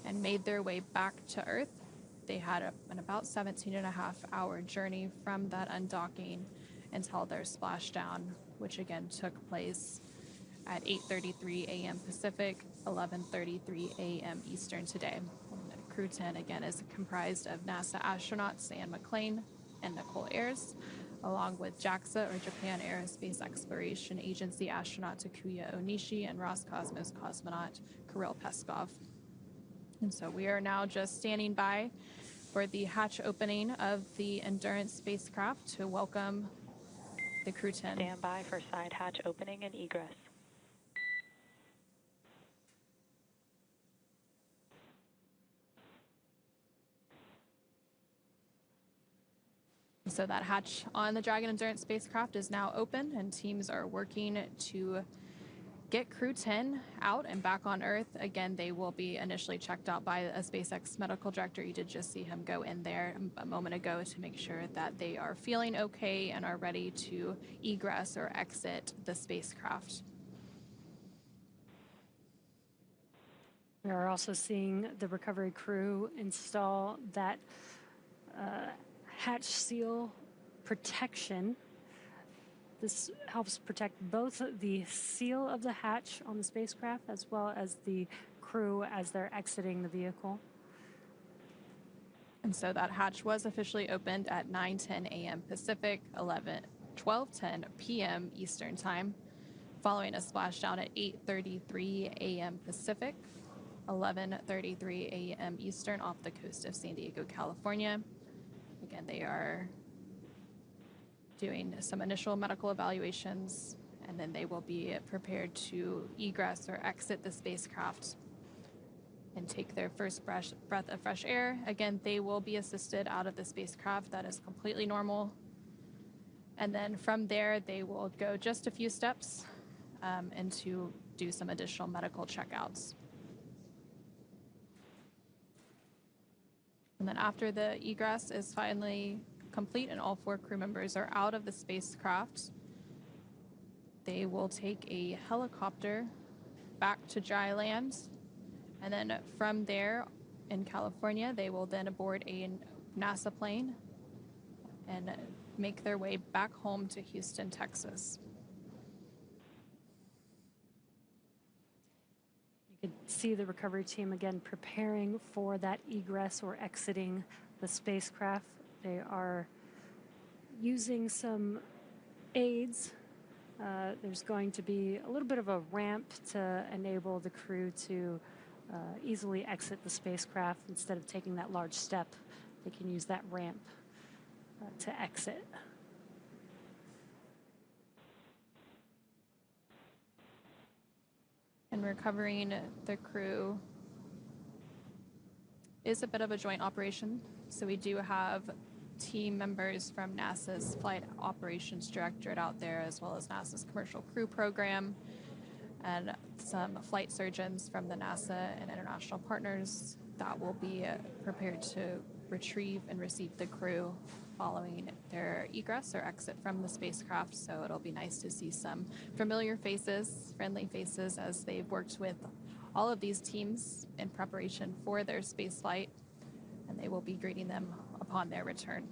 Speaker 1: and made their way back to Earth. They had an about 17.5-hour journey from that undocking until their splashdown, which again took place at 8:33 a.m. Pacific, 11:33 a.m. Eastern today. And Crew-10 again is comprised of NASA astronauts and McClain and Nichole Ayers, along with JAXA, or Japan Aerospace Exploration Agency astronaut Takuya Onishi and Roscosmos cosmonaut Kirill Peskov. And so we are now just standing by for the hatch opening of the Endurance spacecraft to welcome the Crew-10.
Speaker 3: Stand by for side hatch opening and egress.
Speaker 1: So that hatch on the Dragon Endurance spacecraft is now open, and teams are working to get Crew-10 out and back on Earth. Again, they will be initially checked out by a SpaceX medical director. You did just see him go in there a moment ago to make sure that they are feeling okay and are ready to egress or exit the spacecraft.
Speaker 2: We are also seeing the recovery crew install that hatch seal protection. This helps protect both the seal of the hatch on the spacecraft as well as the crew as they're exiting the vehicle.
Speaker 1: And so that hatch was officially opened at 9:10 a.m. Pacific, 12:10 p.m. Eastern Time, following a splashdown at 8:33 a.m. Pacific, 11:33 a.m. Eastern off the coast of San Diego, California. Again, they are doing some initial medical evaluations, and then they will be prepared to egress or exit the spacecraft and take their first breath of fresh air. Again, they will be assisted out of the spacecraft. That is completely normal. And then from there, they will go just a few steps and to do some additional medical checkouts. And then after the egress is finally complete and all 4 crew members are out of the spacecraft, they will take a helicopter back to dry land. And then from there in California, they will then board a NASA plane and make their way back home to Houston, Texas.
Speaker 2: You can see the recovery team again preparing for that egress or exiting the spacecraft. They are using some aids. There's going to be a little bit of a ramp to enable the crew to easily exit the spacecraft. Instead of taking that large step, they can use that ramp to exit.
Speaker 1: And recovering the crew is a bit of a joint operation. So we do have team members from NASA's Flight Operations Directorate out there, as well as NASA's Commercial Crew Program, and some flight surgeons from the NASA and international partners that will be prepared to retrieve and receive the crew following their egress or exit from the spacecraft. So it'll be nice to see some familiar faces, friendly faces, as they've worked with all of these teams in preparation for their space flight, and they will be greeting them upon their return.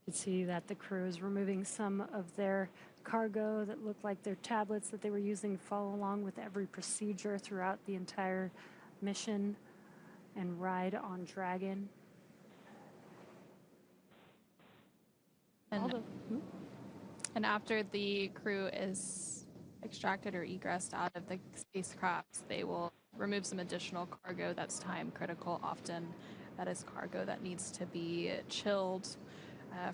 Speaker 2: You can see that the crew is removing some of their cargo that looked like their tablets that they were using to follow along with every procedure throughout the entire mission and ride on Dragon.
Speaker 1: And after the crew is extracted or egressed out of the spacecraft, they will remove some additional cargo that's time critical. Often that is cargo that needs to be chilled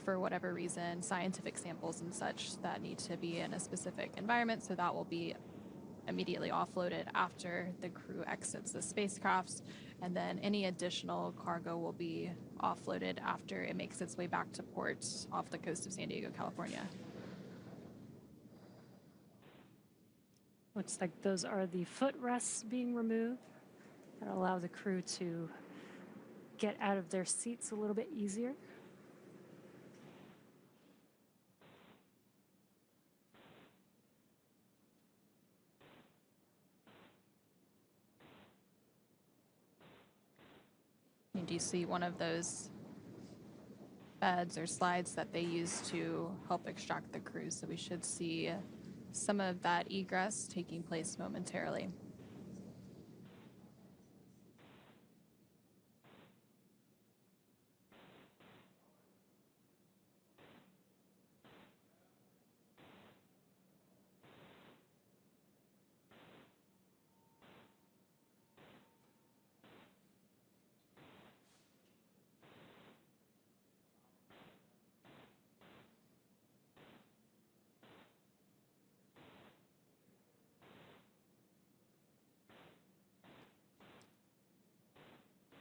Speaker 1: for whatever reason, scientific samples and such that need to be in a specific environment. So that will be immediately offloaded after the crew exits the spacecraft, and then any additional cargo will be offloaded after it makes its way back to port off the coast of San Diego, California.
Speaker 2: Looks like those are the footrests being removed that allow the crew to get out of their seats a little bit easier.
Speaker 1: You do see one of those beds or slides that they use to help extract the crew, so we should see some of that egress taking place momentarily.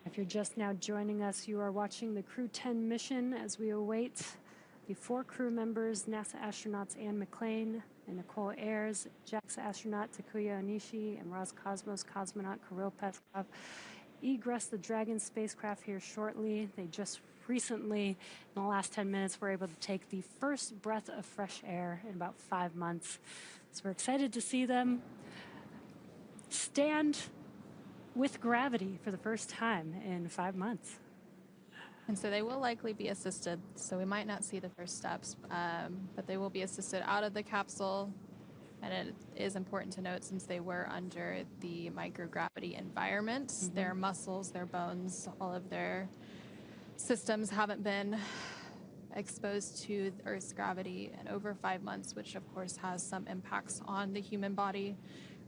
Speaker 2: If you're just now joining us, you are watching the Crew-10 mission as we await the 4 crew members, NASA astronauts Anne McClain and Nichole Ayers, JAXA astronaut Takuya Onishi, and Roscosmos cosmonaut Kirill Peskov egress the Dragon spacecraft here shortly. They just recently, in the last 10 minutes, were able to take the first breath of fresh air in about 5 months. So we're excited to see them stand with gravity for the first time in 5 months.
Speaker 1: And so they will likely be assisted, so we might not see the first steps, but they will be assisted out of the capsule. And it is important to note, since they were under the microgravity environment, their muscles, their bones, all of their systems haven't been exposed to Earth's gravity in over 5 months, which of course has some impacts on the human body,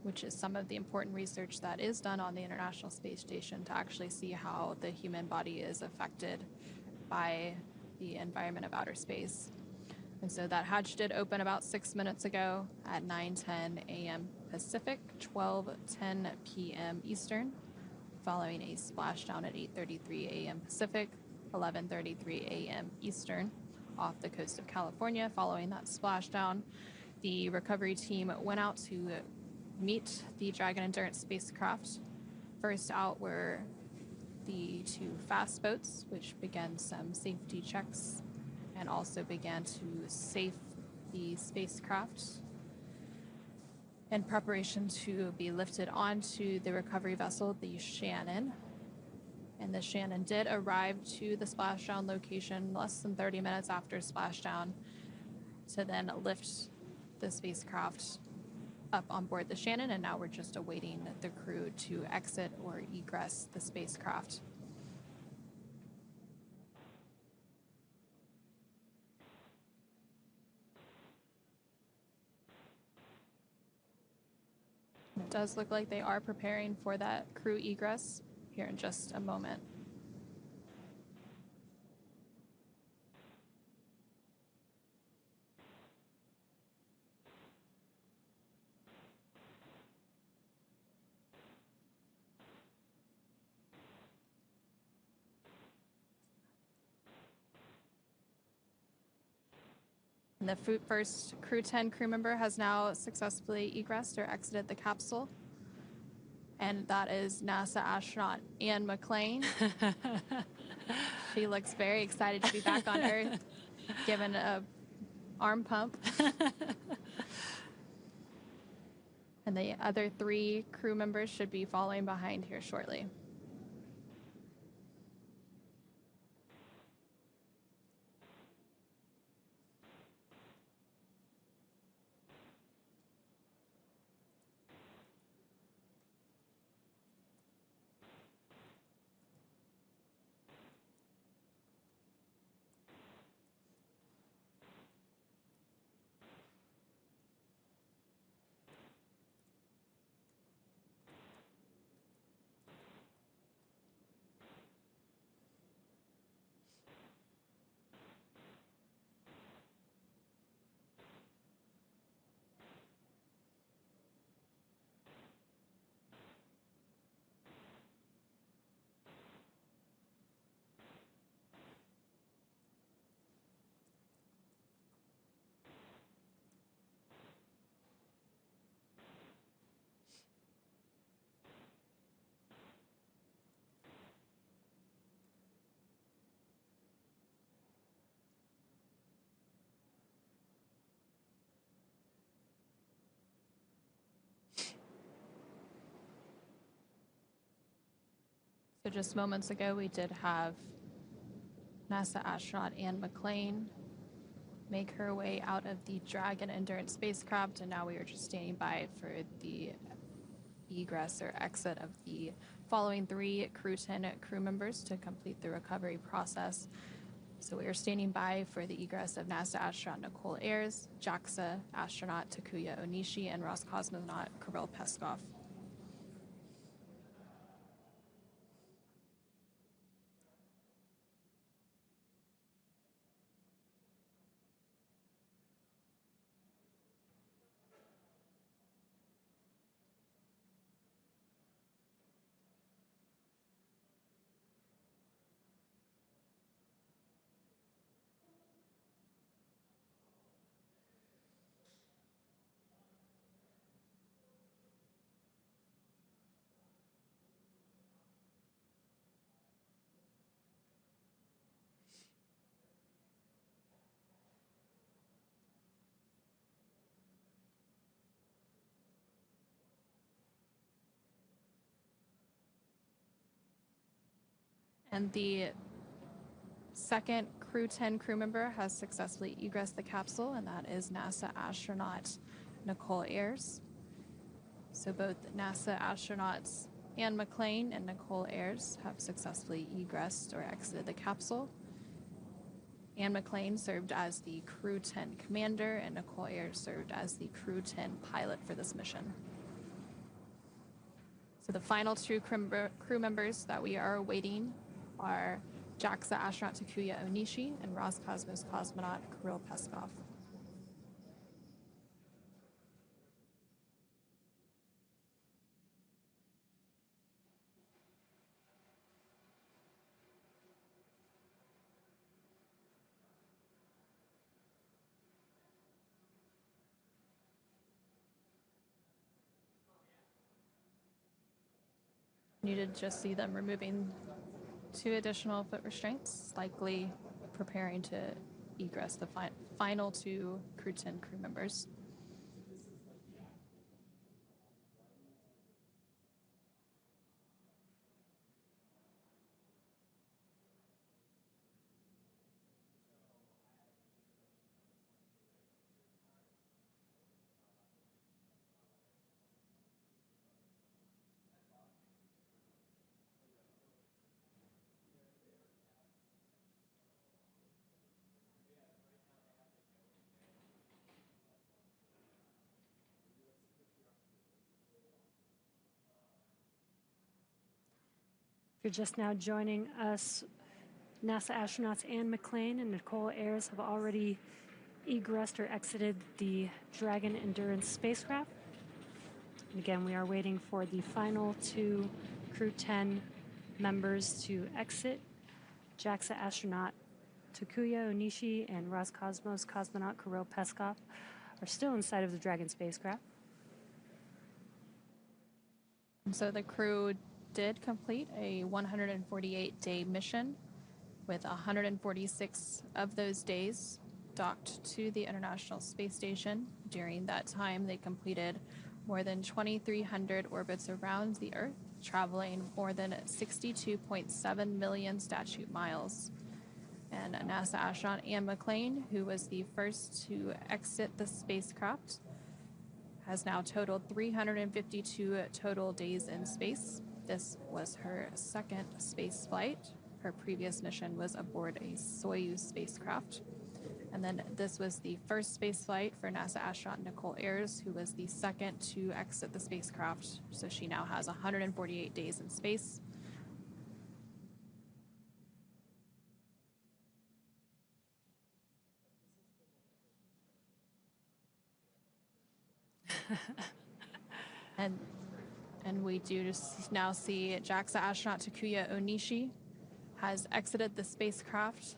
Speaker 1: which is some of the important research that is done on the International Space Station to actually see how the human body is affected by the environment of outer space. And so that hatch did open about 6 minutes ago at 9:10 a.m. Pacific, 12:10 p.m. Eastern, following a splashdown at 8:33 a.m. Pacific, 11:33 a.m. Eastern, off the coast of California. Following that splashdown, the recovery team went out to meet the Dragon Endurance spacecraft. First out were the 2 fast boats, which began some safety checks and also began to safe the spacecraft in preparation to be lifted onto the recovery vessel, the Shannon. And the Shannon did arrive to the splashdown location less than 30 minutes after splashdown to then lift the spacecraft up on board the Shannon, and now we're just awaiting the crew to exit or egress the spacecraft. It does look like they are preparing for that crew egress here in just a moment. And the first Crew-10 crew member has now successfully egressed or exited the capsule. And that is NASA astronaut Anne McClain. She looks very excited to be back on Earth, given a arm pump. And the other 3 crew members should be following behind here shortly. So just moments ago, we did have NASA astronaut Anne McClain make her way out of the Dragon Endurance spacecraft, and now we are just standing by for the egress or exit of the following 3 Crew-10 crew members to complete the recovery process. So we are standing by for the egress of NASA astronaut Nichole Ayers, JAXA astronaut Takuya Onishi, and Roscosmonaut Kirill Peskov. And the second Crew-10 crew member has successfully egressed the capsule, and that is NASA astronaut Nichole Ayers. So both NASA astronauts Anne McClain and Nichole Ayers have successfully egressed or exited the capsule. Anne McClain served as the Crew-10 commander, and Nichole Ayers served as the Crew-10 pilot for this mission. So the final two crew members that we are awaiting are JAXA astronaut Takuya Onishi and Roscosmos cosmonaut Kirill Peskov. You did just see them removing 2 additional foot restraints, likely preparing to egress the final 2 Crew-10 crew members.
Speaker 2: If you're just now joining us, NASA astronauts Anne McClain and Nichole Ayers have already egressed or exited the Dragon Endurance spacecraft. And again, we are waiting for the final 2 Crew-10 members to exit. JAXA astronaut Takuya Onishi and Roscosmos cosmonaut Kirill Peskov are still inside of the Dragon spacecraft.
Speaker 1: And so the crew did complete a 148-day mission, with 146 of those days docked to the International Space Station. During that time, they completed more than 2,300 orbits around the Earth, traveling more than 62.7 million statute miles. And NASA astronaut Anne McClain, who was the first to exit the spacecraft, has now totaled 352 total days in space. This was her second space flight. Her previous mission was aboard a Soyuz spacecraft. And then this was the first space flight for NASA astronaut Nichole Ayers, who was the second to exit the spacecraft. So she now has 148 days in space. And we do just now see JAXA astronaut Takuya Onishi has exited the spacecraft.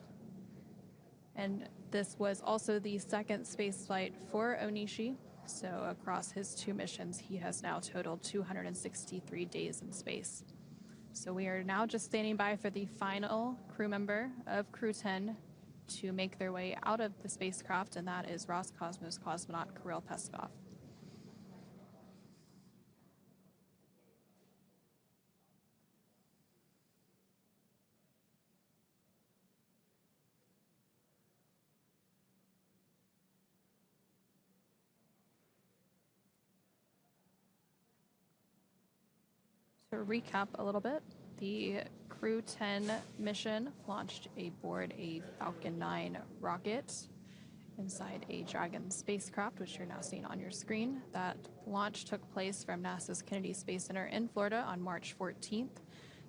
Speaker 1: And this was also the second space flight for Onishi. So across his 2 missions, he has now totaled 263 days in space. So we are now just standing by for the final crew member of Crew-10 to make their way out of the spacecraft, and that is Roscosmos cosmonaut Kirill Peskov. To recap a little bit, the Crew-10 mission launched aboard a Falcon 9 rocket inside a Dragon spacecraft, which you're now seeing on your screen. That launch took place from NASA's Kennedy Space Center in Florida on March 14th.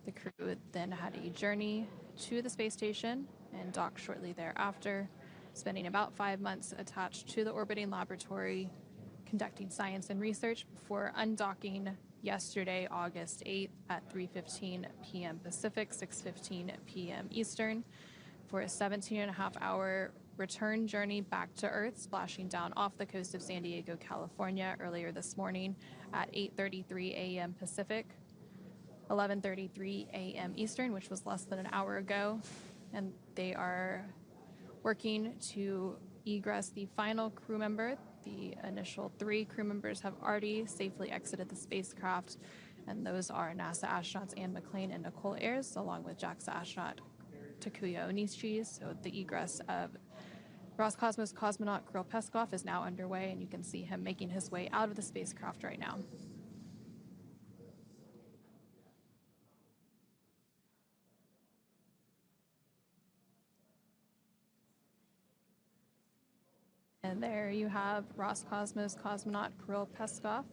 Speaker 1: The crew then had a journey to the space station and docked shortly thereafter, spending about 5 months attached to the orbiting laboratory, conducting science and research before undocking yesterday, August 8th at 3:15 p.m. Pacific, 6:15 p.m. Eastern, for a 17.5-hour return journey back to Earth, splashing down off the coast of San Diego, California earlier this morning at 8:33 a.m. Pacific, 11:33 a.m. Eastern, which was less than an hour ago. And they are working to egress the final crew member. The initial 3 crew members have already safely exited the spacecraft, And those are NASA astronauts Anne McClain and Nichole Ayers, along with JAXA astronaut Takuya Onishi. So the egress of Roscosmos cosmonaut Kirill Peskov is now underway, and you can see him making his way out of the spacecraft right now. And there you have Roscosmos cosmonaut Kirill Peskov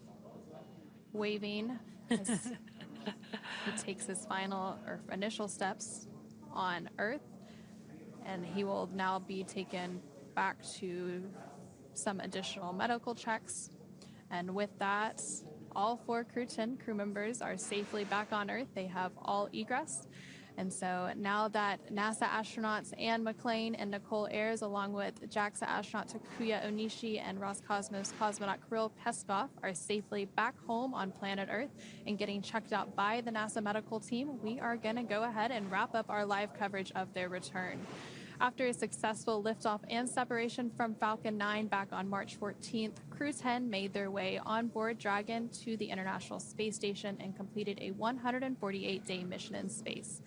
Speaker 1: waving as he takes his final or initial steps on Earth, and he will now be taken back to some additional medical checks. And with that, all 4 Crew-10 crew members are safely back on Earth. They have all egress. And so now that NASA astronauts Anne McClain and Nichole Ayers, along with JAXA astronaut Takuya Onishi and Roscosmos cosmonaut Kirill Peskov, are safely back home on planet Earth and getting checked out by the NASA medical team, we are going to go ahead and wrap up our live coverage of their return. After a successful liftoff and separation from Falcon 9 back on March 14th, Crew-10 made their way on board Dragon to the International Space Station and completed a 148-day mission in space.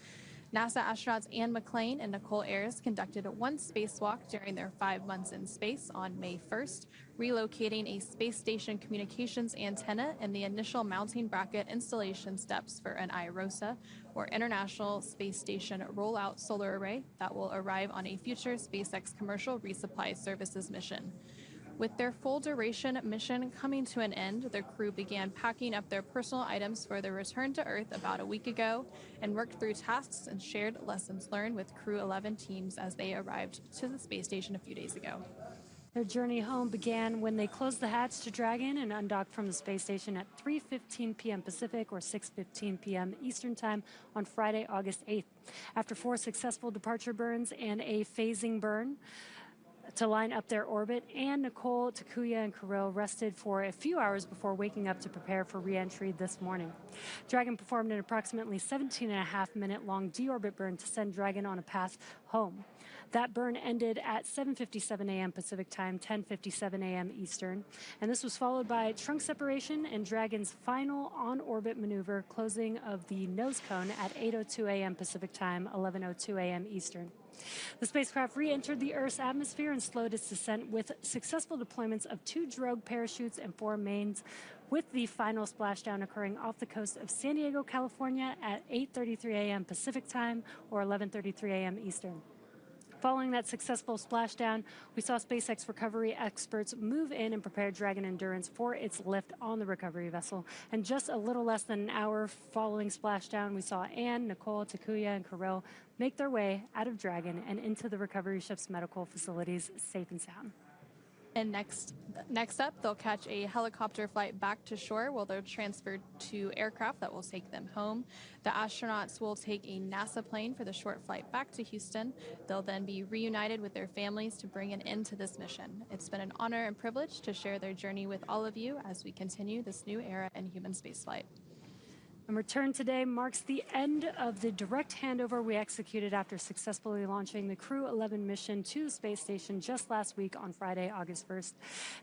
Speaker 1: NASA astronauts Anne McClain and Nichole Ayers conducted 1 spacewalk during their 5 months in space on May 1st, relocating a space station communications antenna and the initial mounting bracket installation steps for an IROSA, or International Space Station Rollout Solar Array, that will arrive on a future SpaceX commercial resupply services mission. With their full duration mission coming to an end, the crew began packing up their personal items for their return to Earth about a week ago and worked through tasks and shared lessons learned with Crew-11 teams as they arrived to the space station a few days ago.
Speaker 2: Their journey home began when they closed the hatch to Dragon and undocked from the space station at 3:15 p.m. Pacific or 6:15 p.m. Eastern Time on Friday, August 8th. After 4 successful departure burns and a phasing burn to line up their orbit, Anne, Nichole, Takuya, and Kirill rested for a few hours before waking up to prepare for re-entry this morning. Dragon performed an approximately 17.5-minute long deorbit burn to send Dragon on a path home. That burn ended at 7:57 a.m. Pacific Time, 10:57 a.m. Eastern, and this was followed by trunk separation and Dragon's final on-orbit maneuver, closing of the nose cone at 8:02 a.m. Pacific Time, 11:02 a.m. Eastern. The spacecraft re-entered the Earth's atmosphere and slowed its descent with successful deployments of 2 drogue parachutes and 4 mains, with the final splashdown occurring off the coast of San Diego, California at 8:33 a.m. Pacific Time or 11:33 a.m. Eastern. Following that successful splashdown, we saw SpaceX recovery experts move in and prepare Dragon Endurance for its lift on the recovery vessel. And just a little less than an hour following splashdown, we saw Anne, Nichole, Takuya, and Kirill make their way out of Dragon and into the recovery ship's medical facilities safe and sound.
Speaker 1: And next up, they'll catch a helicopter flight back to shore while they're transferred to aircraft that will take them home. The astronauts will take a NASA plane for the short flight back to Houston. They'll then be reunited with their families to bring an end to this mission. It's been an honor and privilege to share their journey with all of you as we continue this new era in human spaceflight.
Speaker 2: And return today marks the end of the direct handover we executed after successfully launching the Crew-11 mission to the space station just last week on Friday, August 1st.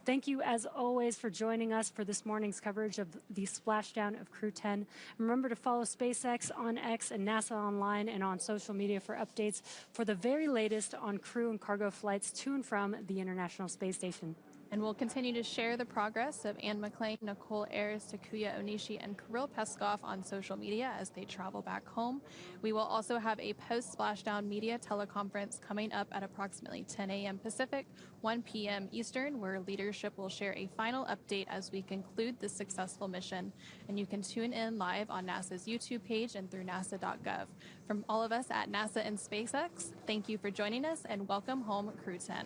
Speaker 2: Thank you, as always, for joining us for this morning's coverage of the splashdown of Crew-10. Remember to follow SpaceX on X and NASA online and on social media for updates for the very latest on crew and cargo flights to and from the International Space Station.
Speaker 1: And we'll continue to share the progress of Anne McClain, Nichole Ayers, Takuya Onishi, and Kirill Peskov on social media as they travel back home. We will also have a post-splashdown media teleconference coming up at approximately 10 a.m. Pacific, 1 p.m. Eastern, where leadership will share a final update as we conclude this successful mission. And you can tune in live on NASA's YouTube page and through nasa.gov. From all of us at NASA and SpaceX, thank you for joining us and welcome home, Crew-10.